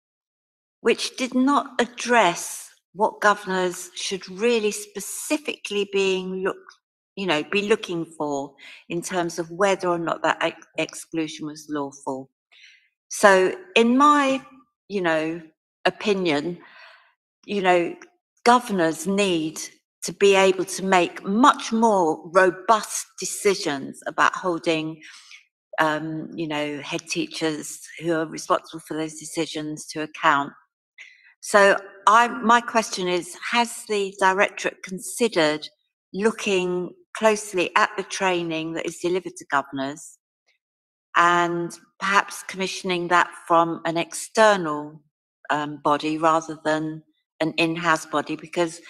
which did not address what governors should really specifically be looking for in terms of whether or not that exclusion was lawful. So in my, opinion, governors need to be able to make much more robust decisions about holding head teachers who are responsible for those decisions to account. So my question is, has the Directorate considered looking closely at the training that is delivered to governors and perhaps commissioning that from an external body rather than an in-house body? Because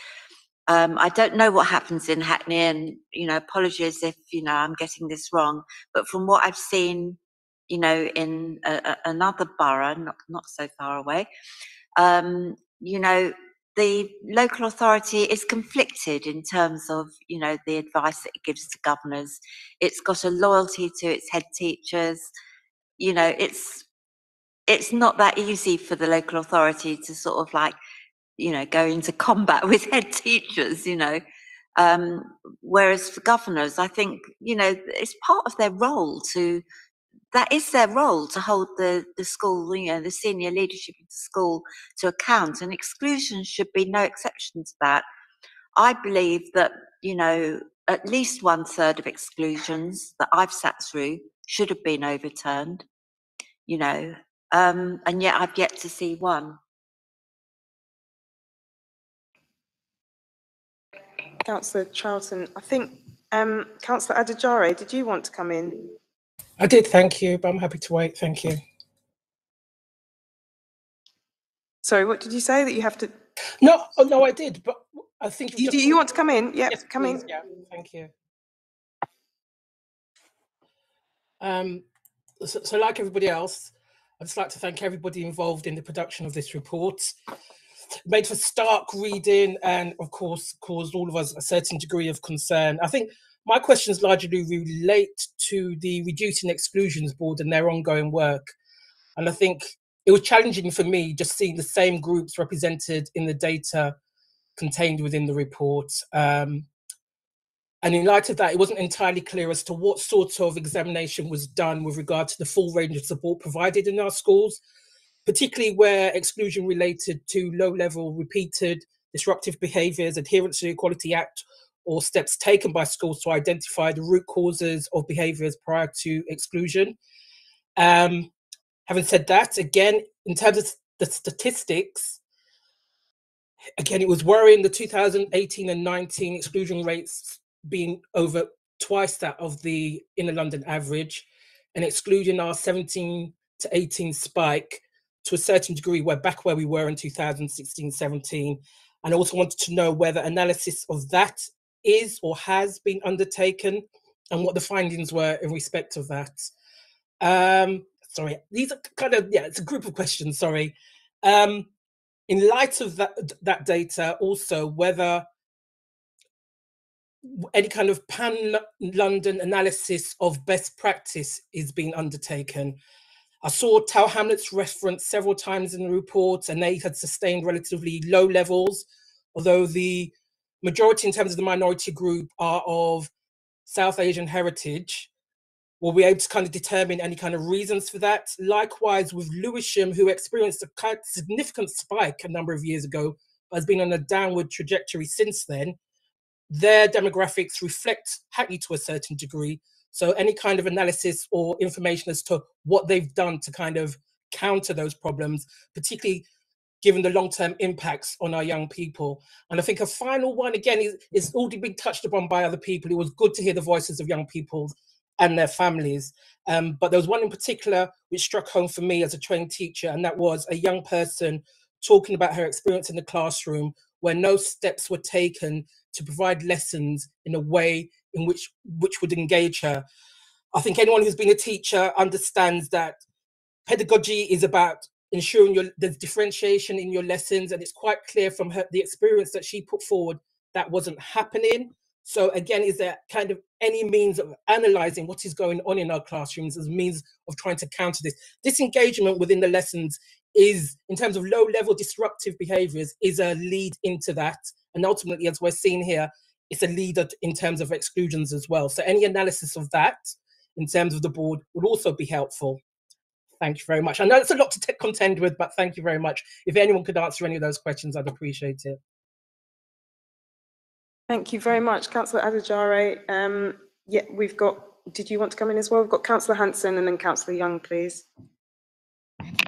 I don't know what happens in Hackney, and apologies if I'm getting this wrong, but from what I've seen, in another borough, not so far away, the local authority is conflicted in terms of the advice that it gives to governors. It's got a loyalty to its head teachers. It's not that easy for the local authority to sort of you know, go into combat with head teachers, you know. Whereas for governors, I think, you know, it's part of their role that is their role to hold the school, you know, the senior leadership of the school to account, and exclusion should be no exception to that. I believe that, you know, at least 1/3 of exclusions that I've sat through should have been overturned, you know, and yet I've yet to see one. Councillor Charlton, I think Councillor Adhd, did you want to come in? I did, thank you, but I'm happy to wait, thank you. Sorry, what did you say, that you have to? No, oh, no, I did, but I think you want to come in? Yeah, yes, come please, in. Yeah, thank you. So like everybody else, I'd just like to thank everybody involved in the production of this report. Made for stark reading and, of course, caused all of us a certain degree of concern. I think my questions largely relate to the Reducing Exclusions Board and their ongoing work. And I think it was challenging for me just seeing the same groups represented in the data contained within the report. And in light of that, it wasn't entirely clear as to what sort of examination was done with regard to the full range of support provided in our schools, particularly where exclusion related to low-level, repeated, disruptive behaviours, adherence to the Equality Act, or steps taken by schools to identify the root causes of behaviours prior to exclusion. Having said that, again, in terms of the statistics, again, it was worrying the 2018 and 19 exclusion rates being over twice that of the inner London average, and excluding our 17 to 18 spike to a certain degree, we're back where we were in 2016-17. And I also wanted to know whether analysis of that is or has been undertaken and what the findings were in respect of that. Sorry, these are kind of, yeah, it's a group of questions, sorry. In light of that data, also whether any kind of pan-London analysis of best practice is being undertaken. I saw Tower Hamlets referenced several times in the report, and they had sustained relatively low levels, although the majority in terms of the minority group are of South Asian heritage. Will we able to kind of determine any kind of reasons for that? Likewise with Lewisham, who experienced a kind of significant spike a number of years ago, but has been on a downward trajectory since then. Their demographics reflect Hackney to a certain degree. So any kind of analysis or information as to what they've done to kind of counter those problems, particularly given the long-term impacts on our young people. And I think a final one, again, is already been touched upon by other people. It was good to hear the voices of young people and their families. But there was one in particular which struck home for me as a trained teacher, and that was a young person talking about her experience in the classroom where no steps were taken to provide lessons in a way in which would engage her. I think anyone who's been a teacher understands that pedagogy is about ensuring there's differentiation in your lessons, and it's quite clear from the experience that she put forward that wasn't happening. So again, is there kind of any means of analysing what is going on in our classrooms as a means of trying to counter this? Disengagement within the lessons is, in terms of low-level disruptive behaviours, is a lead into that. And ultimately, as we're seeing here, it's a leader in terms of exclusions as well. So any analysis of that in terms of the board would also be helpful. Thank you very much. I know it's a lot to contend with, but thank you very much. If anyone could answer any of those questions, I'd appreciate it. Thank you very much, Councillor Adhd. Yeah, we've got, did you want to come in as well? We've got Councillor Hanson and then Councillor Young, please.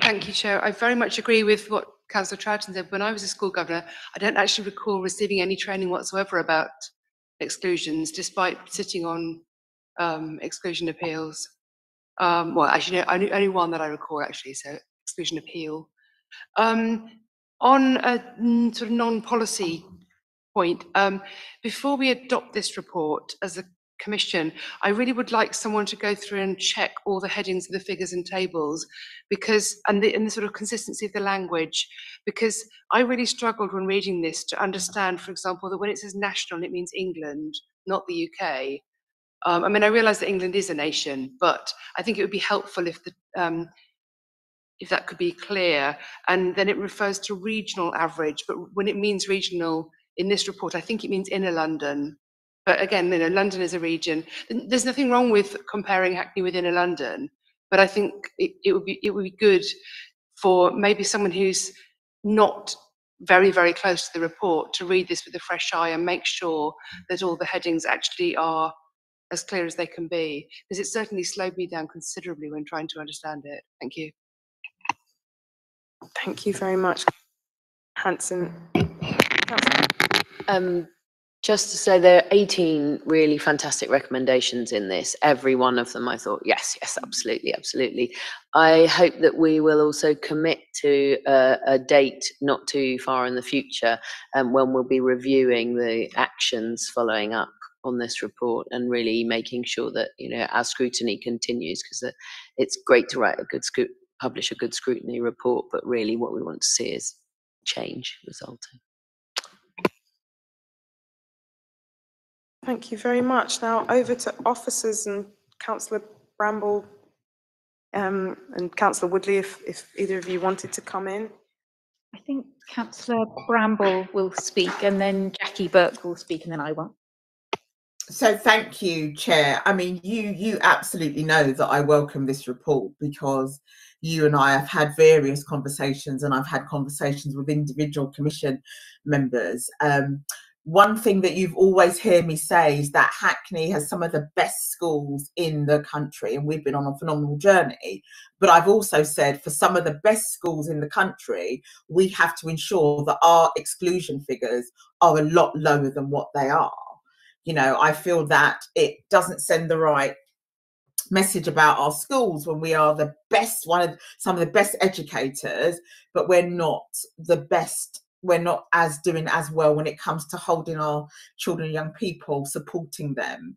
Thank you, Chair. I very much agree with what Councillor Troughton said. When I was a school governor, I don't actually recall receiving any training whatsoever about exclusions, despite sitting on exclusion appeals. Well, actually, no, only one that I recall, actually, so exclusion appeal. On a sort of non-policy point, before we adopt this report as a commission, I really would like someone to go through and check all the headings of the figures and tables, because and the sort of consistency of the language, because I really struggled when reading this to understand, for example, that when it says national, it means England, not the UK. I mean, I realise that England is a nation, but I think it would be helpful if the if that could be clear. And then it refers to regional average, but when it means regional in this report, I think it means inner London. But again, you know, London is a region. There's nothing wrong with comparing Hackney with inner London, but I think it would be good for maybe someone who's not very, very close to the report to read this with a fresh eye and make sure that all the headings actually are as clear as they can be, because it certainly slowed me down considerably when trying to understand it. Thank you. Thank you very much, Hanson. Just to say, there are 18 really fantastic recommendations in this. Every one of them, I thought, yes, yes, absolutely, absolutely. I hope that we will also commit to a date not too far in the future, when we'll be reviewing the actions following up on this report and really making sure that, you know, our scrutiny continues, because it's great to write a good publish a good scrutiny report, but really what we want to see is change resulting. Thank you very much. Now over to officers and Councillor Bramble and Councillor Woodley, if either of you wanted to come in. I think Councillor Bramble will speak, and then Jackie Burke will speak, and then I will. So thank you, Chair. I mean, you absolutely know that I welcome this report, because you and I have had various conversations, and I've had conversations with individual commission members. One thing that you've always heard me say is that Hackney has some of the best schools in the country, and we've been on a phenomenal journey. But I've also said for some of the best schools in the country, we have to ensure that our exclusion figures are a lot lower than what they are. You know, I feel that it doesn't send the right message about our schools when we are the best, some of the best educators, but we're not the best. We're not doing as well when it comes to holding our children and young people, supporting them.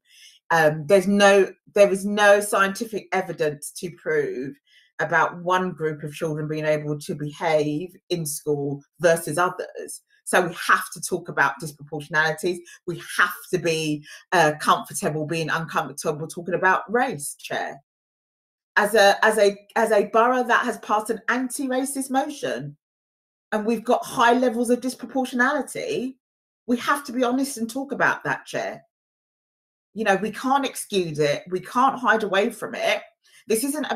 There is no scientific evidence to prove about one group of children being able to behave in school versus others. So we have to talk about disproportionalities. We have to be comfortable being uncomfortable talking about race, Chair. As a borough that has passed an anti-racist motion, and we've got high levels of disproportionality, we have to be honest and talk about that, Chair. You know, we can't excuse it. We can't hide away from it. This isn't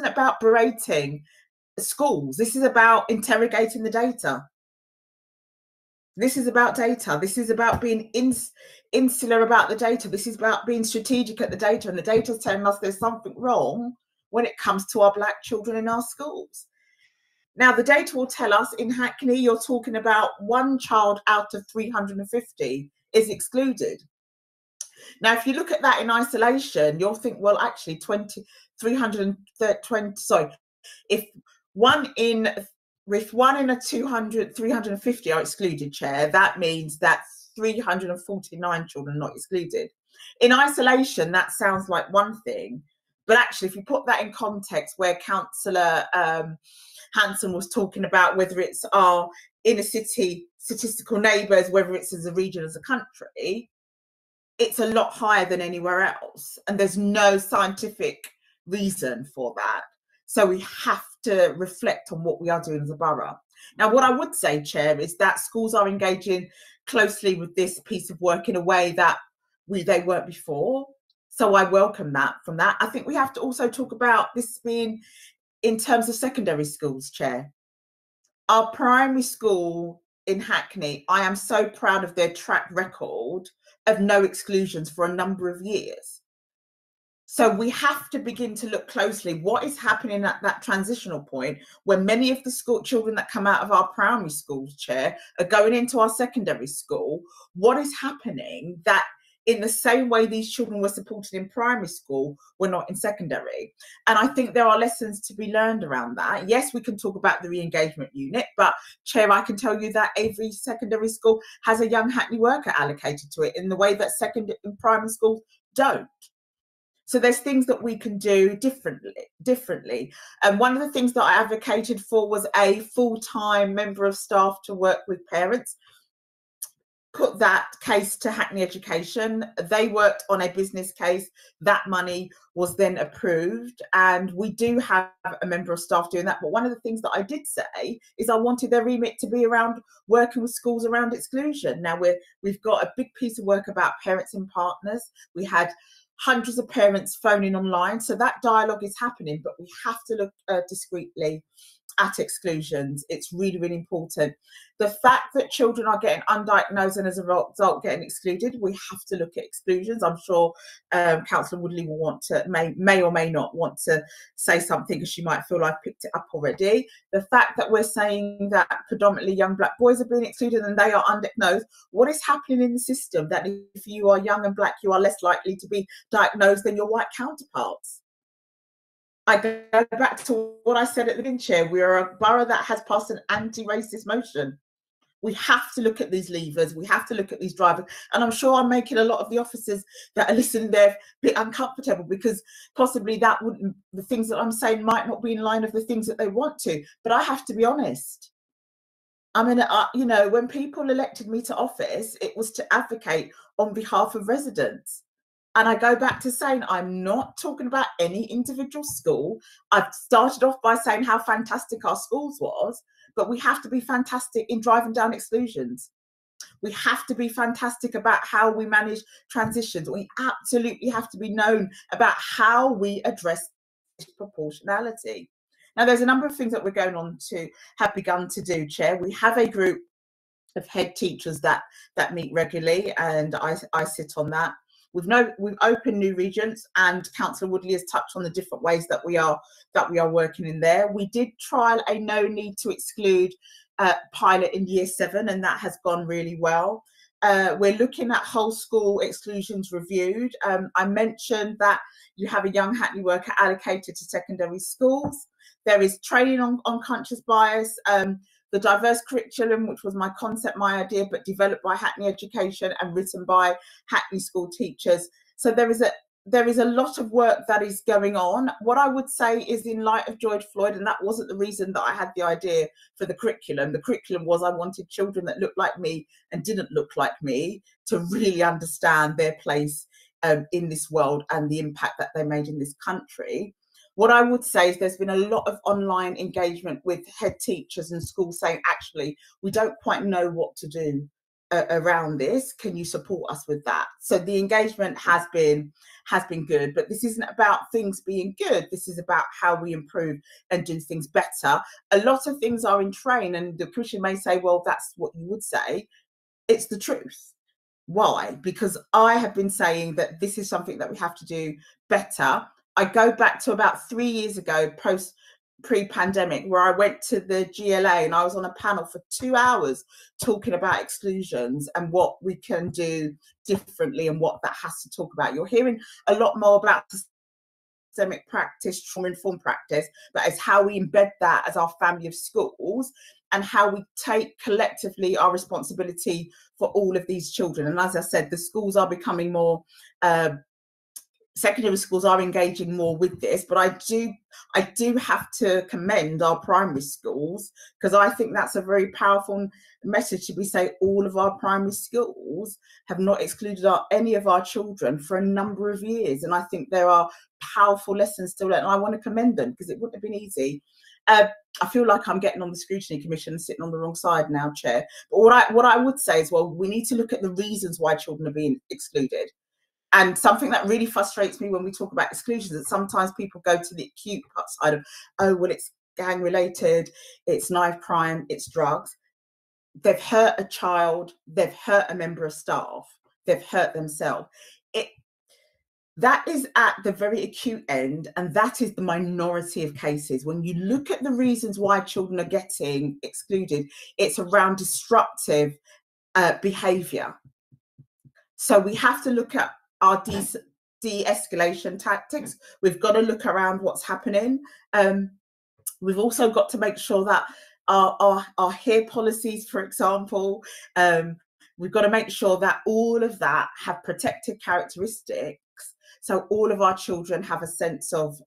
about berating schools. This is about interrogating the data. This is about data. This is about being insular about the data. This is about being strategic at the data, and the data is telling us there's something wrong when it comes to our Black children in our schools. Now, the data will tell us in Hackney, you're talking about one child out of 350 is excluded. Now, if you look at that in isolation, you'll think, well, actually, if one in a 350 are excluded, Chair, that means that 349 children are not excluded. In isolation, that sounds like one thing, but actually, if you put that in context where Councillor Hanson was talking about whether it's our inner city statistical neighbours, whether it's as a region, as a country, it's a lot higher than anywhere else. And there's no scientific reason for that. So we have to reflect on what we are doing as a borough. Now, what I would say, Chair, is that schools are engaging closely with this piece of work in a way that they weren't before. So I welcome that from that. I think we have to also talk about this being in terms of secondary schools, Chair. Our primary school in Hackney, I am so proud of their track record of no exclusions for a number of years. So we have to begin to look closely what is happening at that transitional point when many of the school children that come out of our primary schools, Chair, are going into our secondary school. What is happening that in the same way these children were supported in primary school, we're not in secondary? And I think there are lessons to be learned around that. Yes, we can talk about the re-engagement unit, but Chair, I can tell you that every secondary school has a young Hackney worker allocated to it in the way that primary schools don't. So there's things that we can do differently. And one of the things that I advocated for was a full-time member of staff to work with parents, put that case to Hackney Education. They worked on a business case. That money was then approved, and we do have a member of staff doing that. But one of the things that I did say is I wanted their remit to be around working with schools around exclusion. Now we've got a big piece of work about parents and partners. We had hundreds of parents phoning online, so that dialogue is happening, but we have to look discreetly at exclusions. It's really, really important. The fact that children are getting undiagnosed and as a result getting excluded, we have to look at exclusions. I'm sure Councillor Woodley will want to, may or may not want to say something, because she might feel I've picked it up already. The fact that we're saying that predominantly young black boys are being excluded and they are undiagnosed, what is happening in the system that if you are young and black, you are less likely to be diagnosed than your white counterparts? I go back to what I said at the beginning, Chair. We are a borough that has passed an anti-racist motion. We have to look at these levers. We have to look at these drivers. And I'm sure I'm making a lot of the officers that are listening there a bit uncomfortable, because possibly that wouldn't, the things that I'm saying might not be in line of the things that they want to. But I have to be honest. I mean, you know, when people elected me to office, it was to advocate on behalf of residents. And I go back to saying, I'm not talking about any individual school. I've started off by saying how fantastic our schools was, but we have to be fantastic in driving down exclusions. We have to be fantastic about how we manage transitions. We absolutely have to be known about how we address proportionality. Now, there's a number of things that we're going on to have begun to do, Chair. We have a group of head teachers that meet regularly, and I sit on that. We've opened new regions, and Councillor Woodley has touched on the different ways that we are working in there. We did trial a no need to exclude pilot in Year 7, and that has gone really well. We're looking at whole school exclusions reviewed. I mentioned that you have a young Hackney worker allocated to secondary schools. There is training on unconscious bias. The diverse curriculum, which was my concept, my idea, but developed by Hackney Education and written by Hackney school teachers. So there is a lot of work that is going on. What I would say is, in light of George Floyd, and that wasn't the reason that I had the idea for the curriculum. The curriculum was I wanted children that looked like me and didn't look like me to really understand their place in this world and the impact that they made in this country. What I would say is there's been a lot of online engagement with head teachers and schools saying, actually, we don't quite know what to do around this. Can you support us with that? So the engagement has been good, but this isn't about things being good. This is about how we improve and do things better. A lot of things are in train, and the Commission may say, well, that's what you would say. It's the truth. Why? Because I have been saying that this is something that we have to do better. I go back to about 3 years ago, pre-pandemic, where I went to the GLA and I was on a panel for 2 hours talking about exclusions and what we can do differently and what that has to talk about. You're hearing a lot more about systemic practice, trauma-informed practice, but it's how we embed that as our family of schools and how we take collectively our responsibility for all of these children. And as I said, the schools are becoming more secondary schools are engaging more with this, but I do have to commend our primary schools, because I think that's a very powerful message to be say all of our primary schools have not excluded any of our children for a number of years, and I think there are powerful lessons to learn, and I want to commend them because it wouldn't have been easy. I feel like I'm getting on the Scrutiny Commission and sitting on the wrong side now, Chair. But what I would say is, well, we need to look at the reasons why children are being excluded. And something that really frustrates me when we talk about exclusions is that sometimes people go to the acute side of, oh, well, it's gang related, it's knife crime, it's drugs. They've hurt a child, they've hurt a member of staff, they've hurt themselves. That is at the very acute end, and that is the minority of cases. When you look at the reasons why children are getting excluded, it's around disruptive behaviour. So we have to look at our de-escalation tactics. We've got to look around what's happening. We've also got to make sure that our hair policies, for example, we've got to make sure that all of that have protected characteristics, so all of our children have a sense of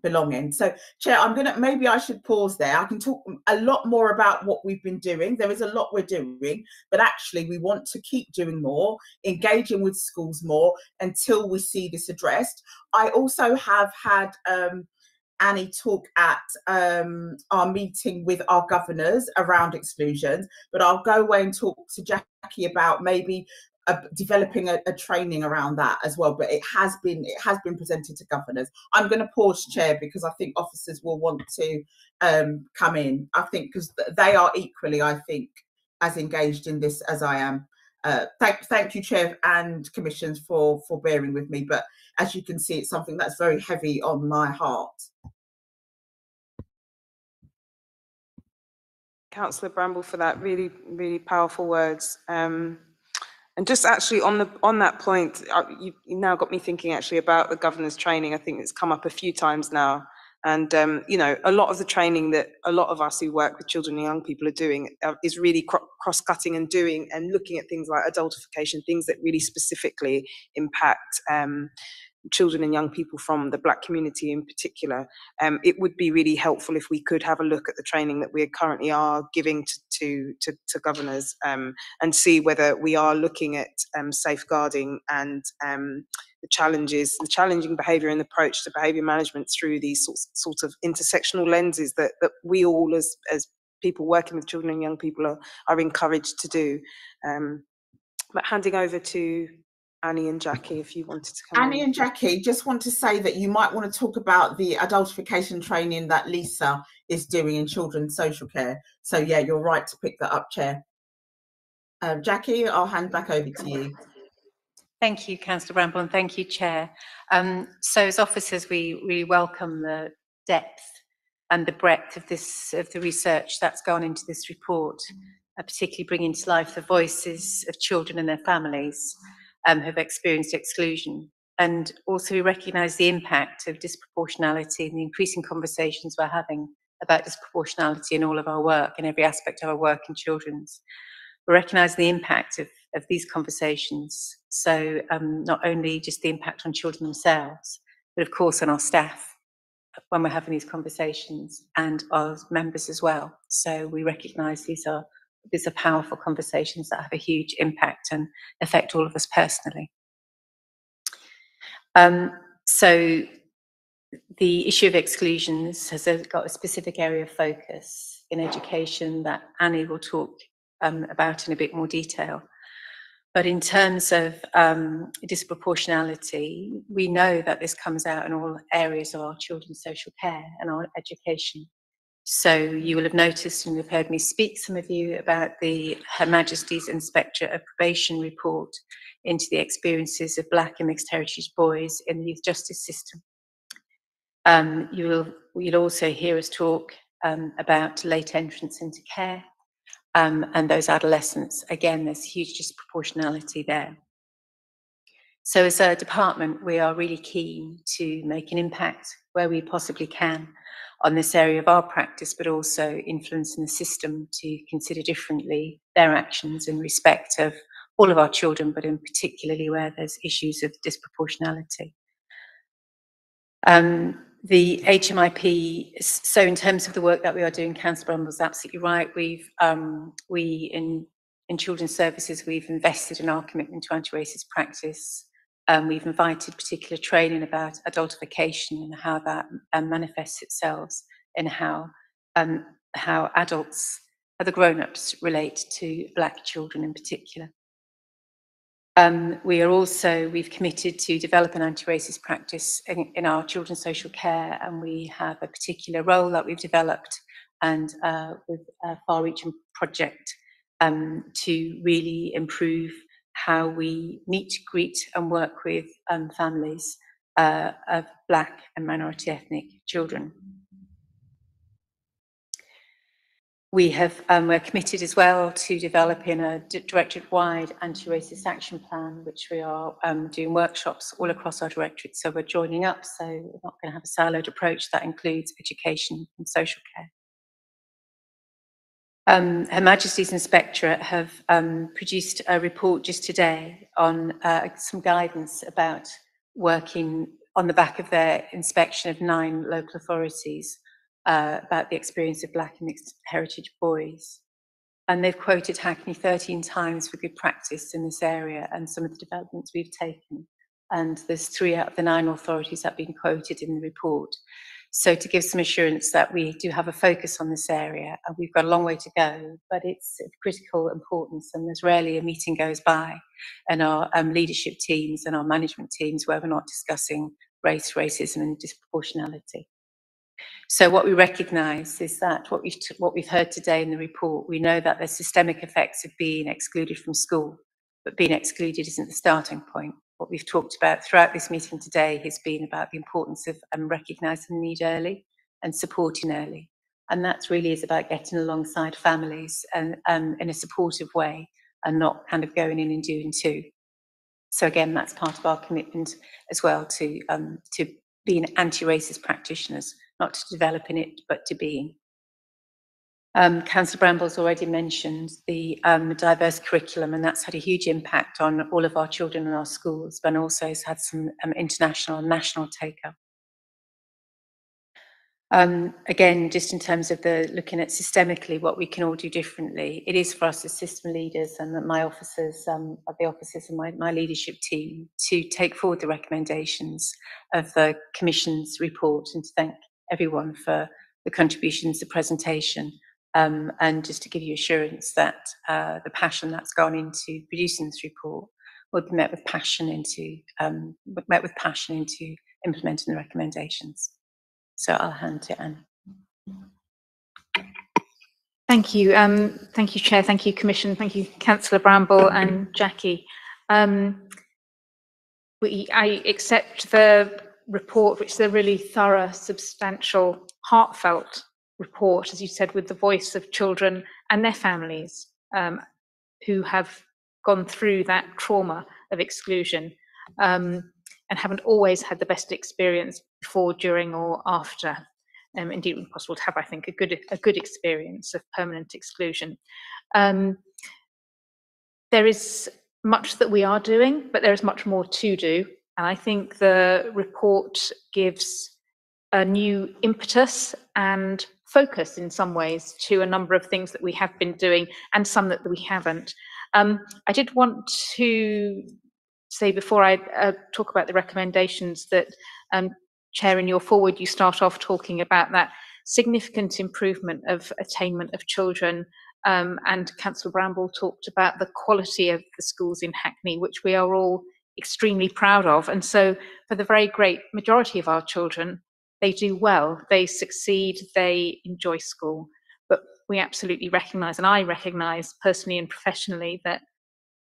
belonging. So, Chair, maybe I should pause there. I can talk a lot more about what we've been doing. There is a lot we're doing, but actually we want to keep doing more, engaging with schools more until we see this addressed. I also have had Annie talk at our meeting with our governors around exclusions, but I'll go away and talk to Jackie about maybe developing a training around that as well. But it has been presented to governors. I'm going to pause, Chair, because I think officers will want to come in. I think because they are equally, I think, as engaged in this as I am. Thank you, Chair and Commissions, for bearing with me. But as you can see, it's something that's very heavy on my heart. Councillor Bramble, for that really, really powerful words. And just actually on that point, you now got me thinking actually about the governor's training. I think it's come up a few times now. And, you know, a lot of the training that a lot of us who work with children and young people are doing is really cross-cutting and doing and looking at things like adultification, things that really specifically impact children and young people from the Black community in particular. It would be really helpful if we could have a look at the training that we currently are giving to governors and see whether we are looking at safeguarding and the challenging behaviour and approach to behaviour management through these sorts of intersectional lenses that we all as people working with children and young people are encouraged to do. But handing over to Annie and Jackie, if you wanted to come Annie in. and Jackie, just want to say that you might want to talk about the adultification training that Lisa is doing in children's social care. So yeah, you're right to pick that up, Chair. Jackie, I'll hand back over to you. Thank you, Councillor Bramble, and thank you, Chair. So as officers, we really welcome the depth and the breadth of the research that's gone into this report, particularly bringing to life the voices of children and their families who have experienced exclusion. And also we recognise the impact of disproportionality and the increasing conversations we're having about disproportionality in all of our work, in every aspect of our work in children's. We recognise the impact of these conversations. So not only just the impact on children themselves, but of course on our staff when we're having these conversations and our members as well. So we recognise these are powerful conversations that have a huge impact and affect all of us personally. So the issue of exclusions has got a specific area of focus in education that Annie will talk about in a bit more detail. But in terms of disproportionality, we know that this comes out in all areas of our children's social care and our education. So you will have noticed and you've heard me speak, some of you, about the Her Majesty's Inspectorate of Probation report into the experiences of Black and mixed heritage boys in the youth justice system. You'll also hear us talk about late entrance into care and those adolescents. Again, there's huge disproportionality there. So as a department, we are really keen to make an impact where we possibly can on this area of our practice, but also influencing the system to consider differently their actions in respect of all of our children, but in particularly where there's issues of disproportionality. The HMIP, so in terms of the work that we are doing, Councillor Bramble was absolutely right. In children's services, we've invested in our commitment to anti-racist practice. We've invited particular training about adultification and how that manifests itself in how adults, how the grown-ups relate to Black children in particular. We've committed to develop an anti-racist practice in our children's social care, and we have a particular role that we've developed and with a far-reaching project to really improve how we meet, greet and work with families of Black and minority ethnic children. We're committed as well to developing a directorate-wide anti-racist action plan, which we are doing workshops all across our directorate. So we're joining up, so we're not going to have a siloed approach that includes education and social care. Her Majesty's Inspectorate have produced a report just today on some guidance about working on the back of their inspection of 9 local authorities about the experience of Black and mixed heritage boys. And they've quoted Hackney 13 times for good practice in this area and some of the developments we've taken. And there's 3 out of the 9 authorities that have been quoted in the report. So to give some assurance that we do have a focus on this area, and we've got a long way to go, but it's of critical importance, and there's rarely a meeting goes by in our leadership teams and our management teams where we're not discussing race, racism and disproportionality. So what we recognise is that what we've heard today in the report, we know that there's systemic effects of being excluded from school, but being excluded isn't the starting point. What we've talked about throughout this meeting today has been about the importance of recognising the need early and supporting early. And that really is about getting alongside families and in a supportive way and not kind of going in and doing too. So again, that's part of our commitment as well to being anti-racist practitioners, not to developing it, but to being. Councillor Bramble's already mentioned the diverse curriculum, and that's had a huge impact on all of our children in our schools, but also has had some international and national take-up. Again, just in terms of looking at systemically what we can all do differently, it is for us as system leaders and my officers, and my leadership team to take forward the recommendations of the Commission's report and to thank everyone for the contributions, the presentation, and just to give you assurance that the passion that's gone into producing this report will be met with passion into implementing the recommendations. So I'll hand to Anne. Thank you, Chair. Thank you, Commission. Thank you, Councillor Bramble and Jackie. I accept the report, which is a really thorough, substantial, heartfelt report, as you said, with the voice of children and their families who have gone through that trauma of exclusion and haven't always had the best experience before, during or after. Indeed, it would be possible to have, I think, a good experience of permanent exclusion. There is much that we are doing, but there is much more to do. And I think the report gives a new impetus and focus in some ways to a number of things that we have been doing and some that we haven't. I did want to say before I talk about the recommendations that Chair, in your forward, you start off talking about that significant improvement of attainment of children, and Councillor Bramble talked about the quality of the schools in Hackney, which we are all extremely proud of. And so for the very great majority of our children, they do well, they succeed, they enjoy school. But we absolutely recognise, and I recognise personally and professionally, that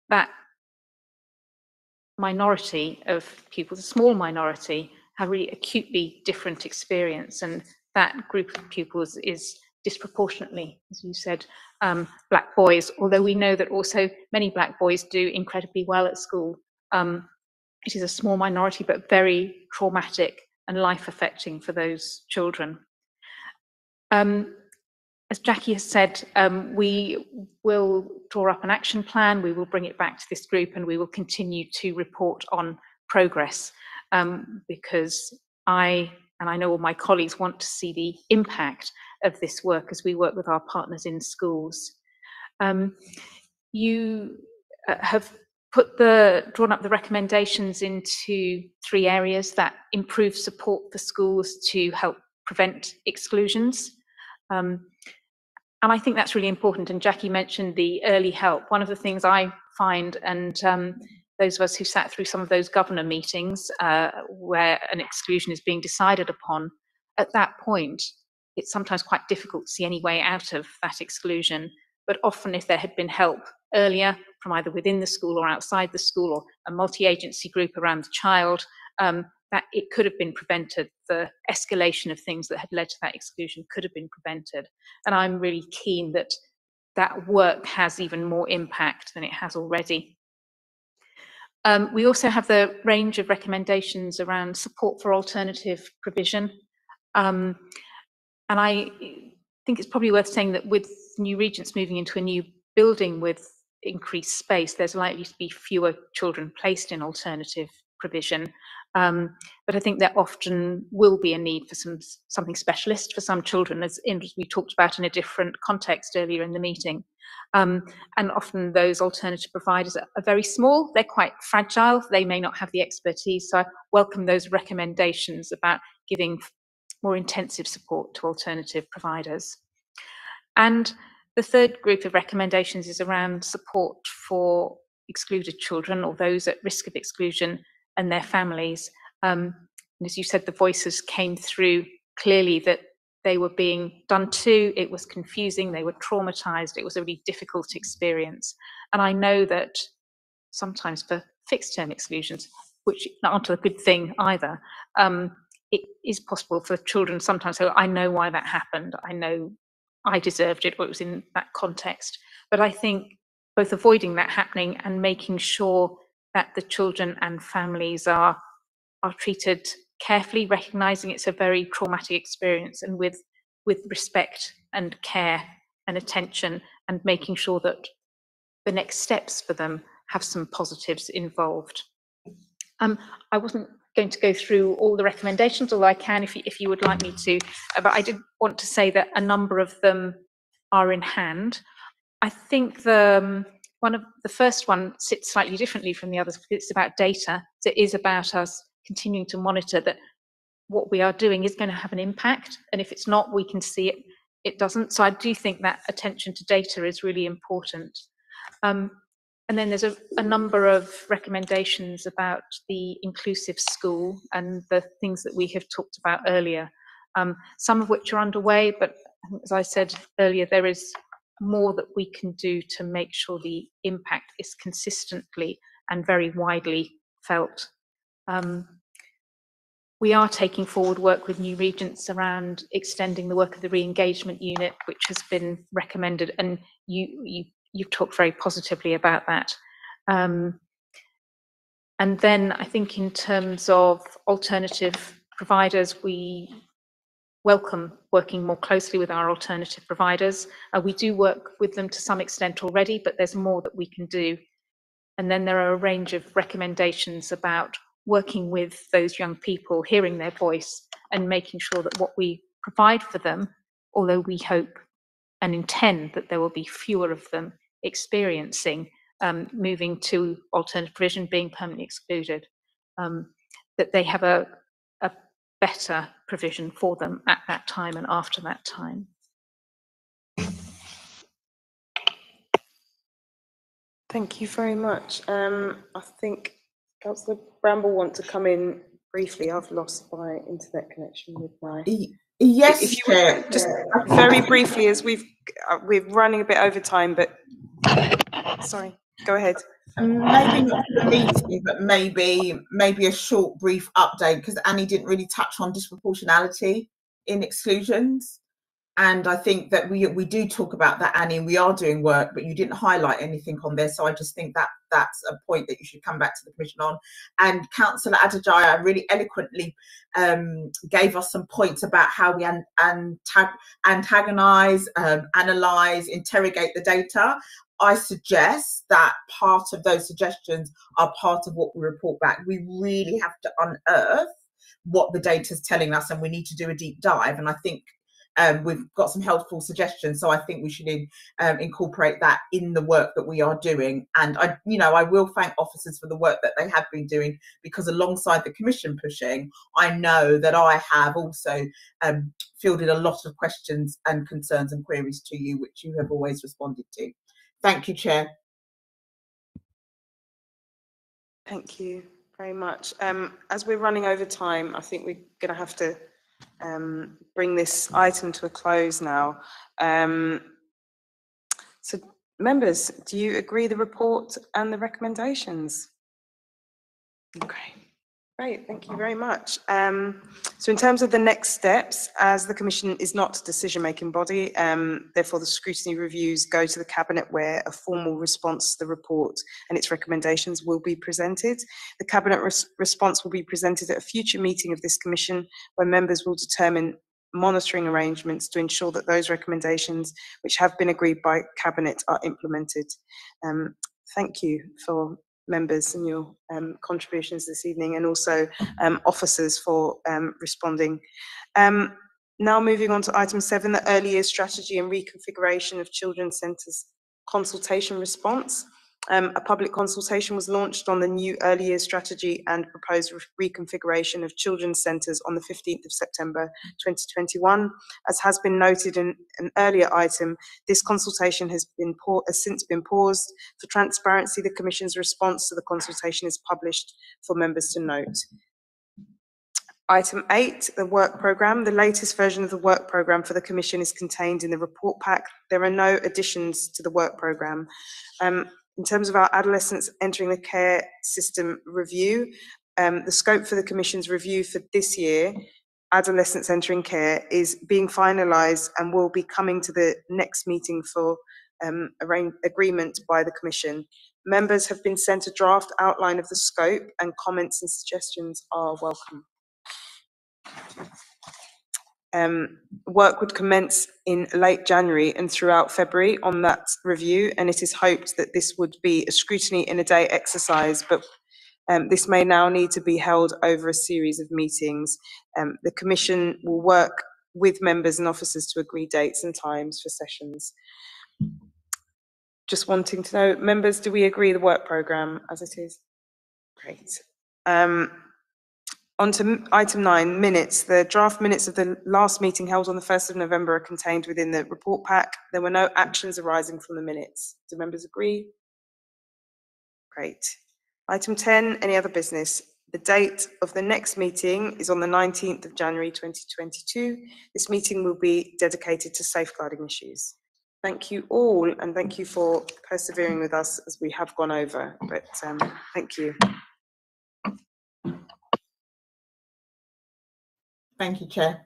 that minority of pupils, a small minority, have really acutely different experience, and that group of pupils is disproportionately, as you said, Black boys, although we know that also many Black boys do incredibly well at school. It is a small minority, but very traumatic and life-affecting for those children. As Jackie has said, we will draw up an action plan, we will bring it back to this group, and we will continue to report on progress. Because I know all my colleagues want to see the impact of this work as we work with our partners in schools. You have drawn up the recommendations into 3 areas that improve support for schools to help prevent exclusions. And I think that's really important. And Jackie mentioned the early help. One of the things I find, and those of us who sat through some of those governor meetings where an exclusion is being decided upon, at that point, it's sometimes quite difficult to see any way out of that exclusion. But often if there had been help earlier from either within the school or outside the school, or a multi-agency group around the child, that it could have been prevented. The escalation of things that had led to that exclusion could have been prevented. And I'm really keen that that work has even more impact than it has already. We also have the range of recommendations around support for alternative provision. And I think it's probably worth saying that with new regents moving into a new building with increased space, there's likely to be fewer children placed in alternative provision. But I think there often will be a need for something specialist for some children, as we talked about in a different context earlier in the meeting. And often those alternative providers are very small, they're quite fragile, they may not have the expertise. So I welcome those recommendations about giving more intensive support to alternative providers. And the third group of recommendations is around support for excluded children or those at risk of exclusion and their families. And as you said, the voices came through clearly that they were being done to, it was confusing, they were traumatized, it was a really difficult experience. And I know that sometimes for fixed term exclusions, which aren't a good thing either, it is possible for children sometimes, so I know why that happened, I know I deserved it, or it was in that context. But I think both avoiding that happening and making sure that the children and families are treated carefully, recognising it's a very traumatic experience, and with respect and care and attention, and making sure that the next steps for them have some positives involved. I wasn't going to go through all the recommendations, although I can if you would like me to, but I did want to say that a number of them are in hand. I think the first one sits slightly differently from the others because it's about data. So it is about us continuing to monitor that what we are doing is going to have an impact, and if it's not, we can see it doesn't. So I do think that attention to data is really important. And then there's a number of recommendations about the inclusive school and the things that we have talked about earlier, some of which are underway, but as I said earlier, there is more that we can do to make sure the impact is consistently and very widely felt. We are taking forward work with new regents around extending the work of the re-engagement unit, which has been recommended, and you've talked very positively about that. And then I think in terms of alternative providers, we welcome working more closely with our alternative providers. We do work with them to some extent already, but there's more that we can do. And then there are a range of recommendations about working with those young people, hearing their voice, and making sure that what we provide for them, although we hope and intend that there will be fewer of them experiencing moving to alternative provision, being permanently excluded, that they have a better provision for them at that time and after that time. Thank you very much. I think Councillor Bramble want to come in briefly. I've lost my internet connection with my... Yes, if you would, just very briefly, as we're running a bit over time, but sorry, go ahead. Maybe not for the meeting, but maybe a short, brief update, because Annie didn't really touch on disproportionality in exclusions. And I think that we do talk about that, Annie, and we are doing work, but you didn't highlight anything on there. So I just think that that's a point that you should come back to the Commission on. And Councillor Adhd really eloquently gave us some points about how we antagonise, analyse, interrogate the data. I suggest that part of those suggestions are part of what we report back. We really have to unearth what the data is telling us, and we need to do a deep dive. And I think we've got some helpful suggestions, so I think we should incorporate that in the work that we are doing. And I will thank officers for the work that they have been doing, because alongside the Commission pushing, I know that I have also fielded a lot of questions and concerns and queries to you, which you have always responded to. Thank you, Chair. Thank you very much. As we're running over time, I think we're going to have to bring this item to a close now. So, members, do you agree the report and the recommendations? Okay. Great, thank you very much. So in terms of the next steps, as the Commission is not a decision-making body, therefore the scrutiny reviews go to the Cabinet, where a formal response to the report and its recommendations will be presented. The Cabinet response will be presented at a future meeting of this Commission, where members will determine monitoring arrangements to ensure that those recommendations which have been agreed by Cabinet are implemented. Thank you for members and your contributions this evening, and also officers for responding. Now moving on to item 7, the early years strategy and reconfiguration of children's centres consultation response. A public consultation was launched on the new early years strategy and proposed reconfiguration of children's centres on the 15th of September 2021. As has been noted in an earlier item, this consultation has since been paused. For transparency, the Commission's response to the consultation is published for members to note. Item 8, the work programme. The latest version of the work programme for the Commission is contained in the report pack. There are no additions to the work programme. In terms of our adolescents entering the care system review, the scope for the Commission's review for this year, adolescents entering care, is being finalised and will be coming to the next meeting for agreement by the Commission. Members have been sent a draft outline of the scope, and comments and suggestions are welcome. Work would commence in late January and throughout February on that review, and it is hoped that this would be a scrutiny in a day exercise, but this may now need to be held over a series of meetings. The Commission will work with members and officers to agree dates and times for sessions. Just wanting to know, members, do we agree the work programme as it is? Great. On to item 9, minutes. The draft minutes of the last meeting held on the 1st of November are contained within the report pack. There were no actions arising from the minutes. Do members agree? Great. Item 10, any other business? The date of the next meeting is on the 19th of January 2022. This meeting will be dedicated to safeguarding issues. Thank you all, and thank you for persevering with us as we have gone over, but thank you. Thank you, Chair.